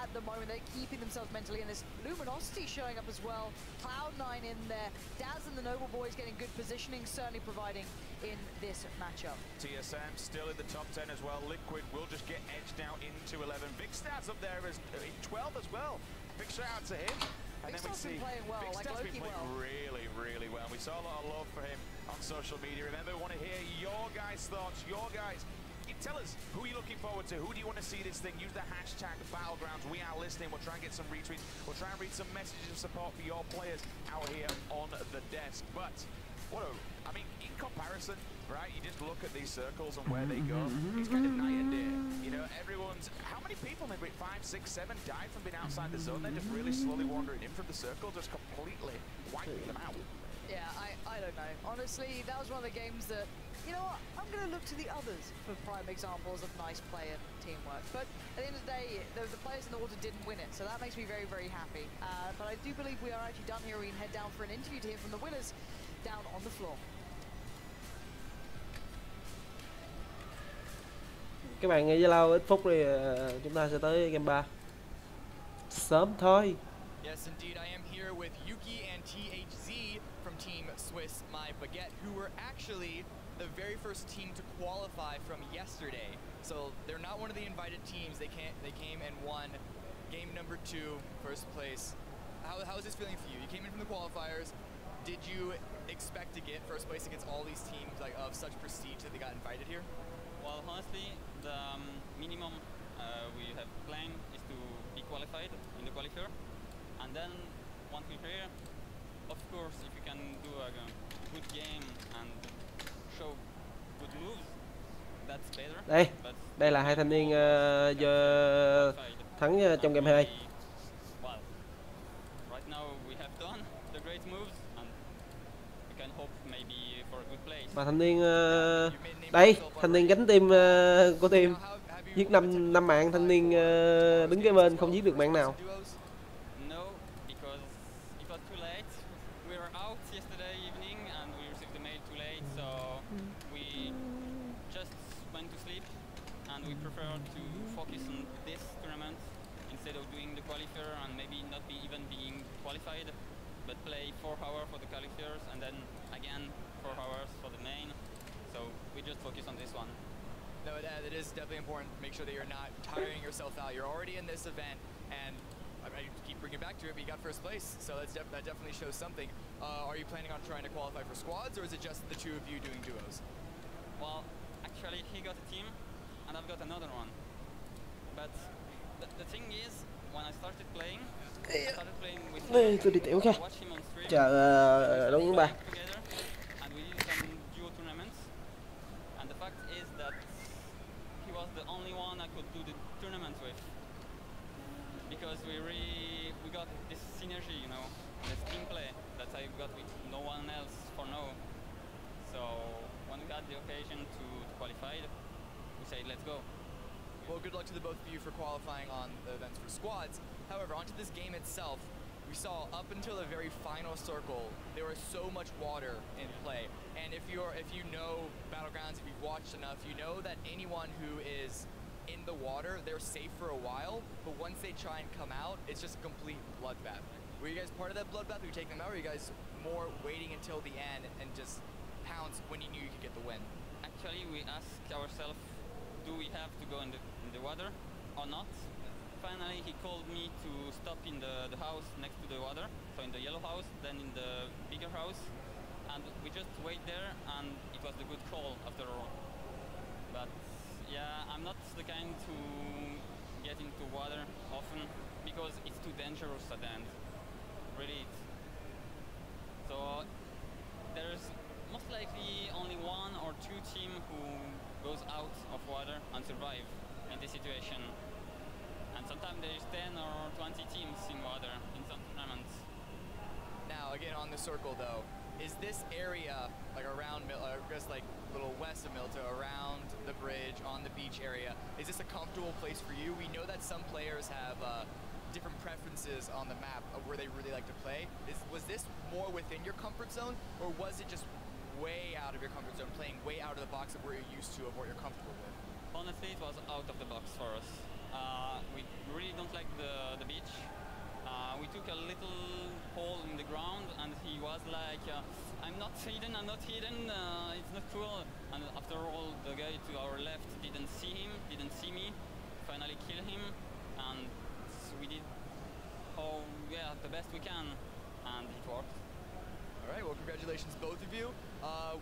Speaker 1: At the moment, they're keeping themselves mentally, and there's Luminosity showing up as well. Cloud9 in there. Daz and the Noble Boys getting good positioning, certainly providing in this matchup.
Speaker 2: TSM still in the top 10 as well. Liquid will just get edged now into 11. Big Star's up there as in 12 as well. Big shout out to him. And then we see
Speaker 1: playing well,
Speaker 2: Big Star's been playing really well. We saw a lot of love for him on social media. Remember, we want to hear your guys' thoughts, your guys. Tell us, who are you looking forward to? Who do you want to see this thing? Use the hashtag Battlegrounds. We are listening. We'll try and get some retweets. We'll try and read some messages of support for your players out here on the desk. But, I mean, in comparison, right? You just look at these circles and where they go. It's kind of night and day. You know, everyone's... How many people, maybe 5, 6, 7, died from being outside the zone? They're just really slowly wandering in from the circle, just completely wiping them out.
Speaker 1: Yeah, I don't know. Honestly, that was one of the games that, you know what, I'm going to look to the others for prime examples of nice play and teamwork. But at the end of the day, the players in the water didn't win it, so that makes me very, very happy. But I do believe we are actually done here. We can head down for an interview to hear from the winners down on the floor.
Speaker 3: Các bạn nghỉ Zalo ít phút thì chúng ta sẽ tới game 3. Sớm thôi.
Speaker 4: Yes, indeed, I am here with Yuki and THZ from Team Swiss My Baguette, who were actually the very first team to qualify from yesterday. So they're not one of the invited teams. They came and won game number 2, first place. How is this feeling for you? You came in from the qualifiers. Did you expect to get first place against all these teams like of such prestige that they got invited here?
Speaker 22: Well, honestly, the minimum we have planned is to be qualified in the qualifier, and then once we're here, of course, if you can do a good game and show good moves, that's better.
Speaker 3: Đây là hai thanh niên thắng trong game 2.
Speaker 22: Well, right now we have done the great moves, and we can hope maybe for a good place.
Speaker 3: Và thanh niên đây, thanh niên gánh team của team giết 5 mạng, thanh niên đứng kế bên không giết được mạng nào.
Speaker 22: No, because it was too late. We were out yesterday evening and we received the mail too late, so we just went to sleep and we prefer to focus on this tournament instead of doing the qualifier and maybe not be even being qualified, but play 4 hours for the qualifiers and then again 4 hours for the main. So we just focus on this one.
Speaker 4: No, it is definitely important to make sure that you're not tiring yourself out. You're already in this event, and I keep bringing it back to it, but you got first place, so that definitely shows something. Are you planning on trying to qualify for squads, or is it just the 2 of you doing duos?
Speaker 22: Well, actually, he got a team, and I've got another one. But the thing is, when I started playing with him,
Speaker 3: Tôi đi tiểu kìa. Chờ đấu những ba.
Speaker 22: and we did some duo tournaments, and the fact is that he was the only one I could do the tournaments with, because we got this synergy, you know, this team play that I got with no one else for now. So when we got the occasion to qualify, we said let's go.
Speaker 4: Well, good luck to the both of you for qualifying on the events for squads. However, onto this game itself, we saw up until the very final circle, there was so much water in play. And if you know Battlegrounds, if you've watched enough, you know that anyone who is in the water, they're safe for a while, but once they try and come out, it's just a complete bloodbath. Were you guys part of that bloodbath? Were you taking them out, or were you guys more waiting until the end and just pounce when you knew you could get the win?
Speaker 22: Actually, we asked ourselves, do we have to go in the water or not? Finally, he called me to stop in the house next to the water, so in the yellow house, then in the bigger house, and we just wait there, and it was the good call after all. But yeah, I'm not the kind to get into water often because it's too dangerous at the end. Really. So there's most likely only 1 or 2 team who goes out of water and survive in this situation. And sometimes there's 10 or 20 teams in water in some tournaments.
Speaker 4: Now, again, on the circle though, is this area like around, just like a little west of Milta, around the bridge, on the beach area, is this a comfortable place for you? We know that some players have different preferences on the map of where they really like to play. Was this more within your comfort zone, or was it just way out of your comfort zone, playing way out of the box of where you're used to, of what you're comfortable with?
Speaker 22: Honestly, it was out of the box for us. We really don't like the beach. We took a little hole in the ground, and he was like, I'm not hidden, it's not cool. And after all, the guy to our left didn't see him, didn't see me, finally killed him, and we did the best we can, and it worked.
Speaker 4: All right, well, congratulations, both of you.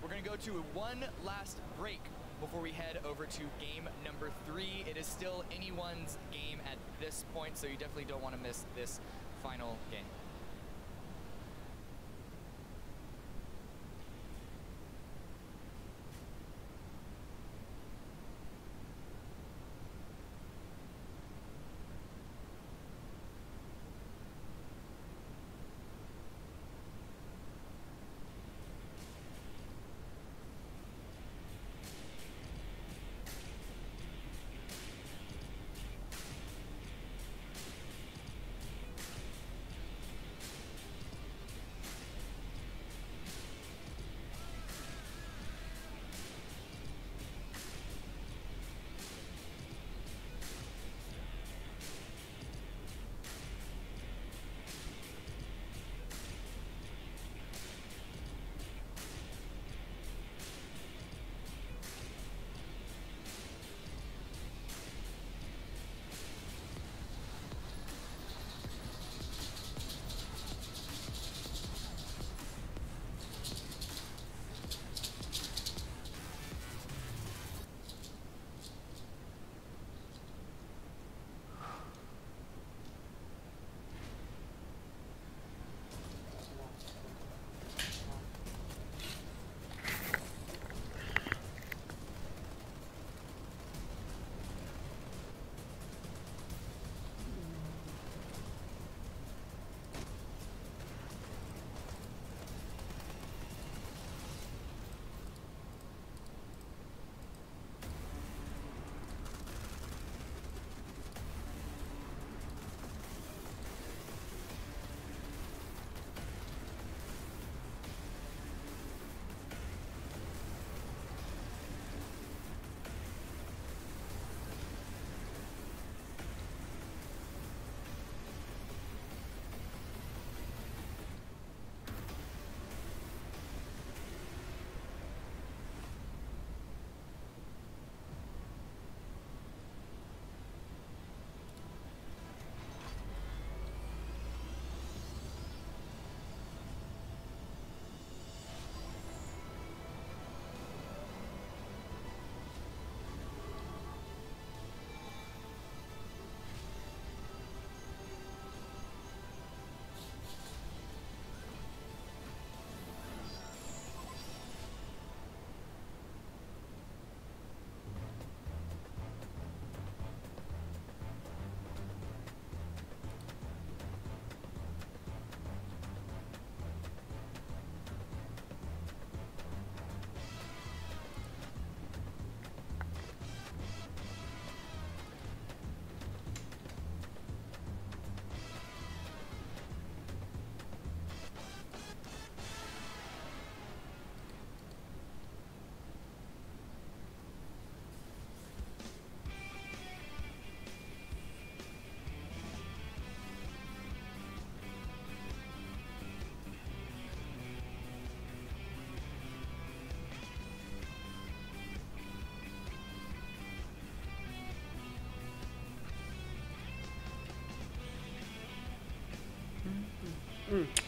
Speaker 4: We're going to go to one last break before we head over to game number 3. It is still anyone's game at this point, so you definitely don't want to miss this final game.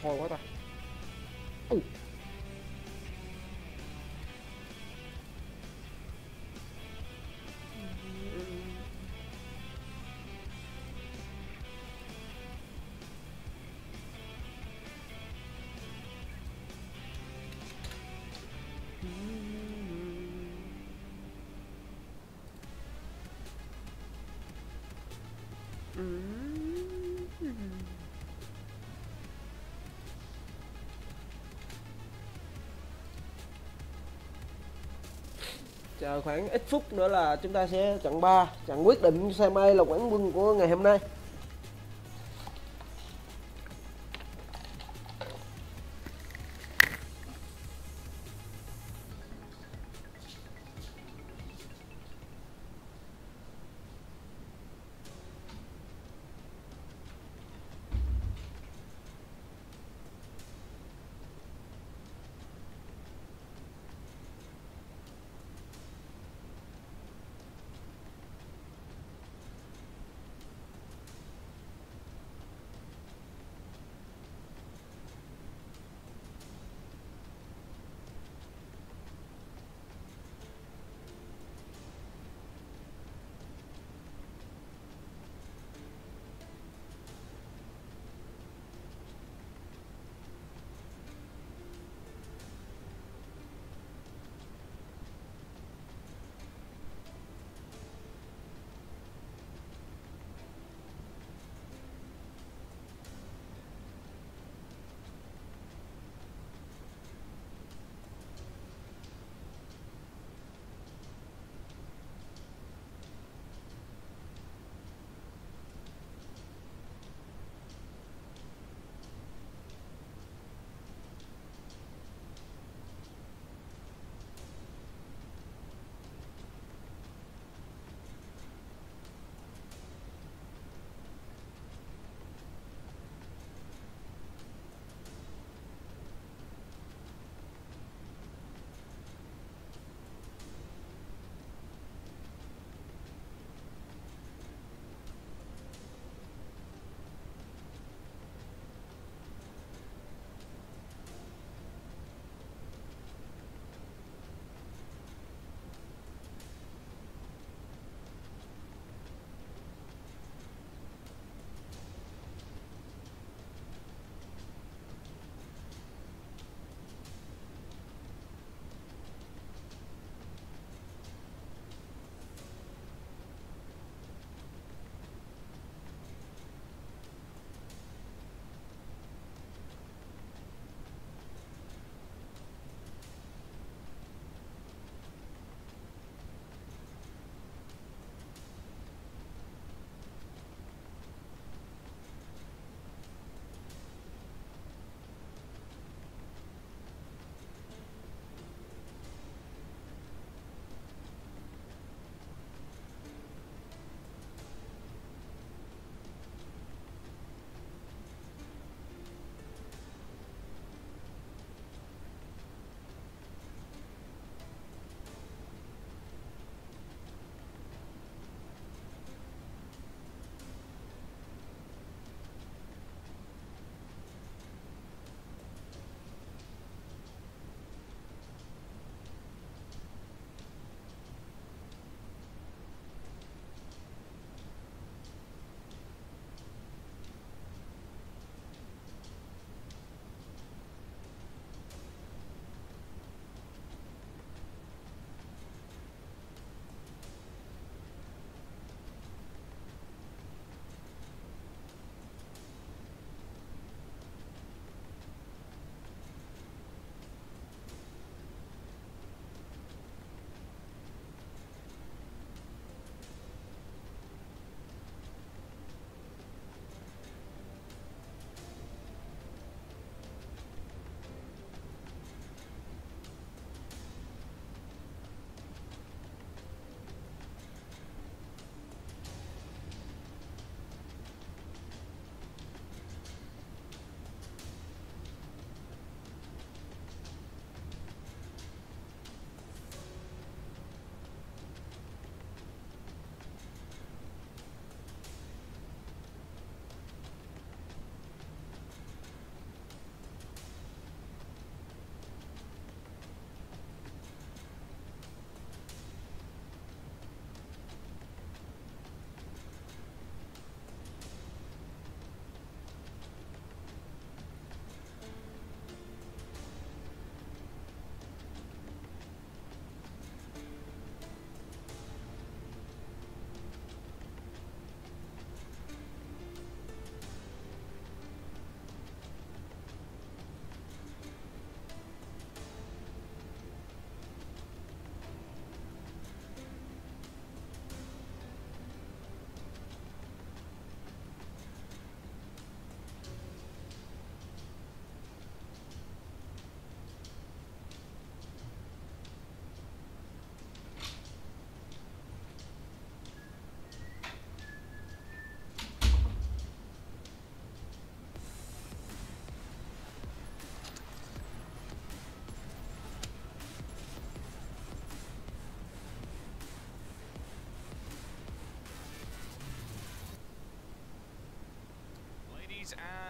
Speaker 3: Hồi quá ta. Chờ khoảng ít phút nữa là chúng ta sẽ trận 3, trận quyết định xem ai là quán quân của ngày hôm nay.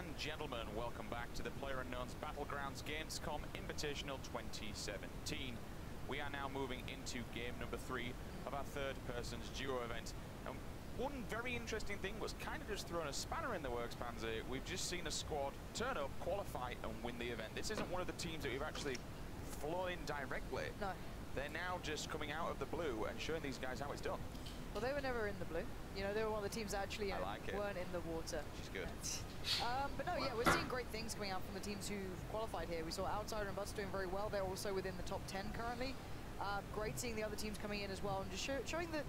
Speaker 2: and gentlemen, welcome back to the PlayerUnknown's Battlegrounds Gamescom Invitational 2017. We are now moving into game number 3 of our third-person's duo event. And one very interesting thing was kind of just throwing a spanner in the works, Panzer. We've just seen a squad turn up, qualify, and win the event. This isn't one of the teams that we've actually flown in directly.
Speaker 1: No.
Speaker 2: They're now just coming out of the blue and showing these guys how it's done.
Speaker 1: Well, they were never in the blue. You know, they were one of the teams that actually weren't in the water.
Speaker 2: She's good.
Speaker 1: But no, yeah, we're seeing great things coming out from the teams who've qualified here. We saw Outsider and Butts doing very well. They're also within the top 10 currently. Great seeing the other teams coming in as well and just showing that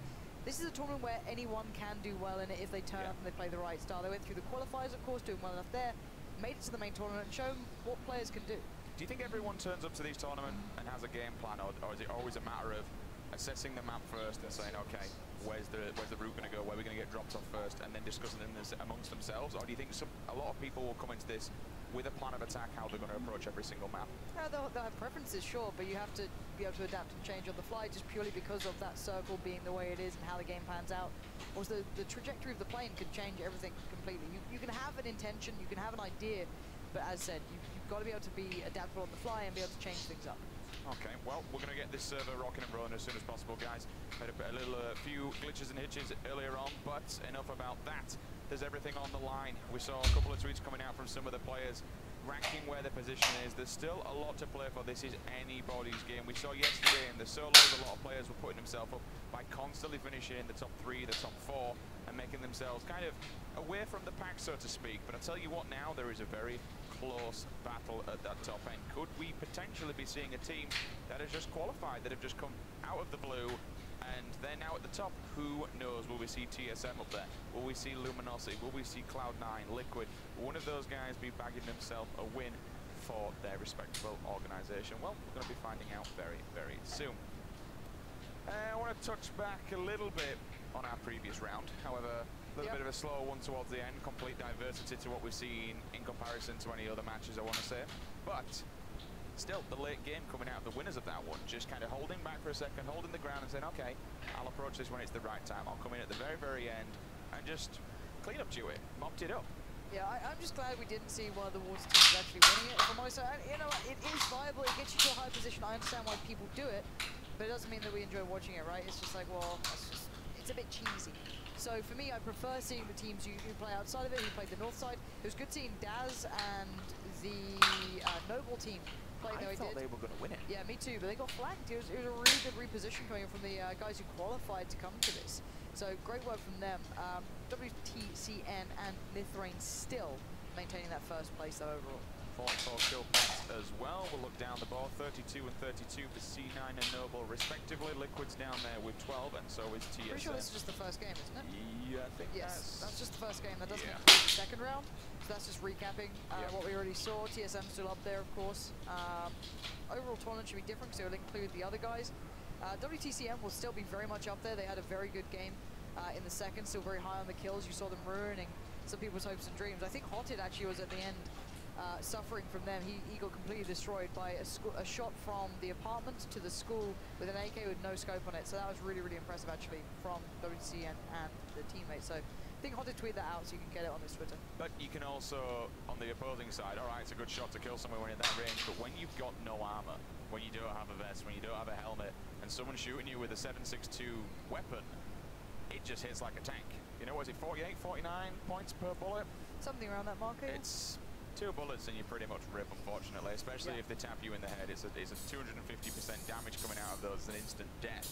Speaker 1: this is a tournament where anyone can do well in it if they turn up and they play the right style. They went through the qualifiers, of course, doing well enough there, made it to the main tournament and shown what players can do.
Speaker 2: Do you think everyone turns up to these tournaments and has a game plan, or is it always a matter of assessing the map first and saying, okay, where's the route going to go, where are we going to get dropped off first, and then discussing them amongst themselves? Or do you think a lot of people will come into this with a plan of attack, how they're going to approach every single map?
Speaker 1: They'll have preferences, sure, but you have to be able to adapt and change on the fly just purely because of that circle being the way it is and how the game pans out. Also, the trajectory of the plane could change everything completely. You can have an intention, you can have an idea, but as said, you've got to be able to be adaptable on the fly and be able to change things up.
Speaker 2: Okay, well, we're going to get this server rocking and rolling as soon as possible, guys. Had a few glitches and hitches earlier on, but enough about that. There's everything on the line. We saw a couple of tweets coming out from some of the players ranking where their position is. There's still a lot to play for. This is anybody's game. We saw yesterday in the solos, a lot of players were putting themselves up by constantly finishing in the top 3, the top 4, and making themselves kind of away from the pack, so to speak. But I tell you what, now there is a very close battle at that top end. Could we potentially be seeing a team that has just qualified, that have just come out of the blue, and they're now at the top? Who knows? Will we see TSM up there? Will we see Luminosity? Will we see Cloud9, Liquid? One of those guys be bagging themselves a win for their respectable organization? Well, we're going to be finding out very, very soon. I want to touch back a little bit on our previous round. However, a little bit of a slower one towards the end, complete diversity to what we've seen in comparison to any other matches, I want to say. But still, the late game coming out, the winners of that one, just kind of holding back for a second, holding the ground and saying, okay, I'll approach this when it's the right time. I'll come in at the very, very end and just clean up to it, mopped it up.
Speaker 1: Yeah, I'm just glad we didn't see one of the water teams actually winning it. If I'm honest, you know, it is viable, it gets you to a high position. I understand why people do it, but it doesn't mean that we enjoy watching it, right? It's just like, well, it's a bit cheesy. So for me, I prefer seeing the teams who play outside of it, who played the north side. It was good seeing Daz and the Noble team play the way they did.
Speaker 2: I thought they were going to win it.
Speaker 1: Yeah, me too, but they got flanked. It was a really good reposition coming from the guys who qualified to come to this. So great work from them. WTCN and Nithrain still maintaining that first place though overall.
Speaker 2: 44 kill points as well. We'll look down the board, 32 and 32 for C9 and Noble respectively. Liquid's down there with 12, and so is TSM.
Speaker 1: Pretty sure this is just the first game, isn't it?
Speaker 2: Yeah, I think
Speaker 1: that's just the first game. That doesn't include the second round. So that's just recapping what we already saw. TSM still up there, of course. Overall tournament should be different, so it'll include the other guys. WTCM will still be very much up there. They had a very good game in the second, still very high on the kills. You saw them ruining some people's hopes and dreams. I think Hotted actually was at the end suffering from them. He got completely destroyed by a shot from the apartment to the school with an AK with no scope on it. So that was really, really impressive actually from WTC and the teammates. So I think Hotted tweet that out so you can get it on his Twitter.
Speaker 2: But you can also, on the opposing side, alright, it's a good shot to kill someone when in that range, but when you've got no armor, when you don't have a vest, when you don't have a helmet, and someone's shooting you with a 7.62 weapon, it just hits like a tank. You know, was it 48, 49 points per bullet?
Speaker 1: Something around that mark.
Speaker 2: It's 2 bullets and you pretty much rip, unfortunately, especially if they tap you in the head. It's a 250% damage coming out of those, an instant death.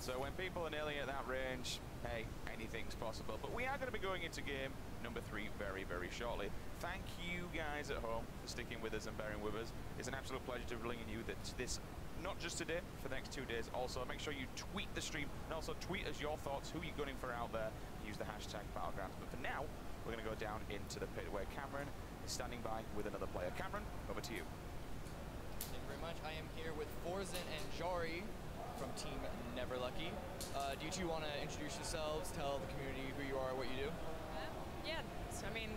Speaker 2: So when people are nearly at that range, hey, anything's possible. But we are going to be going into game number 3 very, very shortly. Thank you guys at home for sticking with us and bearing with us. It's an absolute pleasure to bring you this, not just today, for the next 2 days. Also, make sure you tweet the stream and also tweet us your thoughts, who you're gunning for out there. Use the hashtag Battlegrounds. But for now, we're going to go down into the pit where Cameron is standing by with another player. Cameron, over to you.
Speaker 4: Thank you very much. I am here with Forzen and Jari from Team Never Lucky. Do you two want to introduce yourselves, tell the community who you are, what you do?
Speaker 5: Yeah, so, I mean,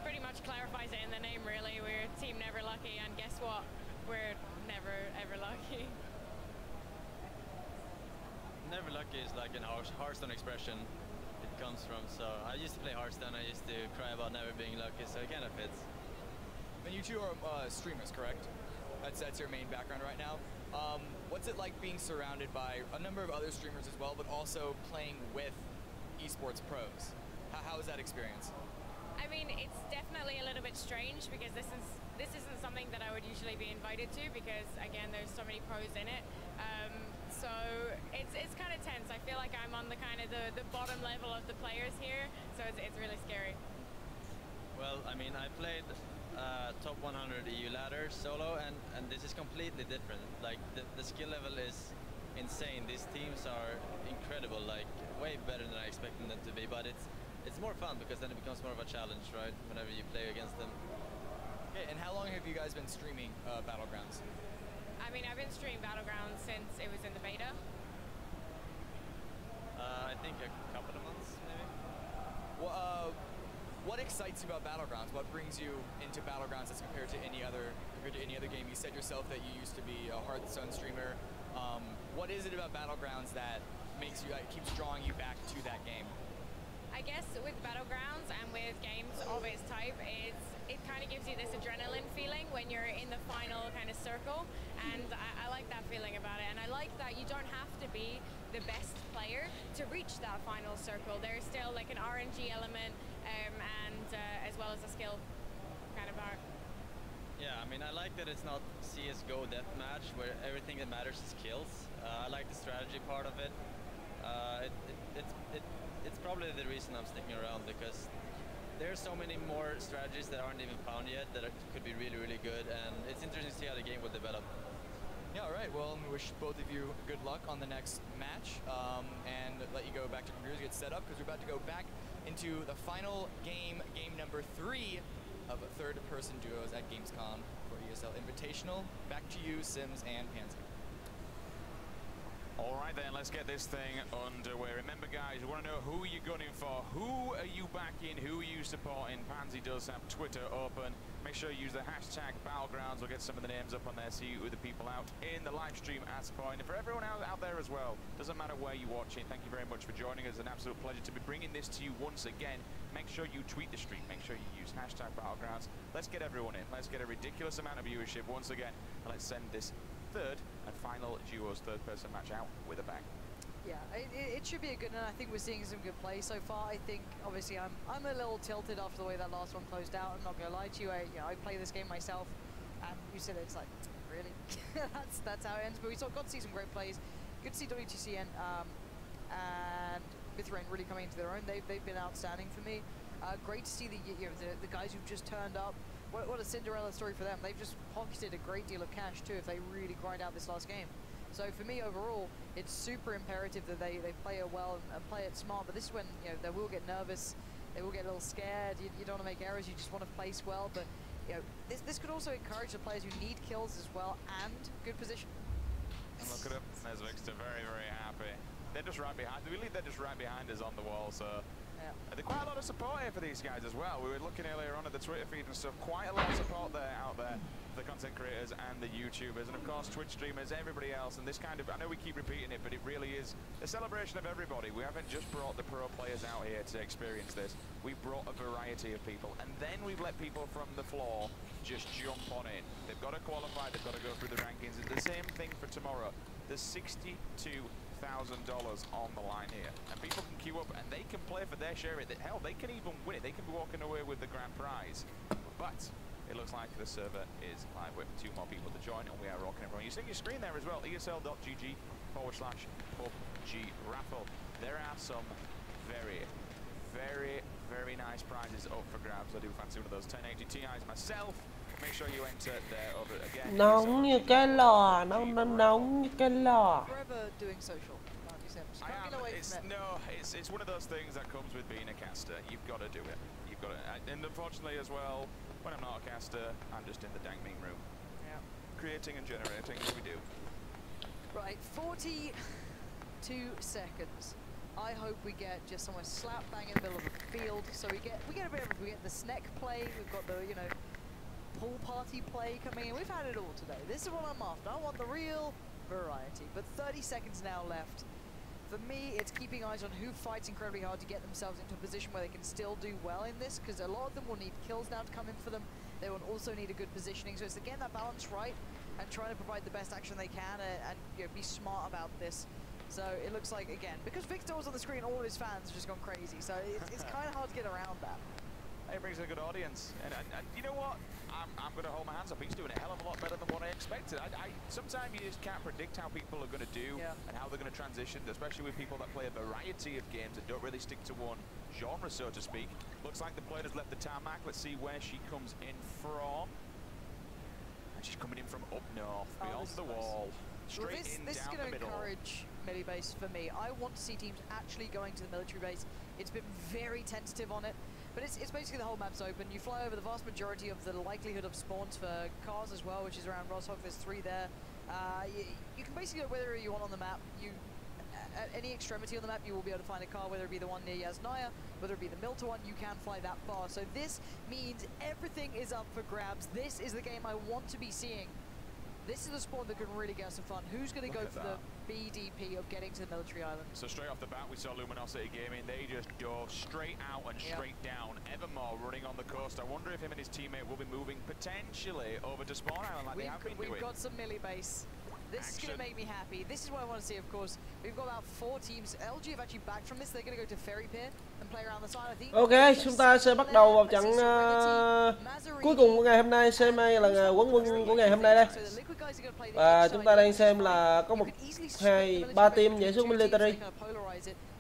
Speaker 5: pretty much clarifies it in the name, really. We're Team Never Lucky, and guess what? We're never, ever lucky.
Speaker 6: Never lucky is like an Hearthstone expression. It comes from. So I used to play Hearthstone. I used to cry about never being lucky. So it kind of fits.
Speaker 4: And you two are streamers, correct? That's your main background right now. What's it like being surrounded by a number of other streamers as well, but also playing with esports pros? How is that experience?
Speaker 5: I mean, it's definitely a little bit strange because this isn't something that I would usually be invited to because, again, there's so many pros in it. So it's kind of tense. I feel like I'm on the kind of the bottom level of the players here, so it's really scary.
Speaker 6: Well, I mean, I played top 100 EU ladder solo, and this is completely different. Like the skill level is insane. These teams are incredible, like way better than I expected them to be. But it's more fun because then it becomes more of a challenge, right? Whenever you play against them.
Speaker 4: Okay, and how long have you guys been streaming Battlegrounds?
Speaker 5: I mean, I've been streaming Battlegrounds since it was in the beta.
Speaker 6: I think a couple of months, maybe.
Speaker 4: Well, what excites you about Battlegrounds? What brings you into Battlegrounds as compared to any other game? You said yourself that you used to be a Hearthstone streamer. What is it about Battlegrounds that makes you keeps drawing you back to that game?
Speaker 5: I guess with Battlegrounds and with games of its type, it kind of gives you this adrenaline feeling when you're in the final kind of circle, and I like that feeling about it. And I like that you don't have to be the best player to reach that final circle. There's still like an RNG element, and as well as a skill kind of part.
Speaker 6: Yeah, I mean, I like that it's not CS:GO deathmatch where everything that matters is kills. I like the strategy part of it. It's probably the reason I'm sticking around because there's so many more strategies that aren't even found yet that could be really, really good, and it's interesting to see how the game will develop.
Speaker 4: Yeah, all right. Well, we wish both of you good luck on the next match, and let you go back to computers, get set up, because we're about to go back into the final game number 3 of third-person duos at Gamescom for ESL Invitational. Back to you, Sims and Pansy.
Speaker 2: All right then, let's get this thing underway. Remember guys, we want to know who you're gunning for. Who are you backing? Who are you supporting? Pansy does have Twitter open. Make sure you use the hashtag Battlegrounds. We'll get some of the names up on there, see who the people out in the live stream at point. And for everyone out there as well, doesn't matter where you're watching, thank you very much for joining us. An absolute pleasure to be bringing this to you once again. Make sure you tweet the stream. Make sure you use hashtag Battlegrounds. Let's get everyone in. Let's get a ridiculous amount of viewership once again. And let's send this third and final duos third-person match out with a bang.
Speaker 1: Yeah, it should be a good, and I think we're seeing some good play so far. I think, obviously, I'm a little tilted after the way that last one closed out. I'm not gonna lie to you. I play this game myself, and you said it's like, really? that's how it ends. But we got to see some great plays. Good to see WTCN and Bithrain really coming into their own. They've been outstanding for me. Great to see the guys who've just turned up. What a Cinderella story for them. They've just pocketed a great deal of cash too if they really grind out this last game. So for me overall, it's super imperative that they play it well and play it smart. But this is when they will get nervous, they will get a little scared. You don't want to make errors. You just want to place well. But this could also encourage the players who need kills as well and good position.
Speaker 2: And look at them. There's Victor, very very happy. They're just right behind. Really, they're just right behind us on the wall. So. There's quite a lot of support here for these guys as well. We were looking earlier on at the Twitter feed and stuff. Quite a lot of support out there for the content creators and the YouTubers, and of course Twitch streamers, everybody else. And this kind of, I know we keep repeating it, but it really is a celebration of everybody. We haven't just brought the pro players out here to experience this. We brought a variety of people, and then we've let people from the floor just jump on in. They've got to qualify. They've got to go through the rankings. It's the same thing for tomorrow. There's $62,000 on the line here, and people can queue up and they can play for their share of it. Hell, they can even win it. They can be walking away with the grand prize. But it looks like the server is live with 2 more people to join, and we are rocking everyone. You see your screen there as well, esl.gg/PUBG raffle. There are some very, very, very nice prizes up for grabs. I do fancy one of those 1080 Ti's myself. Make sure you enter there over again.
Speaker 3: Nóng như cái lò, nó nóng như cái lò.
Speaker 1: Forever doing social.
Speaker 2: It's one of those things that comes with being a caster. You've got to do it. You've got to, and unfortunately as well, when I'm not a caster, I'm just in the dank meme room.
Speaker 1: Yeah.
Speaker 2: Creating and generating as we do.
Speaker 1: Right, 42 seconds. I hope we get just somewhere slap bang in the middle of the field. So we get a bit of everything. We get the snack play. We've got the pool party play coming in. We've had it all today. This is what I'm after. I want the real variety. But 30 seconds now left. For me, it's keeping eyes on who fights incredibly hard to get themselves into a position where they can still do well in this, because a lot of them will need kills now to come in for them. They will also need a good positioning, so it's getting that balance right and trying to provide the best action they can and you know, be smart about this. So it looks like, again, because Victor was on the screen, all of his fans have just gone crazy, so it's kind of hard to get around that.
Speaker 2: It brings a good audience, and you know what? I'm going to hold my hands up. He's doing a hell of a lot better than what I expected. Sometimes you just can't predict how people are going to do and how they're going to transition, especially with people that play a variety of games that don't really stick to one genre, so to speak. Looks like the player has left the tarmac. Let's see where she comes in from. And she's coming in from up north, beyond the wall. Straight in
Speaker 1: this is
Speaker 2: down
Speaker 1: going
Speaker 2: the
Speaker 1: to
Speaker 2: middle.
Speaker 1: encourage melee base for me. I want to see teams actually going to the military base. It's been very tentative on it, but it's basically the whole map's open. You fly over the vast majority of the likelihood of spawns for cars as well, which is around Roshok. There's 3 there. You can basically go wherever you want on the map. At any extremity on the map, you will be able to find a car, whether it be the one near Yasnaya, whether it be the Milta one. You can fly that far. So this means everything is up for grabs. This is the game I want to be seeing. This is the spawn that can really get us some fun. Who's going to go for the BDP of getting to the military island?
Speaker 2: So straight off the bat, we saw Luminosity Gaming. They just dove straight out and straight down. Evermore running on the coast. I wonder if him and his teammate will be moving potentially over to Spawn Island like they have been doing.
Speaker 1: We've got some melee base. This is going to make me happy. This is what I want to see, of course. We've got about 4 teams. LG have actually backed from this. They're going to go to Ferry Pier and play around the side. I think.
Speaker 3: Ok, chúng ta sẽ bắt đầu vào trận cuối cùng của ngày hôm nay. CMA là quán quân của ngày hôm nay đây. Và chúng ta đang xem là có 1, 2, 3 team nhảy xuống military.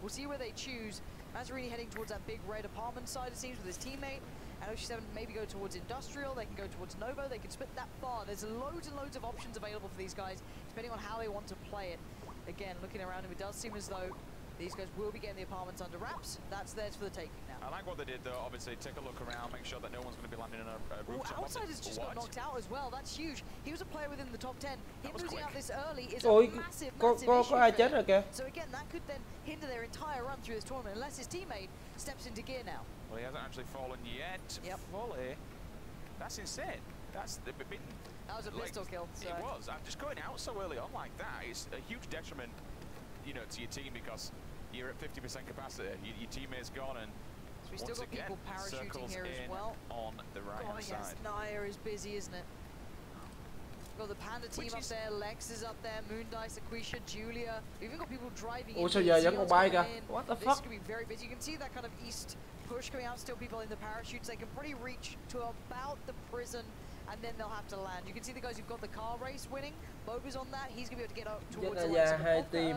Speaker 1: We'll see where they choose. Mazzarini heading towards that big red apartment side, it seems, with his teammate. And OC7 maybe go towards Industrial, they can go towards Novo, they can split that far. There's loads and loads of options available for these guys, depending on how they want to play it. Again, looking around him, it does seem as though these guys will be getting the apartments under wraps. That's theirs for the taking now.
Speaker 2: I like what they did, though. Obviously, take a look around, make sure that no one's going to be landing in a rooftop.
Speaker 1: Outsider's just got knocked out as well. That's huge. He was a player within the top 10. Him losing out this early is a massive issue
Speaker 3: có ai chết rồi kìa.
Speaker 1: So again, that could then hinder their entire run through this tournament, unless his teammate steps into gear now.
Speaker 2: Well, he hasn't actually fallen yet. Fully. That's insane. That's the been.
Speaker 1: That was a pistol kill. So.
Speaker 2: It was. I'm just going out so early on like that. It's a huge detriment, you know, to your team because you're at 50% capacity. Your teammate's gone, and
Speaker 1: so we still got people parachuting here as well.
Speaker 2: On the right hand side.
Speaker 1: Naya is busy, isn't it? We've got the Panda team up there. Lex is up there. Moondice, Aquisha, Julia. We've even got people driving.
Speaker 3: Ủa sao giờ vẫn còn bay kìa? What the fuck?
Speaker 1: This could be very busy. You can see that kind of east push coming out. Still people in the parachutes. They can probably reach to about the prison, and then they'll have to land. You can see the guys who've got the car race winning. Bob is on that. He's gonna be able to get up towards the
Speaker 3: line. Hai team.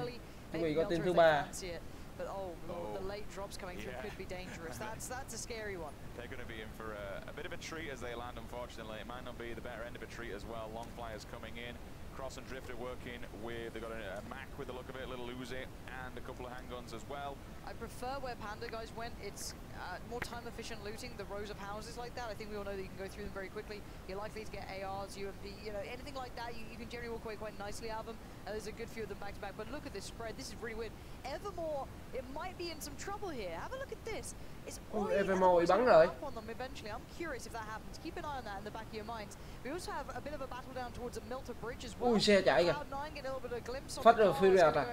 Speaker 3: Chuẩn bị có team thứ 3.
Speaker 1: But oh lord, the late drops coming through could be dangerous. That's a scary one.
Speaker 2: They're going to be in for a bit of a treat as they land, unfortunately. It might not be the better end of a treat as well. Long flyers coming in. Cross and Drifter working with, they've got a Mac with the look of it, a little Uzi, and a couple of handguns as well.
Speaker 1: I prefer where Panda guys went. It's more time efficient looting, the rows of houses like that. I think we all know that you can go through them very quickly. You're likely to get ARs, UMP, you know, anything like that. You can generally walk away quite nicely out of them. There's a good few of them back to back, but look at this spread. This is really weird. Evermore, it might be in some trouble here. Have a look at this. It's
Speaker 3: Evermore bị bắn rồi.
Speaker 1: On them eventually. I'm curious if that happens. Keep an eye on that in the back of your minds. We also have a bit of a battle down towards the Milta Bridge as well.
Speaker 3: Ui xe chạy kìa. Phát rồi phi ra ta.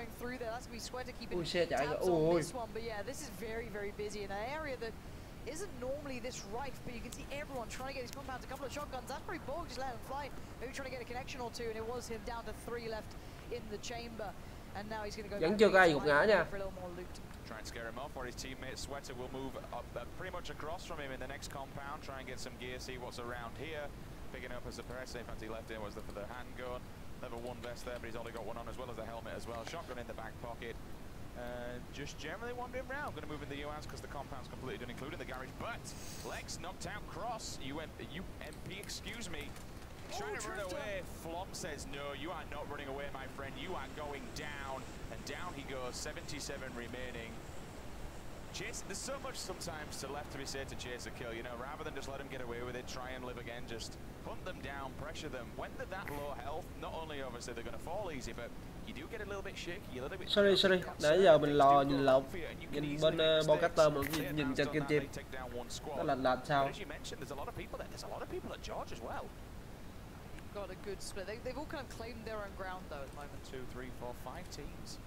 Speaker 3: Ui xe chạy kìa. Ui.
Speaker 1: But yeah, this is very, very busy in an area that isn't normally this rife, but you can see everyone trying to get these compounds. A couple of shotguns. That's pretty bold. Just let him fly. Maybe trying to get a connection or two, and it was him down to 3 left in the chamber. And now he's going to go
Speaker 3: vẫn chưa có ai gục ngã nha.
Speaker 2: Try and scare him off, or his teammate Sweater will move up pretty much across from him in the next compound. Try and get some gear, see what's around here. Picking up as a press. In fact, he left in was for the handgun. Level 1 vest there, but he's only got one on as well as the helmet as well. Shotgun in the back pocket. Just generally wandering around. Going to move in the UAS because the compound's completely done, including the garage. But Lex knocked out Cross. UMP, excuse me. Trying to run away. Flom says, no, you are not running away, my friend. You are going down. And down he goes. 77 remaining. Chase, there's so much sometimes to left to be said to chase a kill, you know, rather than just let them get away with it, try and live again, just hunt them down, pressure them. When they're that low health, not only obviously they're going to fall easy, but you do get a little bit shaky, a little bit...
Speaker 3: Sorry, nãy giờ mình lò nhìn lộn, nhìn bên Bocaster mà nhìn trên kim chim. Nó lạnh sao?
Speaker 1: Got a good split. They've all kind of claimed their own ground though at the moment.
Speaker 2: 2, 3, 4, 5 teams.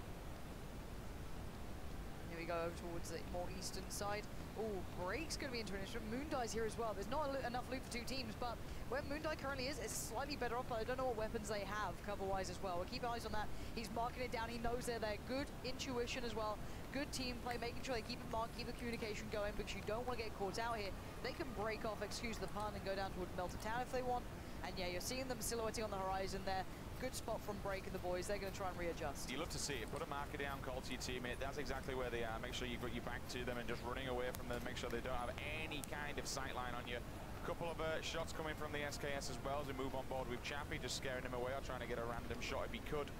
Speaker 1: we go over towards the more eastern side. Oh, Break's going to be into an issue. Moondie's here as well. There's not enough loot for two teams, but where Moondie currently is slightly better off, but I don't know what weapons they have cover-wise as well. We'll keep eyes on that. He's marking it down. He knows they're there. Good intuition as well. Good team play, making sure they keep it marked, keep the communication going, because you don't want to get caught out here. They can break off, excuse the pun, and go down towards Melted Town if they want. And yeah, you're seeing them silhouetting on the horizon there. Good spot from Break and the boys. They're going to try and readjust.
Speaker 2: You love to see it. Put a marker down, call to your teammate. That's exactly where they are. Make sure you've got your back to them and just running away from them. Make sure they don't have any kind of sight line on you. A couple of shots coming from the SKS as well as we move on board with Chappie, just scaring him away or trying to get a random shot if he could.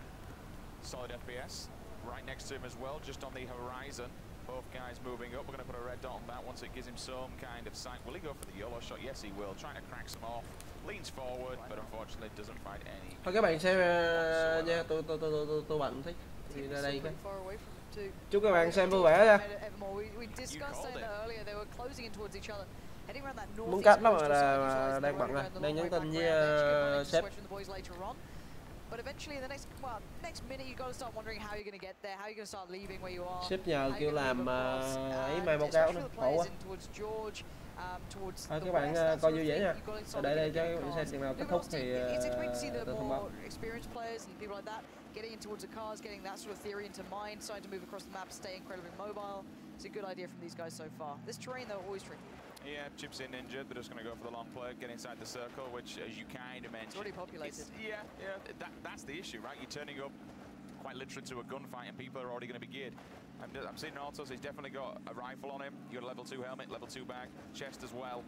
Speaker 2: Solid FPS right next to him as well, just on the horizon. Both guys moving up. We're going to put a red dot on that once it gives him some kind of sight. Will he go for the YOLO shot? Yes, he will. Trying to crack some off. Leans forward, but unfortunately doesn't find any.
Speaker 3: Thôi các bạn xem nha, tôi bận thích. Thì ra đây cái. Chúc các bạn xem vui vẻ nha. Muốn cắt lắm mà đang bận rồi. Đang nhắn tin với sếp.
Speaker 1: But eventually, the next minute, you got to start wondering how you're going to get there, how you're going to start leaving where you are.
Speaker 3: Sếp nhờ kêu làm ấy mày một cáo nữa, khổ quá. Thôi các bạn coi vui vẻ nha. Ở đây cho các bạn xem chừng nào kết thúc thì tôi thông báo.
Speaker 1: Getting in towards the cars, getting that sort of theory into mind, starting to move across the map, stay incredibly mobile. It's a good idea from these guys so far. This terrain, though, always tricky.
Speaker 2: Yeah, chips in injured. They're just going to go for the long play, get inside the circle, which, as you kind of mentioned,
Speaker 1: it's already populated.
Speaker 2: That's the issue, right? You're turning up quite literally to a gunfight, and people are already going to be geared. I'm seeing Nautilus. He's definitely got a rifle on him. You got a level 2 helmet, level 2 bag, chest as well.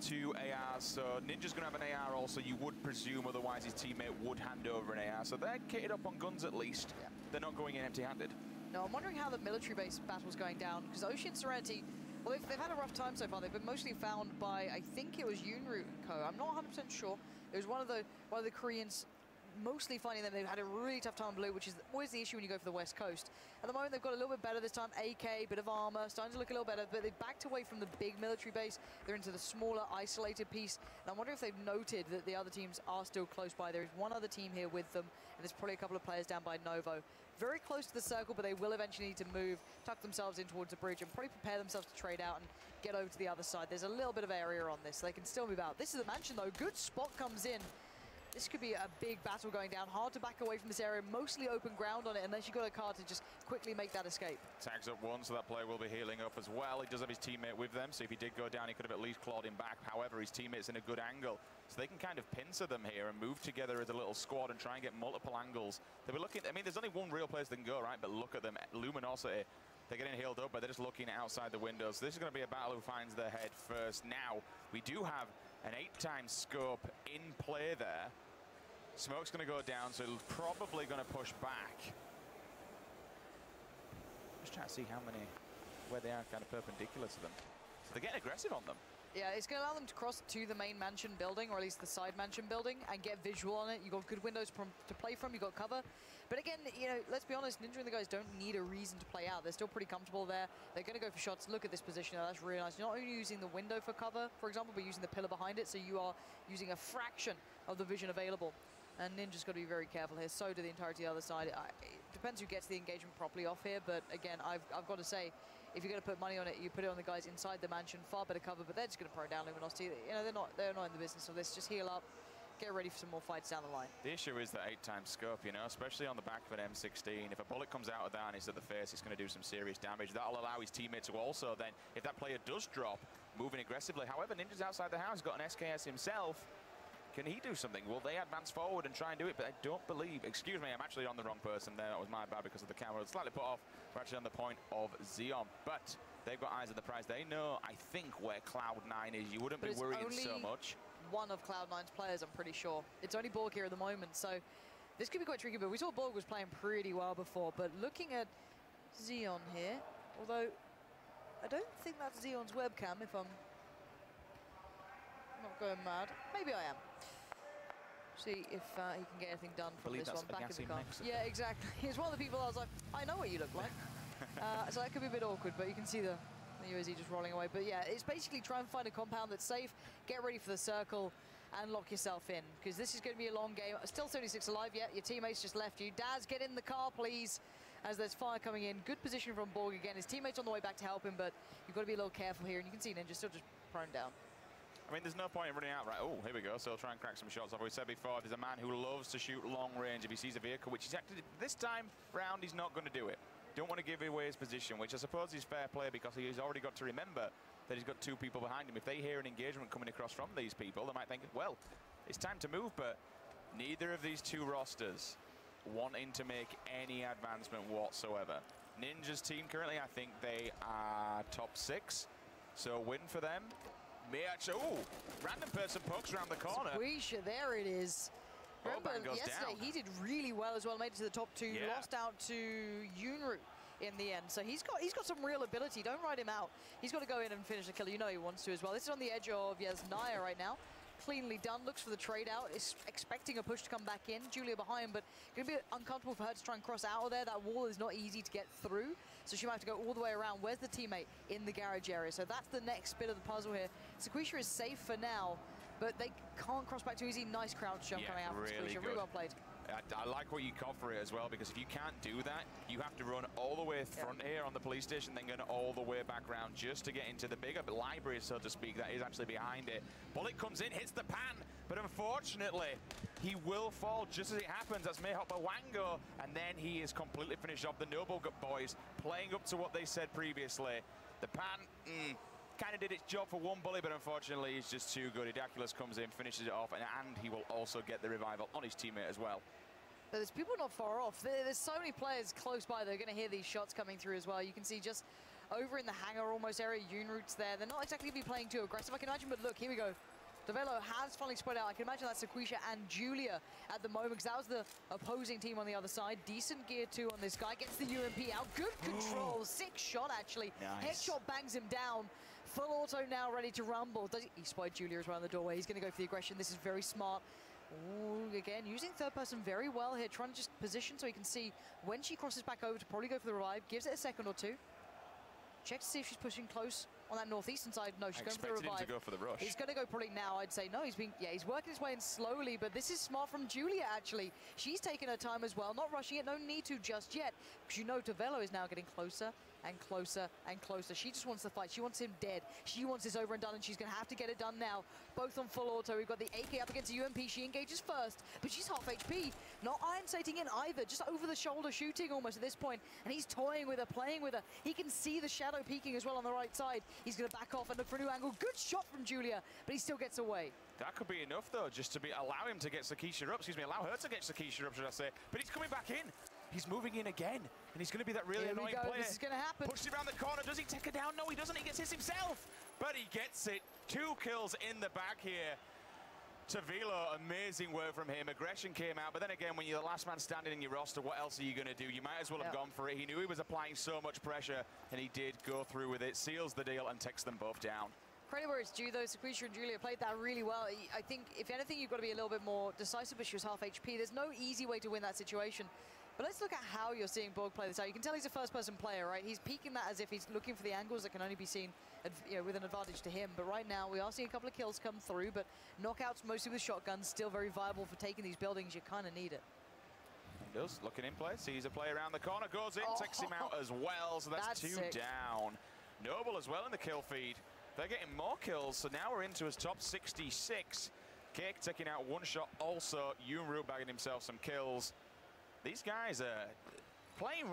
Speaker 2: 2 ARs, so Ninja's going to have an AR also, you would presume, otherwise his teammate would hand over an AR. So they're kitted up on guns at least. Yeah. They're not going in empty-handed.
Speaker 1: No, I'm wondering how the military-based battle's going down, because Ocean Serenity, well, they've had a rough time so far. They've been mostly found by, I think it was Yunroot & Co. I'm not 100% sure. It was one of the Koreans mostly finding them. They've had a really tough time blue, which is always the issue when you go for the West Coast. At the moment, they've got a little bit better this time. AK, bit of armor, starting to look a little better, but they've backed away from the big military base. They're into the smaller, isolated piece. And I wonder if they've noted that the other teams are still close by. There is one other team here with them, and there's probably a couple of players down by Novo. Very close to the circle, but they will eventually need to move, tuck themselves in towards the bridge, and probably prepare themselves to trade out and get over to the other side. There's a little bit of area on this, so they can still move out. This is the mansion, though. Good spot comes in. This could be a big battle going down. Hard to back away from this area. Mostly open ground on it, unless you've got a car to just quickly make that escape.
Speaker 2: Tags up one, so that player will be healing up as well. He does have his teammate with them, so if he did go down, he could have at least clawed him back. However, his teammate's in a good angle, so they can kind of pincer them here and move together as a little squad and try and get multiple angles. They'll be looking, I mean, there's only one real place they can go, right? But look at them. Luminosity. They're getting healed up, but they're just looking outside the windows. So this is going to be a battle who finds their head first. Now, we do have an 8x scope in play there. Smoke's going to go down, so it's probably going to push back. Just trying to see where they are kind of perpendicular to them. So they're getting aggressive on them.
Speaker 1: Yeah, it's going to allow them to cross to the main mansion building, or at least the side mansion building, and get visual on it. You've got good windows to play from, you've got cover. But again, you know, let's be honest, Ninja and the guys don't need a reason to play out. They're still pretty comfortable there. They're going to go for shots. Look at this position. Now, that's really nice. You're not only using the window for cover, for example, but using the pillar behind it, so you are using a fraction of the vision available. And Ninja's got to be very careful here. So do the entirety of the other side. It depends who gets the engagement properly off here. But again, I've got to say, if you're going to put money on it, you put it on the guys inside the mansion. Far better cover, but they're just going to prone down Luminosity. You know, they're not in the business of this. Just heal up, get ready for some more fights down the line.
Speaker 2: The issue is that 8x scope, you know, especially on the back of an M16. If a bullet comes out of that and it's at the face, it's going to do some serious damage. That'll allow his teammate to also then, if that player does drop, moving aggressively. However, Ninja's outside the house, got an SKS himself. Can he do something? Will they advance forward and try and do it? But I don't believe. Excuse me, I'm actually on the wrong person there. That was my bad because of the camera. Slightly put off. We're actually on the point of Xeon. But they've got eyes on the prize. They know, I think, where Cloud9 is. You wouldn't be worrying so much.
Speaker 1: One of Cloud9's players, I'm pretty sure. It's only Borg here at the moment, so this could be quite tricky. But we saw Borg was playing pretty well before. But looking at Xeon here, although I don't think that's Xeon's webcam, if I'm not going mad. Maybe I am. See if he can get anything done from this one. Back in the car. Yeah, exactly. He's one of the people I was like, I know what you look like. So that could be a bit awkward, but you can see the UAZ just rolling away. But yeah, it's basically try and find a compound that's safe, get ready for the circle, and lock yourself in. Because this is going to be a long game. Still 76 alive yet. Your teammates just left you. Daz, get in the car, please. as there's fire coming in. Good position from Borg again. His teammates on the way back to help him, but you've got to be a little careful here. And you can see Ninja still just prone down.
Speaker 2: I mean, there's no point in running out, right? Oh, here we go. So he'll try and crack some shots off. We said before, there's a man who loves to shoot long range if he sees a vehicle, which he's actually, this time round, he's not going to do it. Don't want to give away his position, which I suppose is fair play because he's already got to remember that he's got 2 people behind him. If they hear an engagement coming across from these people, they might think, well, it's time to move, but neither of these 2 rosters wanting to make any advancement whatsoever. Ninja's team currently, I think they are top 6, so a win for them. May actually, oh, random person pokes around the corner.
Speaker 1: Squisha, there it is. Remember, yesterday he did really well as well, made it to the top 2, lost out to Yunru in the end. So he's got some real ability. Don't ride him out. He's got to go in and finish the kill. You know he wants to as well. This is on the edge of Naya right now. Cleanly done, looks for the trade out, is expecting a push to come back in. Julia behind, but going to be uncomfortable for her to try and cross out of there. That wall is not easy to get through, so she might have to go all the way around. Where's the teammate? In the garage area. So that's the next bit of the puzzle here. Squisha is safe for now, but they can't cross back too easy. Nice crouch jump coming out from Squisha. Really well played.
Speaker 2: I like what you call for it as well, because if you can't do that, you have to run all the way front here on the police station, then go all the way back around just to get into the bigger library, so to speak, that is actually behind it. Bullet comes in, hits the pan, but unfortunately, he will fall just as it happens. That's Mayhopper Wango, and then he is completely finished off. The Noble boys playing up to what they said previously. The pan, kind of did its job for 1 bullet, but unfortunately, he's just too good. Idaculus comes in, finishes it off, and he will also get the revival on his teammate as well.
Speaker 1: There's people not far off. There's so many players close by. They're going to hear these shots coming through as well. You can see just over in the hangar almost area, Yunru's there. They're not exactly going to be playing too aggressive, I can imagine, but look, here we go. DeVelo has finally spread out. I can imagine that's Sequisha and Julia at the moment, because that was the opposing team on the other side. Decent gear too on this guy. Gets the UMP out. Good control. Sick shot, actually. Nice. Headshot bangs him down. Full auto now, ready to rumble. He spied Julia as well in the doorway. He's going to go for the aggression. This is very smart. Ooh, again, using third person very well here, trying to just position so he can see when she crosses back over to probably go for the revive. Gives it a second or 2. Checks to see if she's pushing close on that northeastern side. No, she's going for the revive.
Speaker 2: Him to go for the rush.
Speaker 1: He's going to go probably now, I'd say. No, he's working his way in slowly, but this is smart from Julia, actually. She's taking her time as well, not rushing it, no need to just yet, because you know DeVelo is now getting closer and closer and closer. She just wants the fight. She wants him dead. She wants this over and done, and she's going to have to get it done now. Both on full auto. We've got the AK up against the UMP. She engages first, but she's half HP. Not iron sighting in either, just over the shoulder shooting almost at this point, and he's toying with her, playing with her. He can see the shadow peeking as well on the right side. He's going to back off and look for a new angle. Good shot from Julia, but he still gets away.
Speaker 2: That could be enough, though, just to allow him to get Sakisha up. Excuse me, allow her to get Sakisha up, should I say. But he's coming back in. He's moving in again, and he's going to be that really annoying player.
Speaker 1: This is going to happen.
Speaker 2: Pushes around the corner. Does he take her down? No, he doesn't. He gets hit himself. But he gets it. 2 kills in the back here. Tavilo, amazing work from him. Aggression came out, but then again, when you're the last man standing in your roster, what else are you going to do? You might as well have gone for it. He knew he was applying so much pressure, and he did go through with it. Seals the deal and takes them both down.
Speaker 1: Credit where it's due, though. Sequisha and Julia played that really well. I think, if anything, you've got to be a little bit more decisive, but she was half HP. There's no easy way to win that situation. But let's look at how you're seeing Borg play this out. You can tell he's a first-person player, right? He's peeking that as if he's looking for the angles that can only be seen with an advantage to him. But right now, we are seeing a couple of kills come through, but knockouts mostly with shotguns, still very viable for taking these buildings. You kind of need it.
Speaker 2: He does, looking in play, sees a player around the corner, goes in, takes him out as well, so that's 2
Speaker 1: sick.
Speaker 2: down. Noble as well in the kill feed. They're getting more kills, so now we're into his top 66. Cake taking out 1 shot also. Yunru bagging himself some kills. These guys are playing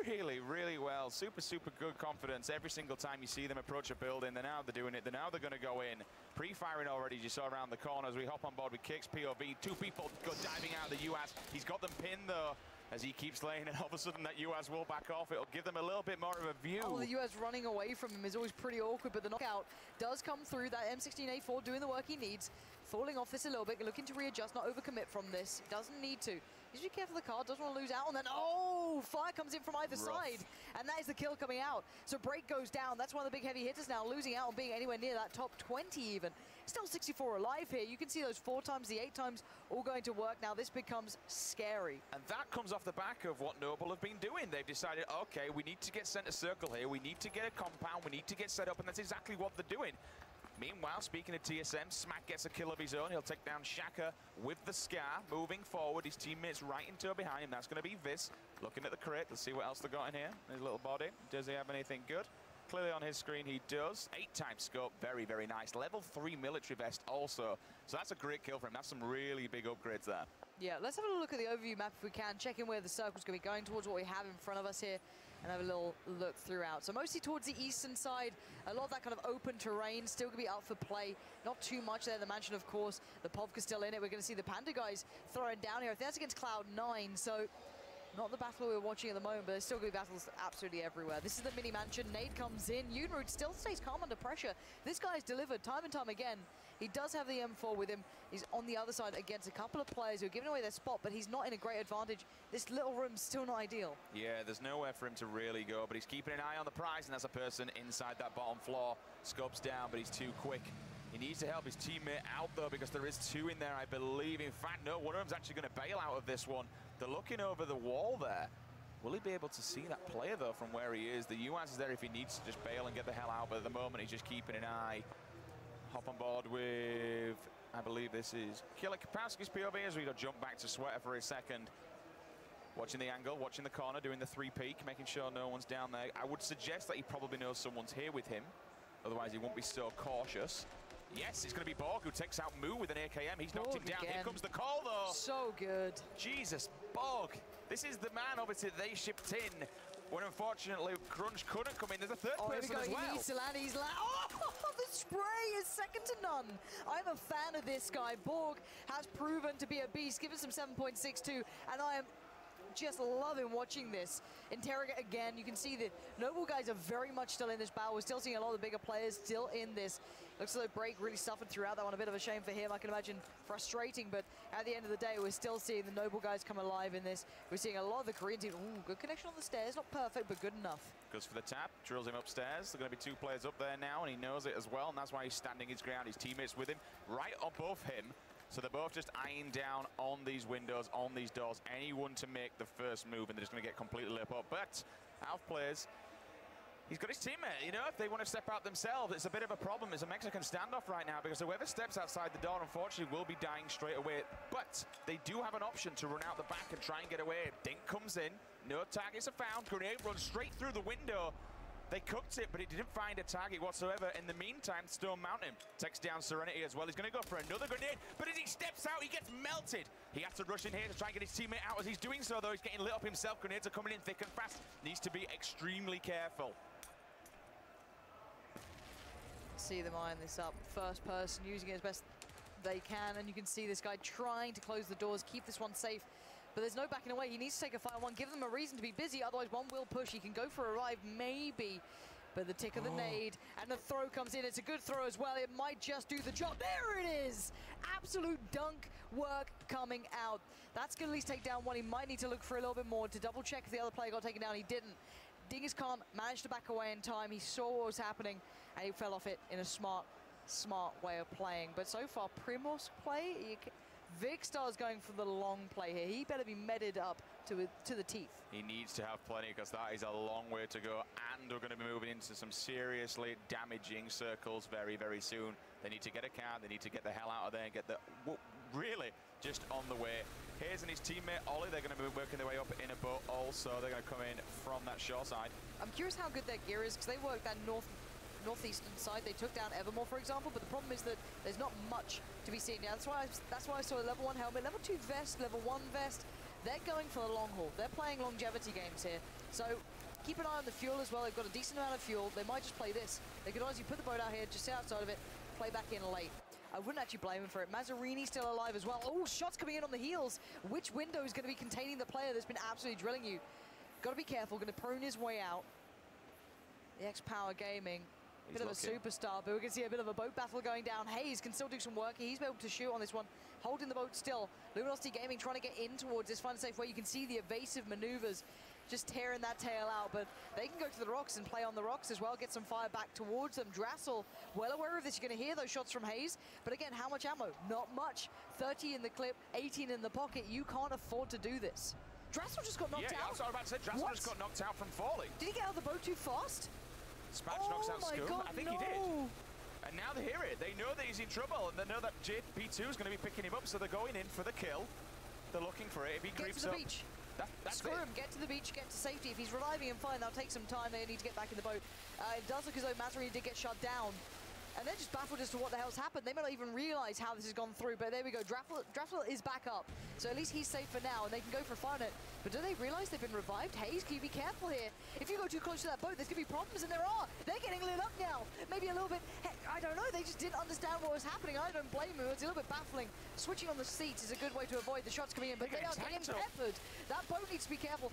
Speaker 2: really, really well. Super, super good confidence. Every single time you see them approach a building, they're doing it. Now they're going to go in. Pre-firing already, as you saw around the corner as we hop on board with Cake's POV. 2 people go diving out of the UAS. He's got them pinned, though, as he keeps laying, and all of a sudden that UAS will back off. It'll give them a little bit more of a view.
Speaker 1: Oh, the UAS running away from him is always pretty awkward, but the knockout does come through. That M16A4 doing the work he needs. Falling off this a little bit, looking to readjust, not overcommit from this. Doesn't need to. Just be careful of the car, doesn't want to lose out on that. Oh, fire comes in from either side, and that is the kill coming out. So break goes down. That's one of the big heavy hitters now, losing out on being anywhere near that top 20 even. Still 64 alive here. You can see those 4 times, the 8 times, all going to work. Now this becomes scary.
Speaker 2: And that comes off the back of what Noble have been doing. They've decided, okay, we need to get center circle here. We need to get a compound. We need to get set up, and that's exactly what they're doing. Meanwhile, speaking of TSM, Smack gets a kill of his own. He'll take down Shaka with the Scar. Moving forward, his teammates right in tow behind him. That's going to be Vis. Looking at the crit. Let's see what else they got in here. His little body. Does he have anything good? Clearly on his screen he does. 8-time scope, very, very nice. Level 3 military vest also. So that's a great kill for him. That's some really big upgrades there.
Speaker 1: Yeah, let's have a look at the overview map if we can. Check in where the circle's going to be going towards what we have in front of us here and have a little look throughout. So mostly towards the eastern side, a lot of that kind of open terrain still going to be up for play. Not too much there. The mansion, of course, the Povka's still in it. We're going to see the Panda guys throwing down here. I think that's against Cloud9, so not the battle we're watching at the moment, but there's still going to be battles absolutely everywhere. This is the mini mansion. Nade comes in. Unroot still stays calm under pressure. This guy's delivered time and time again. He does have the M4 with him. He's on the other side against a couple of players who are giving away their spot, but he's not in a great advantage. This little room's still not ideal.
Speaker 2: Yeah, there's nowhere for him to really go, but he's keeping an eye on the prize, and that's a person inside that bottom floor. Scopes down, but he's too quick. He needs to help his teammate out, though, because there is 2 in there, I believe. In fact, no, one of them's actually going to bail out of this one. They're looking over the wall there. Will he be able to see that player, though, from where he is? The UAS is there if he needs to just bail and get the hell out, but at the moment, he's just keeping an eye. Hop on board with, I believe this is Killer Kapowski's POV as we jump back to Sweater for a second. Watching the angle, watching the corner, doing the 3-peek, making sure no one's down there. I would suggest that he probably knows someone's here with him. Otherwise, he won't be so cautious. Yes, it's going to be Borg who takes out Moo with an AKM. He's knocked him down. Here comes the call, though.
Speaker 1: So good.
Speaker 2: Jesus, Borg. This is the man, obviously, they shipped in when, unfortunately, Crunch couldn't come in. There's a third person as well.
Speaker 1: He needs to land. He's oh, the spray is second to none. I'm a fan of this guy. Borg has proven to be a beast. Give us some 7.62, and I am just loving watching this. Interrogate again. You can see the Noble guys are very much still in this battle. We're still seeing a lot of the bigger players still in this. Looks like Break really suffered throughout that one. A bit of a shame for him. I can imagine frustrating, but at the end of the day, we're still seeing the Noble guys come alive in this. We're seeing a lot of the Korean team. Ooh, good connection on the stairs. Not perfect, but good enough.
Speaker 2: Goes for the tap, drills him upstairs. There's going to be 2 players up there now, and he knows it as well, and that's why he's standing his ground. His teammates with him, right above him. So they're both just eyeing down on these windows, on these doors. Anyone to make the first move, and they're just going to get completely lit up. But Alf plays. He's got his teammate, you know, if they want to step out themselves, it's a bit of a problem. It's a Mexican standoff right now because whoever steps outside the door, unfortunately, will be dying straight away. But they do have an option to run out the back and try and get away. Dink comes in, no targets are found. Grenade runs straight through the window. They cooked it, but it didn't find a target whatsoever. In the meantime, Stone Mountain takes down Serenity as well. He's going to go for another grenade, but as he steps out, he gets melted. He has to rush in here to try and get his teammate out. As he's doing so, though, he's getting lit up himself. Grenades are coming in thick and fast. Needs to be extremely careful.
Speaker 1: See them eyeing this up. First person using it as best they can, and you can see this guy trying to close the doors, keep this one safe. But there's no backing away. He needs to take a final one, give them a reason to be busy, otherwise one will push. He can go for a revive, maybe. But the tick of the nade, and the throw comes in. It's a good throw as well. It might just do the job. There it is! Absolute dunk work coming out. That's going to at least take down one. He might need to look for a little bit more to double check if the other player got taken down. He didn't. Dingus Khan managed to back away in time. He saw what was happening, and he fell off it in a smart way of playing. But so far, Primos play, Vigstar's going for the long play here. He better be meted up to the teeth.
Speaker 2: He needs to have plenty because that is a long way to go, and we're going to be moving into some seriously damaging circles very, very soon. They need to get a car. They need to get the hell out of there and get the... really just on the way. Hayes and his teammate Ollie, they're going to be working their way up in a boat also. They're going to come in from that shore side. I'm
Speaker 1: curious how good their gear is because they work that northeastern side. They took down Evermore, for example, but the problem is that there's not much to be seen now. That's why I saw a level 1 helmet, level 2 vest, level 1 vest. They're going for the long haul. They're playing longevity games here. So keep an eye on the fuel as well. They've got a decent amount of fuel. They might just play this. They could honestly put the boat out here, just sit outside of it, play back in late. I wouldn't actually blame him for it. Mazzarini still alive as well. Oh, shots coming in on the heels. Which window is going to be containing the player that's been absolutely drilling you? Got to be careful. Going to prone his way out. The X-Power Gaming. Bit of a superstar, but we're going to see a bit of a boat battle going down. Hayes can still do some work. He's able to shoot on this one, holding the boat still. Luminosity Gaming trying to get in towards this fun safe way. You can see the evasive maneuvers just tearing that tail out, but they can go to the rocks and play on the rocks as well, get some fire back towards them. Drassel, well aware of this. You're going to hear those shots from Hayes, but again, how much ammo? Not much. 30 in the clip, 18 in the pocket. You can't afford to do this. Drassel just got knocked out.
Speaker 2: Yeah, I was about to say, Drassel just got knocked out from falling.
Speaker 1: Did he get out of the boat too fast?
Speaker 2: Spatch knocks out Scum. I think he did. And now they hear it. They know that he's in trouble, and they know that JP2 is going to be picking him up, so they're going in for the kill. They're looking for it. If he creeps up...
Speaker 1: Get to the beach.
Speaker 2: That's
Speaker 1: Screw him, get to the beach, get to safety. If he's reviving him, fine, that'll take some time. They need to get back in the boat. It does look as though Mazarine did get shot down. And they're just baffled as to what the hell's happened. They may not even realize how this has gone through, but there we go. Draftel is back up. So at least he's safe for now, and they can go for a fire on it. But do they realize they've been revived? Hayes, can you be careful here? If you go too close to that boat, there's going to be problems, and there are. They're getting lit up now. Maybe a little bit, I don't know, they just didn't understand what was happening. I don't blame them. It's a little bit baffling. Switching on the seats is a good way to avoid the shots coming in, but they are getting peppered. That boat needs to be careful.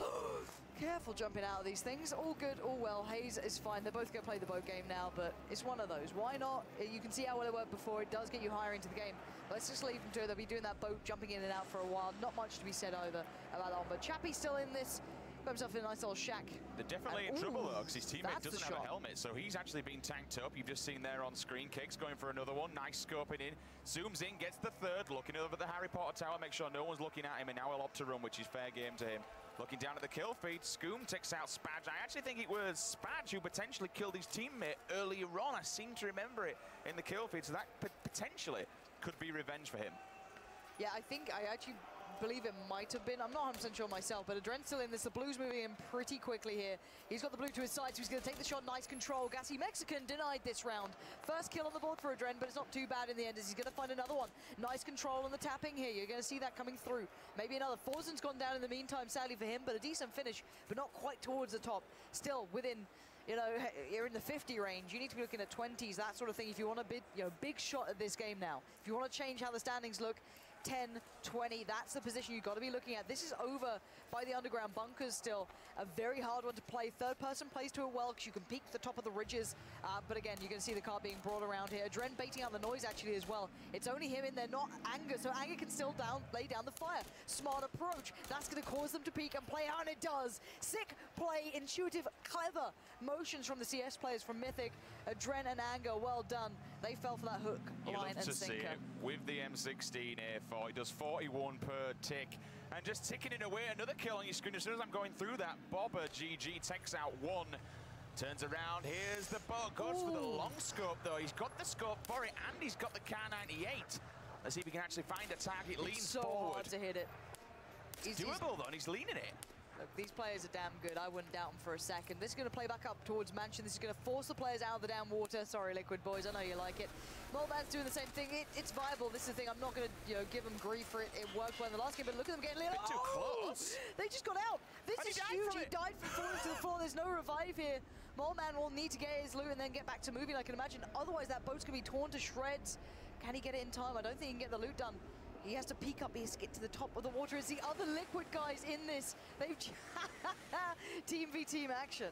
Speaker 1: Careful jumping out of these things. All good, all well. Hayes is fine. They're both going to play the boat game now, but it's one of those. Why not? You can see how well it worked before. It does get you higher into the game. Let's just leave them to it. They'll be doing that boat, jumping in and out for a while. Not much to be said either about that one, but Chappie's still in this. Got himself in a nice little shack.
Speaker 2: They're definitely in trouble, though, because his teammate doesn't have a helmet, so he's actually been tanked up. You've just seen there on screen. Cake's going for another one. Nice scoping in. Zooms in, gets the third, looking over the Harry Potter tower, make sure no one's looking at him, and now he'll opt to run, which is fair game to him. Looking down at the kill feed, Scoom takes out Spadge. I actually think it was Spadge who potentially killed his teammate earlier on. I seem to remember it in the kill feed, so that potentially could be revenge for him.
Speaker 1: Yeah, I actually believe it might have been. I'm not 100% sure myself, but Adren's still in this. The blue's moving in pretty quickly here. He's got the blue to his side, so he's going to take the shot. Nice control. Gassy Mexican denied this round. First kill on the board for Adren, but it's not too bad in the end as he's going to find another one. Nice control on the tapping here. You're going to see that coming through. Maybe another. Forzen's gone down in the meantime, sadly for him, but a decent finish, but not quite towards the top. Still within, you know, you're in the 50 range. You need to be looking at 20s, that sort of thing, if you want a big, big shot at this game now. If you want to change how the standings look, 10, 20, that's the position you've got to be looking at. This is over by the underground bunkers still. A very hard one to play. Third person plays to it well because you can peek the top of the ridges. But again, you're going to see the car being brought around here. Adren baiting out the noise actually as well. It's only him in there, not Anger. So Anger can still lay down the fire. Smart approach. That's going to cause them to peek and play out, and it does. Sick play, intuitive, clever motions from the CS players from Mythic. Adren and Anger, well done. They fell for that hook, line, and sinker. You love to see it
Speaker 2: with the M16 A4. He does 41 per tick. And just ticking it away, another kill on your screen. As soon as I'm going through that, Bobber GG takes out one. Turns around, here's the boat. Goes for the long scope, though. He's got the scope for it, and he's got the Kar98. Let's see if he can actually find a target. Leans
Speaker 1: so
Speaker 2: forward.
Speaker 1: Hard to hit it.
Speaker 2: It's doable, though, and he's leaning it.
Speaker 1: Look, these players are damn good. I wouldn't doubt them for a second. This is going to play back up towards Mansion. This is going to force the players out of the damn water. Sorry, Liquid boys. I know you like it. Molman's doing the same thing. It's viable. This is the thing. I'm not going to, give them grief for it. It worked well in the last game, but look at them getting lit.
Speaker 2: Too close.
Speaker 1: They just got out. This is huge. He died from falling to the floor. There's no revive here. Molman will need to get his loot and then get back to moving, I can imagine. Otherwise, that boat's going to be torn to shreds. Can he get it in time? I don't think he can get the loot done. He has to peek up, he has to get to the top of the water as the other Liquid guys in this. They've team v team action.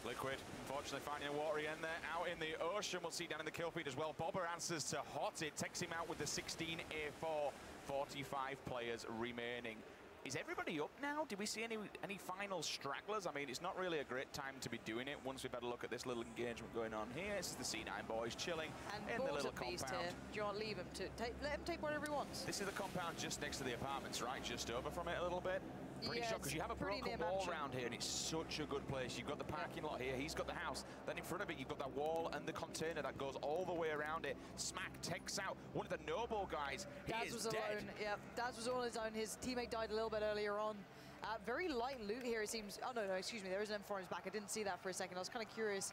Speaker 2: Liquid, unfortunately, finding a watery end there. Out in the ocean, we'll see down in the kill feed as well. Bobber answers to Hot. It takes him out with the 16 A4. 45 players remaining. Is everybody up now? Did we see any final stragglers? I mean, it's not really a great time to be doing it once we've had a look at this little engagement going on here. This is the C9 boys chilling in the little compound.
Speaker 1: Here. Do you want to leave him to let him take whatever he wants?
Speaker 2: This is the compound just next to the apartments, right? Just over from it a little bit. Pretty shocked because you have a broken wall around here and it's such a good place. You've got the parking lot here, he's got the house. Then in front of it, you've got that wall and the container that goes all the way around it. Smack takes out one of the Noble guys.
Speaker 1: Daz was alone. Yeah, Daz was on his own. His teammate died a little bit earlier on. Very light loot here, it seems. Oh, no, excuse me. There is an M4 on his back. I didn't see that for a second. I was kind of curious.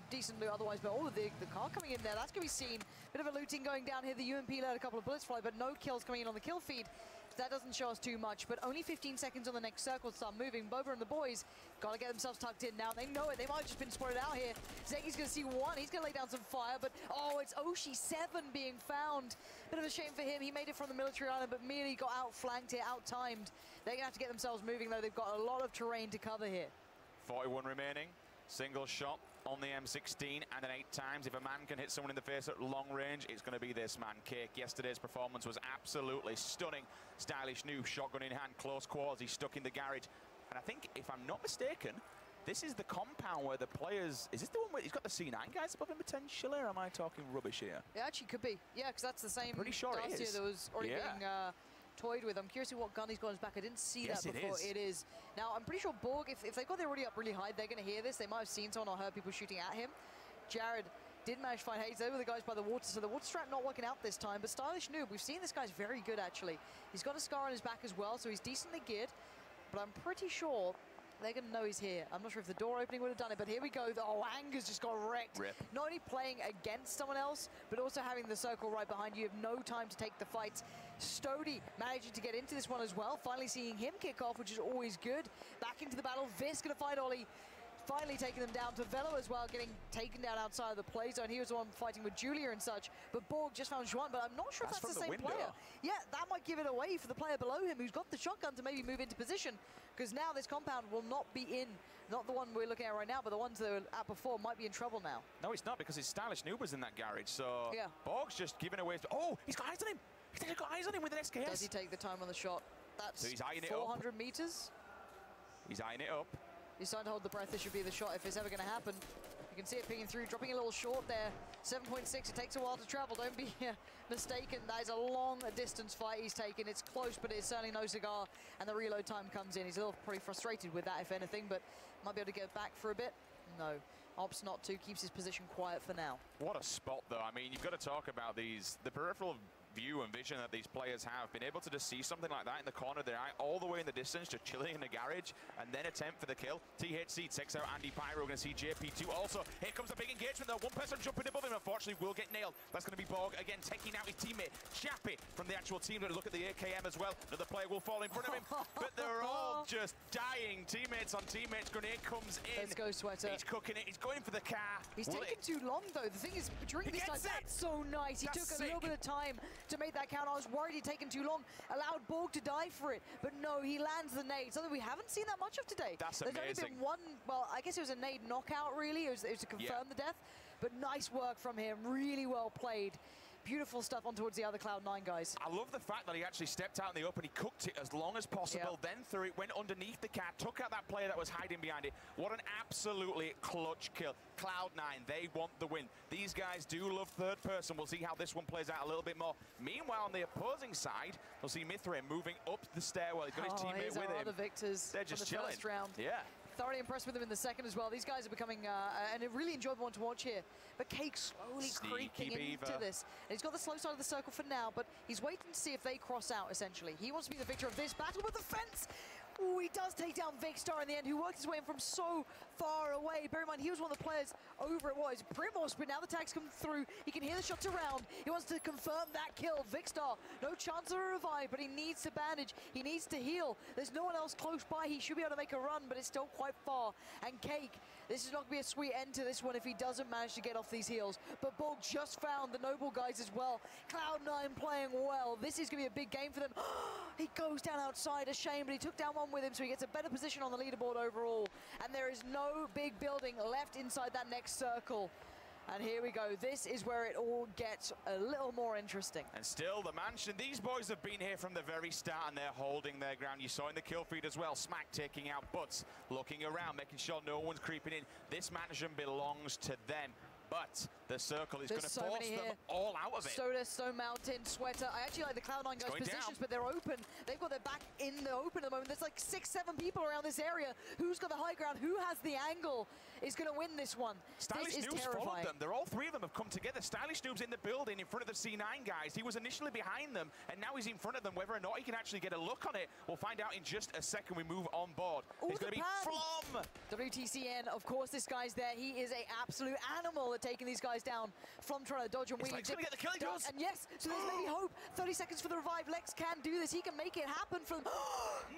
Speaker 1: Decent loot otherwise, but the car coming in there, that's going to be seen. Bit of a looting going down here. The UMP let a couple of bullets fly, but no kills coming in on the kill feed. That doesn't show us too much, but only 15 seconds on the next circle to start moving. Boba and the boys got to get themselves tucked in now. They know it. They might have just been spotted out here. Zeki's going to see one. He's going to lay down some fire, but it's Oshi 7 being found. Bit of a shame for him. He made it from the military island, but merely got outflanked here, out-timed. They're going to have to get themselves moving, though. They've got a lot of terrain to cover here.
Speaker 2: 41 remaining. Single shot on the M16, and then 8 times. If a man can hit someone in the face at long range, it's going to be this man, Cake. Yesterday's performance was absolutely stunning. Stylish new shotgun in hand, close quarters. He's stuck in the garage. And I think, if I'm not mistaken, this is the compound where the players... Is this the one where he's got the C9 guys above him potentially, or am I talking rubbish here?
Speaker 1: It actually could be. Yeah, because that's the same...
Speaker 2: Pretty sure it is.
Speaker 1: That was already being... toyed with. I'm curious to what gun he's got on his back. I didn't see that before. It is. Now, I'm pretty sure Borg, if they've got their already up really high, they're going to hear this. They might have seen someone or heard people shooting at him. Jared Did manage to find Hayes. They were the guys by the water, so the water strat not working out this time. But Stylish Noob, we've seen this guy's very good, actually. He's got a scar on his back as well, so he's decently geared. But I'm pretty sure they're going to know he's here. I'm not sure if the door opening would have done it, but here we go. Oh, Anger's just got wrecked.
Speaker 2: Rip.
Speaker 1: Not only playing against someone else, but also having the circle right behind you. You have no time to take the fights. Stody managing to get into this one as well. Finally seeing him kick off, which is always good. Back into the battle. Vis going to find Ollie. Finally taking them down to Velo as well, getting taken down outside of the play zone. He was the one fighting with Julia and such, but Borg just found Juan, but I'm not sure if that's the same player. Yeah, that might give it away for the player below him who's got the shotgun to maybe move into position, because now this compound will not be in, not the one we're looking at right now, but the ones that were at before might be in trouble now.
Speaker 2: No, it's not, because his Stylish Noob was in that garage, so
Speaker 1: yeah.
Speaker 2: Borg's just giving away. Oh, he's got eyes on him. He's got eyes on him with an SKS.
Speaker 1: Does he take the time on the shot? That's
Speaker 2: so he's eyeing
Speaker 1: 400 meters.
Speaker 2: He's eyeing it up.
Speaker 1: He's starting to hold the breath. This should be the shot if it's ever going to happen. You can see it pinging through, dropping a little short there. 7.6, it takes a while to travel. Don't be mistaken. That is a long distance fight he's taken. It's close, but it's certainly no cigar. And the reload time comes in. He's a little pretty frustrated with that, if anything, but might be able to get back for a bit. No. Opts not to, keeps his position quiet for now.
Speaker 2: What a spot, though. I mean, you've got to talk about the peripheral view and vision that these players have. Been able to just see something like that in the corner of their eye, all the way in the distance, just chilling in the garage, and then attempt for the kill. THC takes out Andy Pyro. We're going to see JP2 also. Here comes a big engagement, though. One person jumping above him, unfortunately, will get nailed. That's going to be Borg, again, taking out his teammate, Chappie, from the actual team. Look at the AKM as well. Another player will fall in front of him, but they're all just dying. Teammates on teammates. Grenade comes in.
Speaker 1: Let's go, Sweater.
Speaker 2: He's cooking it. He's going for the car.
Speaker 1: He's taken too long, though. The thing is, during this time, that's so nice. He took a little bit of time to make that count. I was worried he'd taken too long, allowed Borg to die for it, but no, he lands the nade, something we haven't seen that much of today.
Speaker 2: That's
Speaker 1: There's
Speaker 2: amazing.
Speaker 1: only been one, well, I guess it was a nade knockout, really. It was to confirm the death, but nice work from him, really well played. Beautiful stuff on towards the other Cloud9 guys.
Speaker 2: I love the fact that he actually stepped out in the open. He cooked it as long as possible, then threw it, went underneath the car, took out that player that was hiding behind it. What an absolutely clutch kill. Cloud9, they want the win. These guys do love third person. We'll see how this one plays out a little bit more. Meanwhile, on the opposing side, we'll see Mithra moving up the stairwell. He's got his teammate with him.
Speaker 1: Other victors.
Speaker 2: They're just chilling.
Speaker 1: First round.
Speaker 2: Yeah.
Speaker 1: Thoroughly impressed with them in the second as well. These guys are becoming and a really enjoyable one to watch here. But Cake slowly creeping into this. And he's got the slow side of the circle for now, but he's waiting to see if they cross out, essentially. He wants to be the victor of this battle with the fence. Ooh, he does take down Vicstar in the end, who worked his way in from so far away. Bear in mind, he was one of the players over at what is Primos, but now the tags come through. He can hear the shots around. He wants to confirm that kill. Vicstar, no chance of a revive, but he needs to bandage. He needs to heal. There's no one else close by. He should be able to make a run, but it's still quite far. And Cake, this is not going to be a sweet end to this one if he doesn't manage to get off these heals. But Borg just found the Noble guys as well. Cloud9 playing well. This is going to be a big game for them. He goes down outside, a shame, but he took down one with him, so he gets a better position on the leaderboard overall. And there is no big building left inside that next circle. And here we go. This is where it all gets a little more interesting.
Speaker 2: And still the mansion. These boys have been here from the very start, and they're holding their ground. You saw in the kill feed as well. Smack taking out Butts, looking around, making sure no one's creeping in. This mansion belongs to them. But the circle is going to force them all out of it.
Speaker 1: Soda, Stone Mountain, Sweater. I actually like the Cloud9 guys' positions, but they're open. They've got their back in the open at the moment. There's like 6, 7 people around this area. Who's got the high ground? Who has the angle is going to win this one.
Speaker 2: Stylish Noob's followed them. They're all three of them have come together. Stylish Noob's in the building in front of the C9 guys. He was initially behind them, and now he's in front of them. Whether or not he can actually get a look on it, we'll find out in just a second. We move on board. It's going to be Flom.
Speaker 1: WTCN, of course, this guy's there. He is an absolute animal at taking these guys down. Flom trying to dodge and weave.
Speaker 2: He's going to get the kill. He does.
Speaker 1: And yes, so there's maybe hope. 30 seconds for the revive. Lex can do this. He can make it happen from...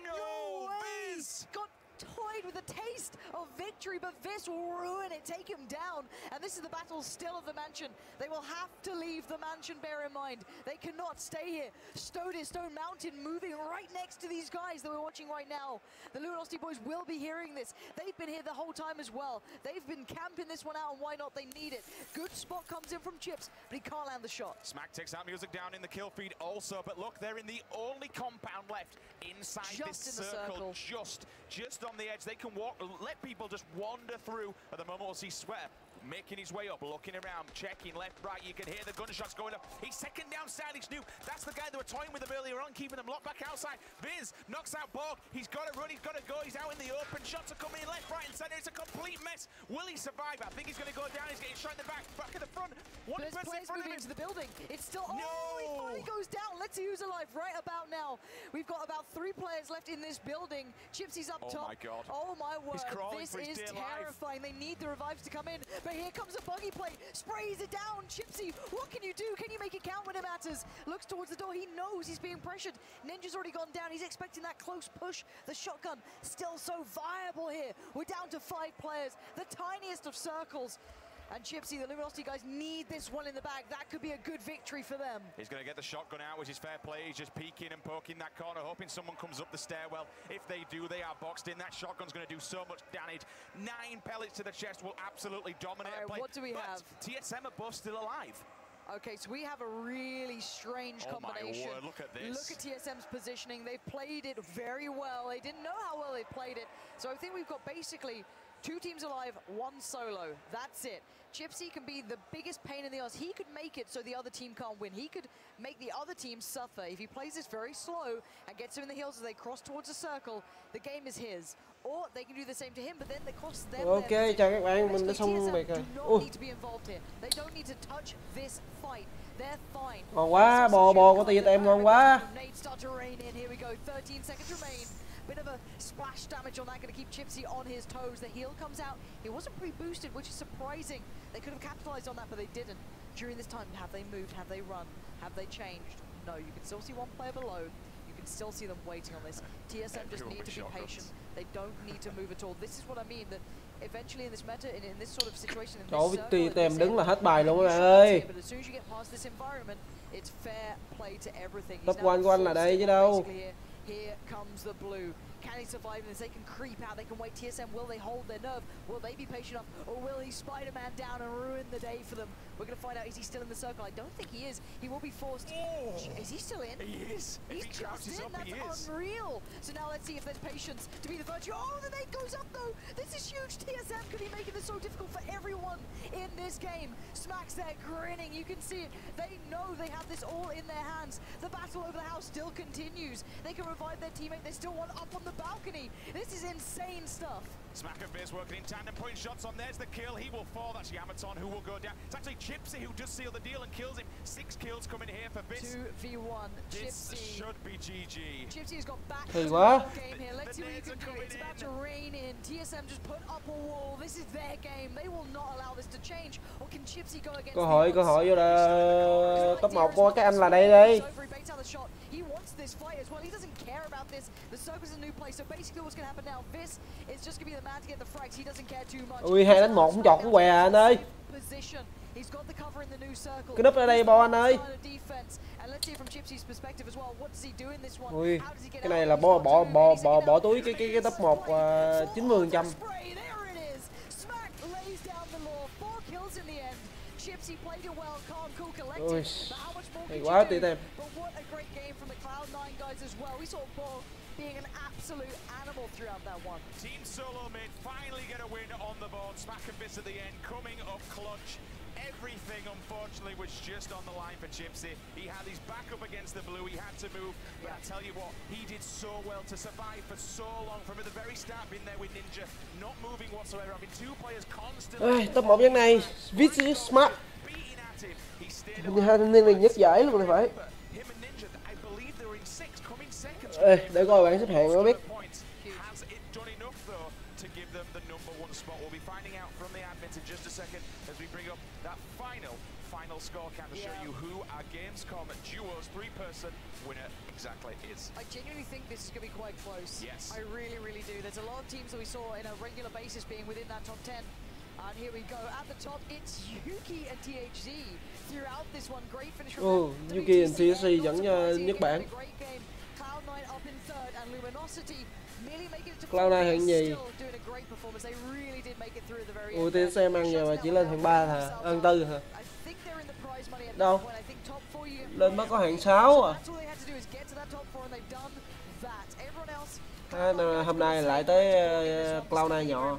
Speaker 2: No way!
Speaker 1: Viz got toyed with a taste of victory, but Vis will ruin it, take him down. And this is the battle still of the mansion. They will have to leave the mansion, bear in mind. They cannot stay here. Stone Mountain moving right next to these guys that we're watching right now. The Luminosity boys will be hearing this. They've been here the whole time as well. They've been camping this one out, and why not? They need it. Good spot comes in from Chips, but he can't land the shot.
Speaker 2: Smack takes out music down in the kill feed also, but look, they're in the only compound left inside this circle. Just on the edge. They can walk, let people just wander through. At the moment, we'll see Sweater making his way up, looking around, checking left, right. You can hear the gunshots going up. He's second down Stylish Noob. That's the guy they were toying with him earlier on, keeping them locked back outside. Viz knocks out Borg. He's got to run, he's got to go. He's out in the open. Shots are coming in left, right, and center. It's a complete mess. Will he survive? I think he's going to go down. He's getting shot in the back of the front. front. One
Speaker 1: There's
Speaker 2: person in
Speaker 1: players
Speaker 2: front of
Speaker 1: moving
Speaker 2: him.
Speaker 1: into the building. It's still.
Speaker 2: No!
Speaker 1: Oh, he finally goes down. Let's see who's alive right about now. We've got about 3 players left in this building. Chipsy's up top.
Speaker 2: Oh my God.
Speaker 1: Oh my word.
Speaker 2: He's crawling
Speaker 1: This
Speaker 2: for his
Speaker 1: is
Speaker 2: dear life.
Speaker 1: terrifying. They need the revives to come in. But here comes a buggy play. Sprays it down. Chipsy, what can you do? Can you make it count when it matters? Looks towards the door. He knows he's being pressured. Ninja's already gone down. He's expecting that close push. The shotgun still so viable here. We're down to 5 players. The tiniest of circles. And Chipsy, the Luminosity guys need this one in the bag. That could be a good victory for them.
Speaker 2: He's going to get the shotgun out, which is fair play. He's just peeking and poking that corner, hoping someone comes up the stairwell. If they do, they are boxed in. That shotgun's going to do so much damage. 9 pellets to the chest will absolutely dominate a play.
Speaker 1: What do we have?
Speaker 2: TSM are both still alive.
Speaker 1: Okay, so we have a really strange combination.
Speaker 2: Oh my word, look at this.
Speaker 1: Look at TSM's positioning. They've played it very well. They didn't know how well they played it. So I think we've got basically 2 teams alive, 1 solo. That's it. Chipsy can be the biggest pain in the ass. He could make it so the other team can't win. He could make the other team suffer. If he plays this very slow and gets him in the heels as they cross towards the circle, the game is his. Or they can do the same to him, but then they cost them.
Speaker 3: Ok, chào các bạn, mình đã xong việc rồi.
Speaker 1: They don't need to touch this fight. They're fine.
Speaker 3: Ngon quá, bò của TSM ngon quá.
Speaker 1: Nades start to rain in. Here we go. 13 seconds remain. Bit of a splash damage on that, going to keep Chipsy on his toes. The heal comes out. He wasn't pre-boosted, which is surprising. They could have capitalized on that, but they didn't. During this time, have they moved? Have they run? Have they changed? No, you can still see 1 player below. You can still see them waiting on this. TSM just need to be patient. They don't need to move at all. This is what I mean, that eventually in this meta, in this sort of situation, in this circle,
Speaker 3: TSM đứng là hết bài luôn các bạn ơi.
Speaker 1: but as soon as you get past this environment, it's fair play to everything.
Speaker 3: Top 1 của anh là đây chứ đâu.
Speaker 1: Here comes the blue. Can he survive this? They can creep out, they can wait. TSM, will they hold their nerve? Will they be patient enough? Or will he Spider-Man down and ruin the day for them? We're going to find out, is he still in the circle? I don't think he is. He will be forced. Oh. Is he still in?
Speaker 2: He is.
Speaker 1: He's just in. That's unreal. So now let's see if there's patience to be the virtue. Oh, the nade goes up though. This is huge. TSM could be making this so difficult for everyone in this game. Smack's there grinning. You can see it. They know they have this all in their hands. The battle over the house still continues. They can revive their teammate. There's still one up on the balcony. This is insane stuff.
Speaker 2: Smack and Fizz working in tandem, putting shots on. There's the kill. He will fall. That's Yamaton who will go down. It's actually Chipsy who just sealed the deal and kills him. 6 kills coming here for Fizz.
Speaker 1: 2v1.
Speaker 2: This should be GG.
Speaker 1: Chipsy has got back
Speaker 3: to
Speaker 1: the game here. Let's see what he can do. It's about to rain in. TSM just put up a wall. This is their game. They will not allow this to change. Or can Chipsy go against
Speaker 3: Cơ hội vô là top 1 của các anh là đây đây.
Speaker 1: He wants this fight as well. He doesn't care about this. The circle's a new place. So basically what's going to happen now, Fizz is just going to be the man to get the frags. He doesn't care too much.
Speaker 3: Ui, 2 đánh 1 cũng chọt cũng què à anh ơi.
Speaker 1: He's got the cover in the new circle.
Speaker 3: Cứ núp ở đây bo anh ơi.
Speaker 1: And let's see from Chipsy's perspective as well. What does he do in this one?
Speaker 3: Ui, cái này là bỏ túi cái top 1 90%.
Speaker 1: Chipsy played it well, calm, cool, collected.
Speaker 3: Ui,
Speaker 1: but how much more
Speaker 3: hay
Speaker 1: can
Speaker 3: quá
Speaker 1: you do?
Speaker 3: TSM.
Speaker 1: But what a great game from the Cloud9 guys as well. We saw Borg being an absolute animal throughout that one.
Speaker 2: Team Solo mid finally get a win on the board. Smack and Fizz at the end, coming up clutch. Everything, unfortunately, was just on the line for Chipsy. He had his back up against the blue. He had to move. But I tell you what, he did so well to survive for so long. From at the very start, been there with Ninja, not moving whatsoever. Having 2 players constantly.
Speaker 3: Top 1 ván này, Vizzy Smart. Hình như hai thanh niên này nhất giải luôn này phải. Ê, để coi bảng xếp hạng mới biết.
Speaker 2: Final score count to show you who our Gamescom duos 3-person winner exactly is.
Speaker 1: I genuinely think this is going to be quite close.
Speaker 2: Yes.
Speaker 1: I really, really do. There's a lot of teams that we saw in a regular basis being within that top 10. And here we go. At the top, it's Yuki and THZ. Throughout this one, great finish from
Speaker 3: Yuki and THZ dẫn nhất bảng.
Speaker 1: Cloud9 up in third and Luminosity merely making it to
Speaker 3: Cloud9 hạng gì?
Speaker 1: doing a great performance. They really did make it through the very
Speaker 3: end. TSM ăn giờ mà chỉ lên hạng 3 hả? Hạng 4 hả? Đâu? Lên mới có hạng 6 à. Hôm nay lại tới Cloud9 nhỏ.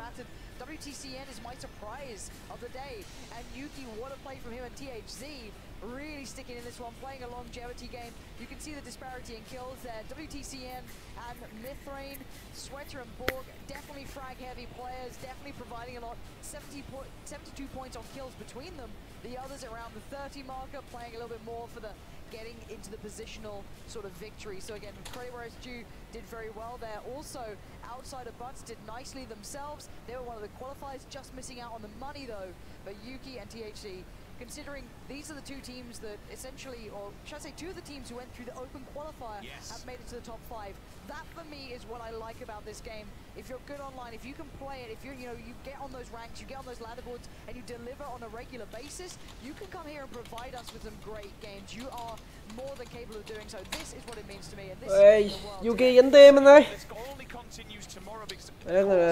Speaker 1: WTCN is my surprise of the day, and Yuki, what a play from him and THZ, really sticking in this one, playing a longevity game. You can see the disparity in kills there. WTCN and Mithrain, Sweater and Borg, definitely frag heavy players, definitely providing a lot. 72 points on kills between them. The others around the 30 marker, playing a little bit more for the getting into the positional sort of victory. So again, credit where it's due, did very well there. Also, outside of Butts did nicely themselves. They were one of the qualifiers, just missing out on the money though. But Yuki and THC, considering these are the two teams that essentially, or should I say two of the teams who went through the open qualifier, have made it to the top 5. That for me is what I like about this game. If you're good online, if you can play it, if you're, you get on those ranks, you get on those ladder boards, and you deliver on a regular basis, you can come here and provide us with some great games. You are more than capable of doing so. This is what it means to me, and this is the world.
Speaker 3: Yuki gánh tim anh ơi.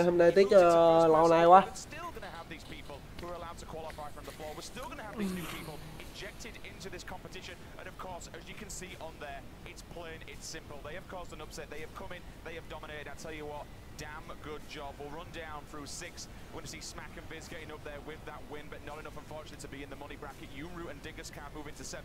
Speaker 3: Hôm nay tiếc cho lâu nay quá.
Speaker 2: Who are allowed to qualify from the floor. We're still going to have these new people injected into this competition, and of course, as you can see on there, it's plain, it's simple. They have caused an upset, they have come in, they have dominated. I tell you what, damn good job. We'll run down through 6. We're going to see Smack and Biz getting up there with that win, but not enough, unfortunately, to be in the money bracket. Yumru and Dingus can't move into 7th.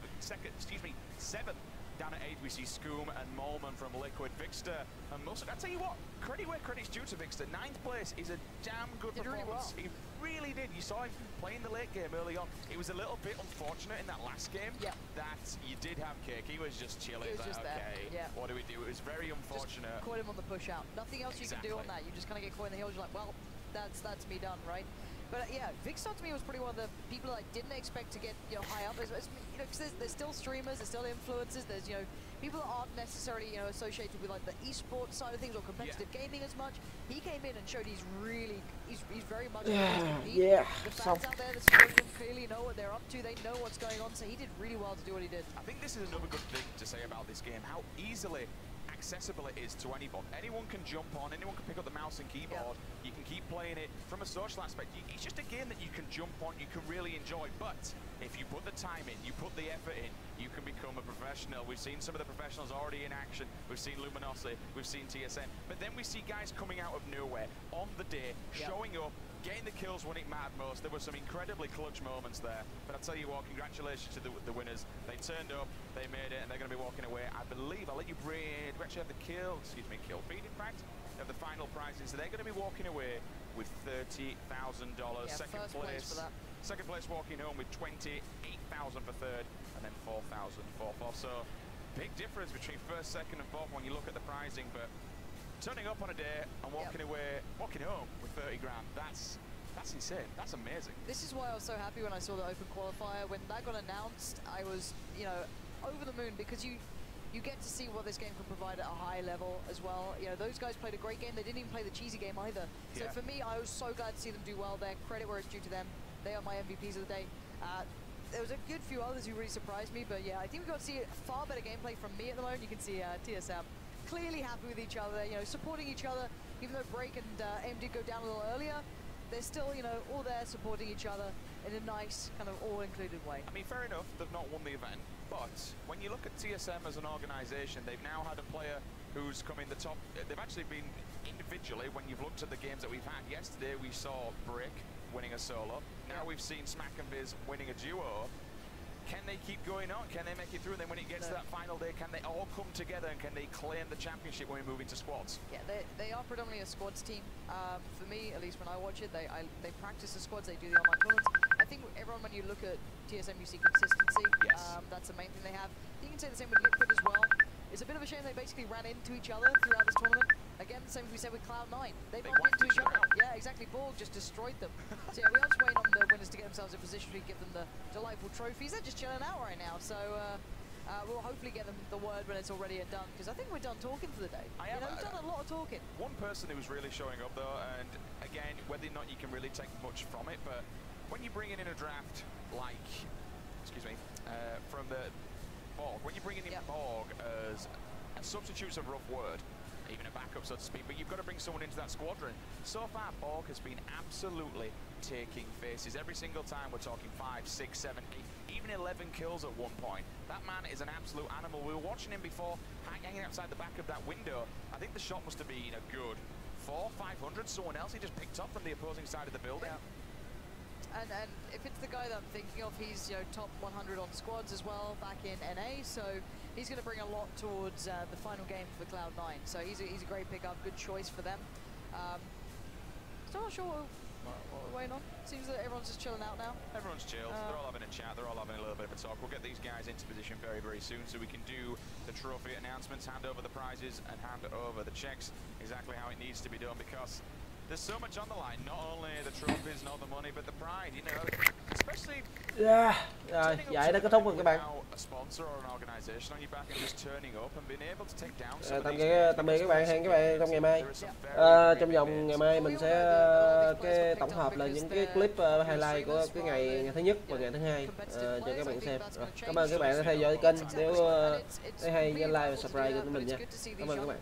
Speaker 2: Down at 8, we see Scoom and Molman from Liquid. Vixter and Musk. I tell you what, credit where credit's due to Vixter. 9th place is a damn good performance. He really did. You saw him playing the late game early on. It was a little bit unfortunate in that last game that you did have Cake. He was just chilling.
Speaker 1: He was just
Speaker 2: okay, what do we do? It was very unfortunate.
Speaker 1: Just caught him on the push out. Nothing else you can do on that. You just kind of get caught in the heels. You're like, well, that's me done, right? But yeah, Vixter to me was probably one of the people I didn't expect to get high up. Because there's still streamers, there's still influencers, there's people that aren't necessarily associated with like the esports side of things or competitive gaming as much. He came in and showed he's very much
Speaker 3: yeah.
Speaker 1: The fans out there that support him clearly know what they're up to. They know what's going on. So he did really well to do what he did.
Speaker 2: I think this is another good thing to say about this game. How easily accessible it is to anyone. Anyone can jump on, anyone can pick up the mouse and keyboard. You can keep playing it from a social aspect. It's just a game that you can jump on, you can really enjoy. But if you put the time in, you put the effort in, you can become a professional. We've seen some of the professionals already in action. We've seen Luminosity, we've seen TSM. But then we see guys coming out of nowhere on the day, showing up, getting the kills when it mattered most. There were some incredibly clutch moments there. But I'll tell you what, congratulations to the winners. They turned up, they made it, and they're going to be walking away. I believe, I'll let you read, we actually have the kill feed, in fact, of the final prizes. So they're going to be walking away with $30,000. Second place walking home with $28,000 for third, and then $4,000 for fourth. So big difference between first, second, and fourth when you look at the prizing. But turning up on a day and walking home with 30 grand, that's insane. That's amazing.
Speaker 1: This is why I was so happy when I saw the open qualifier. When that got announced, I was, over the moon, because you get to see what this game can provide at a high level as well. Those guys played a great game. They didn't even play the cheesy game either. So for me, I was so glad to see them do well there. Credit where it's due to them. They are my MVPs of the day. There was a good few others who really surprised me, but yeah, I think we got to see far better gameplay from me at the moment. You can see TSM clearly happy with each other, supporting each other. Even though Break and AIM did go down a little earlier, they're still, all there supporting each other in a nice, kind of all-included way.
Speaker 2: I mean, fair enough, they've not won the event, but when you look at TSM as an organisation, they've now had a player who's come in the top. They've actually been individually, when you've looked at the games that we've had. Yesterday we saw Brick winning a solo. Now we've seen Smack and Biz winning a duo. Can they keep going on? Can they make it through? And then when it gets to that final day, can they all come together and can they claim the championship when we move into squads?
Speaker 1: Yeah, they are predominantly a squads team. For me, at least when I watch it, they practice the squads, they do the online tournaments. I think everyone, when you look at TSM, you see consistency. That's the main thing they have. You can say the same with Liquid as well. It's a bit of a shame they basically ran into each other throughout this tournament. Again, the same as we said with Cloud9. They bumped into each other. Yeah, exactly. Borg just destroyed them. So yeah, we are just waiting on the winners to get themselves in position to give them the delightful trophies. They're just chilling out right now. So we'll hopefully get them the word when it's already done, because I think we're done talking for the day. We've done a lot of talking.
Speaker 2: One person who's really showing up though, and again, whether or not you can really take much from it, but when you bring in a draft like, from the Borg, when you bring in Borg as a substitute's a rough word, even a backup, so to speak, but you've got to bring someone into that squadron. So far, Borg has been absolutely taking faces. Every single time we're talking 5, 6, 7, 8, even 11 kills at one point. That man is an absolute animal. We were watching him before, hanging outside the back of that window. I think the shot must have been a good 400-500. Someone else he just picked up from the opposing side of the building.
Speaker 1: And if it's the guy that I'm thinking of, he's top 100 on squads as well back in NA, so he's going to bring a lot towards the final game for Cloud9. So he's a great pickup, good choice for them. Still not sure What are we waiting on? Seems that everyone's just chilling out now.
Speaker 2: Everyone's chilled. They're all having a chat. They're all having a little bit of a talk. We'll get these guys into position very, very soon so we can do the trophy announcements, hand over the prizes, and hand over the checks exactly how it needs to be done, because there's so much on the line. Not only the trophies, not the money, but the pride. You know, especially.
Speaker 3: Yeah. Rồi, giải đã kết thúc rồi các bạn. Tạm biệt các bạn, hẹn các bạn trong ngày mai. Trong vòng ngày mai mình sẽ cái tổng hợp là những cái clip highlight của cái ngày thứ nhất và ngày thứ hai cho các bạn xem. Rồi, cảm ơn các bạn đã theo dõi kênh. Nếu thấy hay nhớ like và subscribe kênh của mình nha. Cảm ơn các bạn.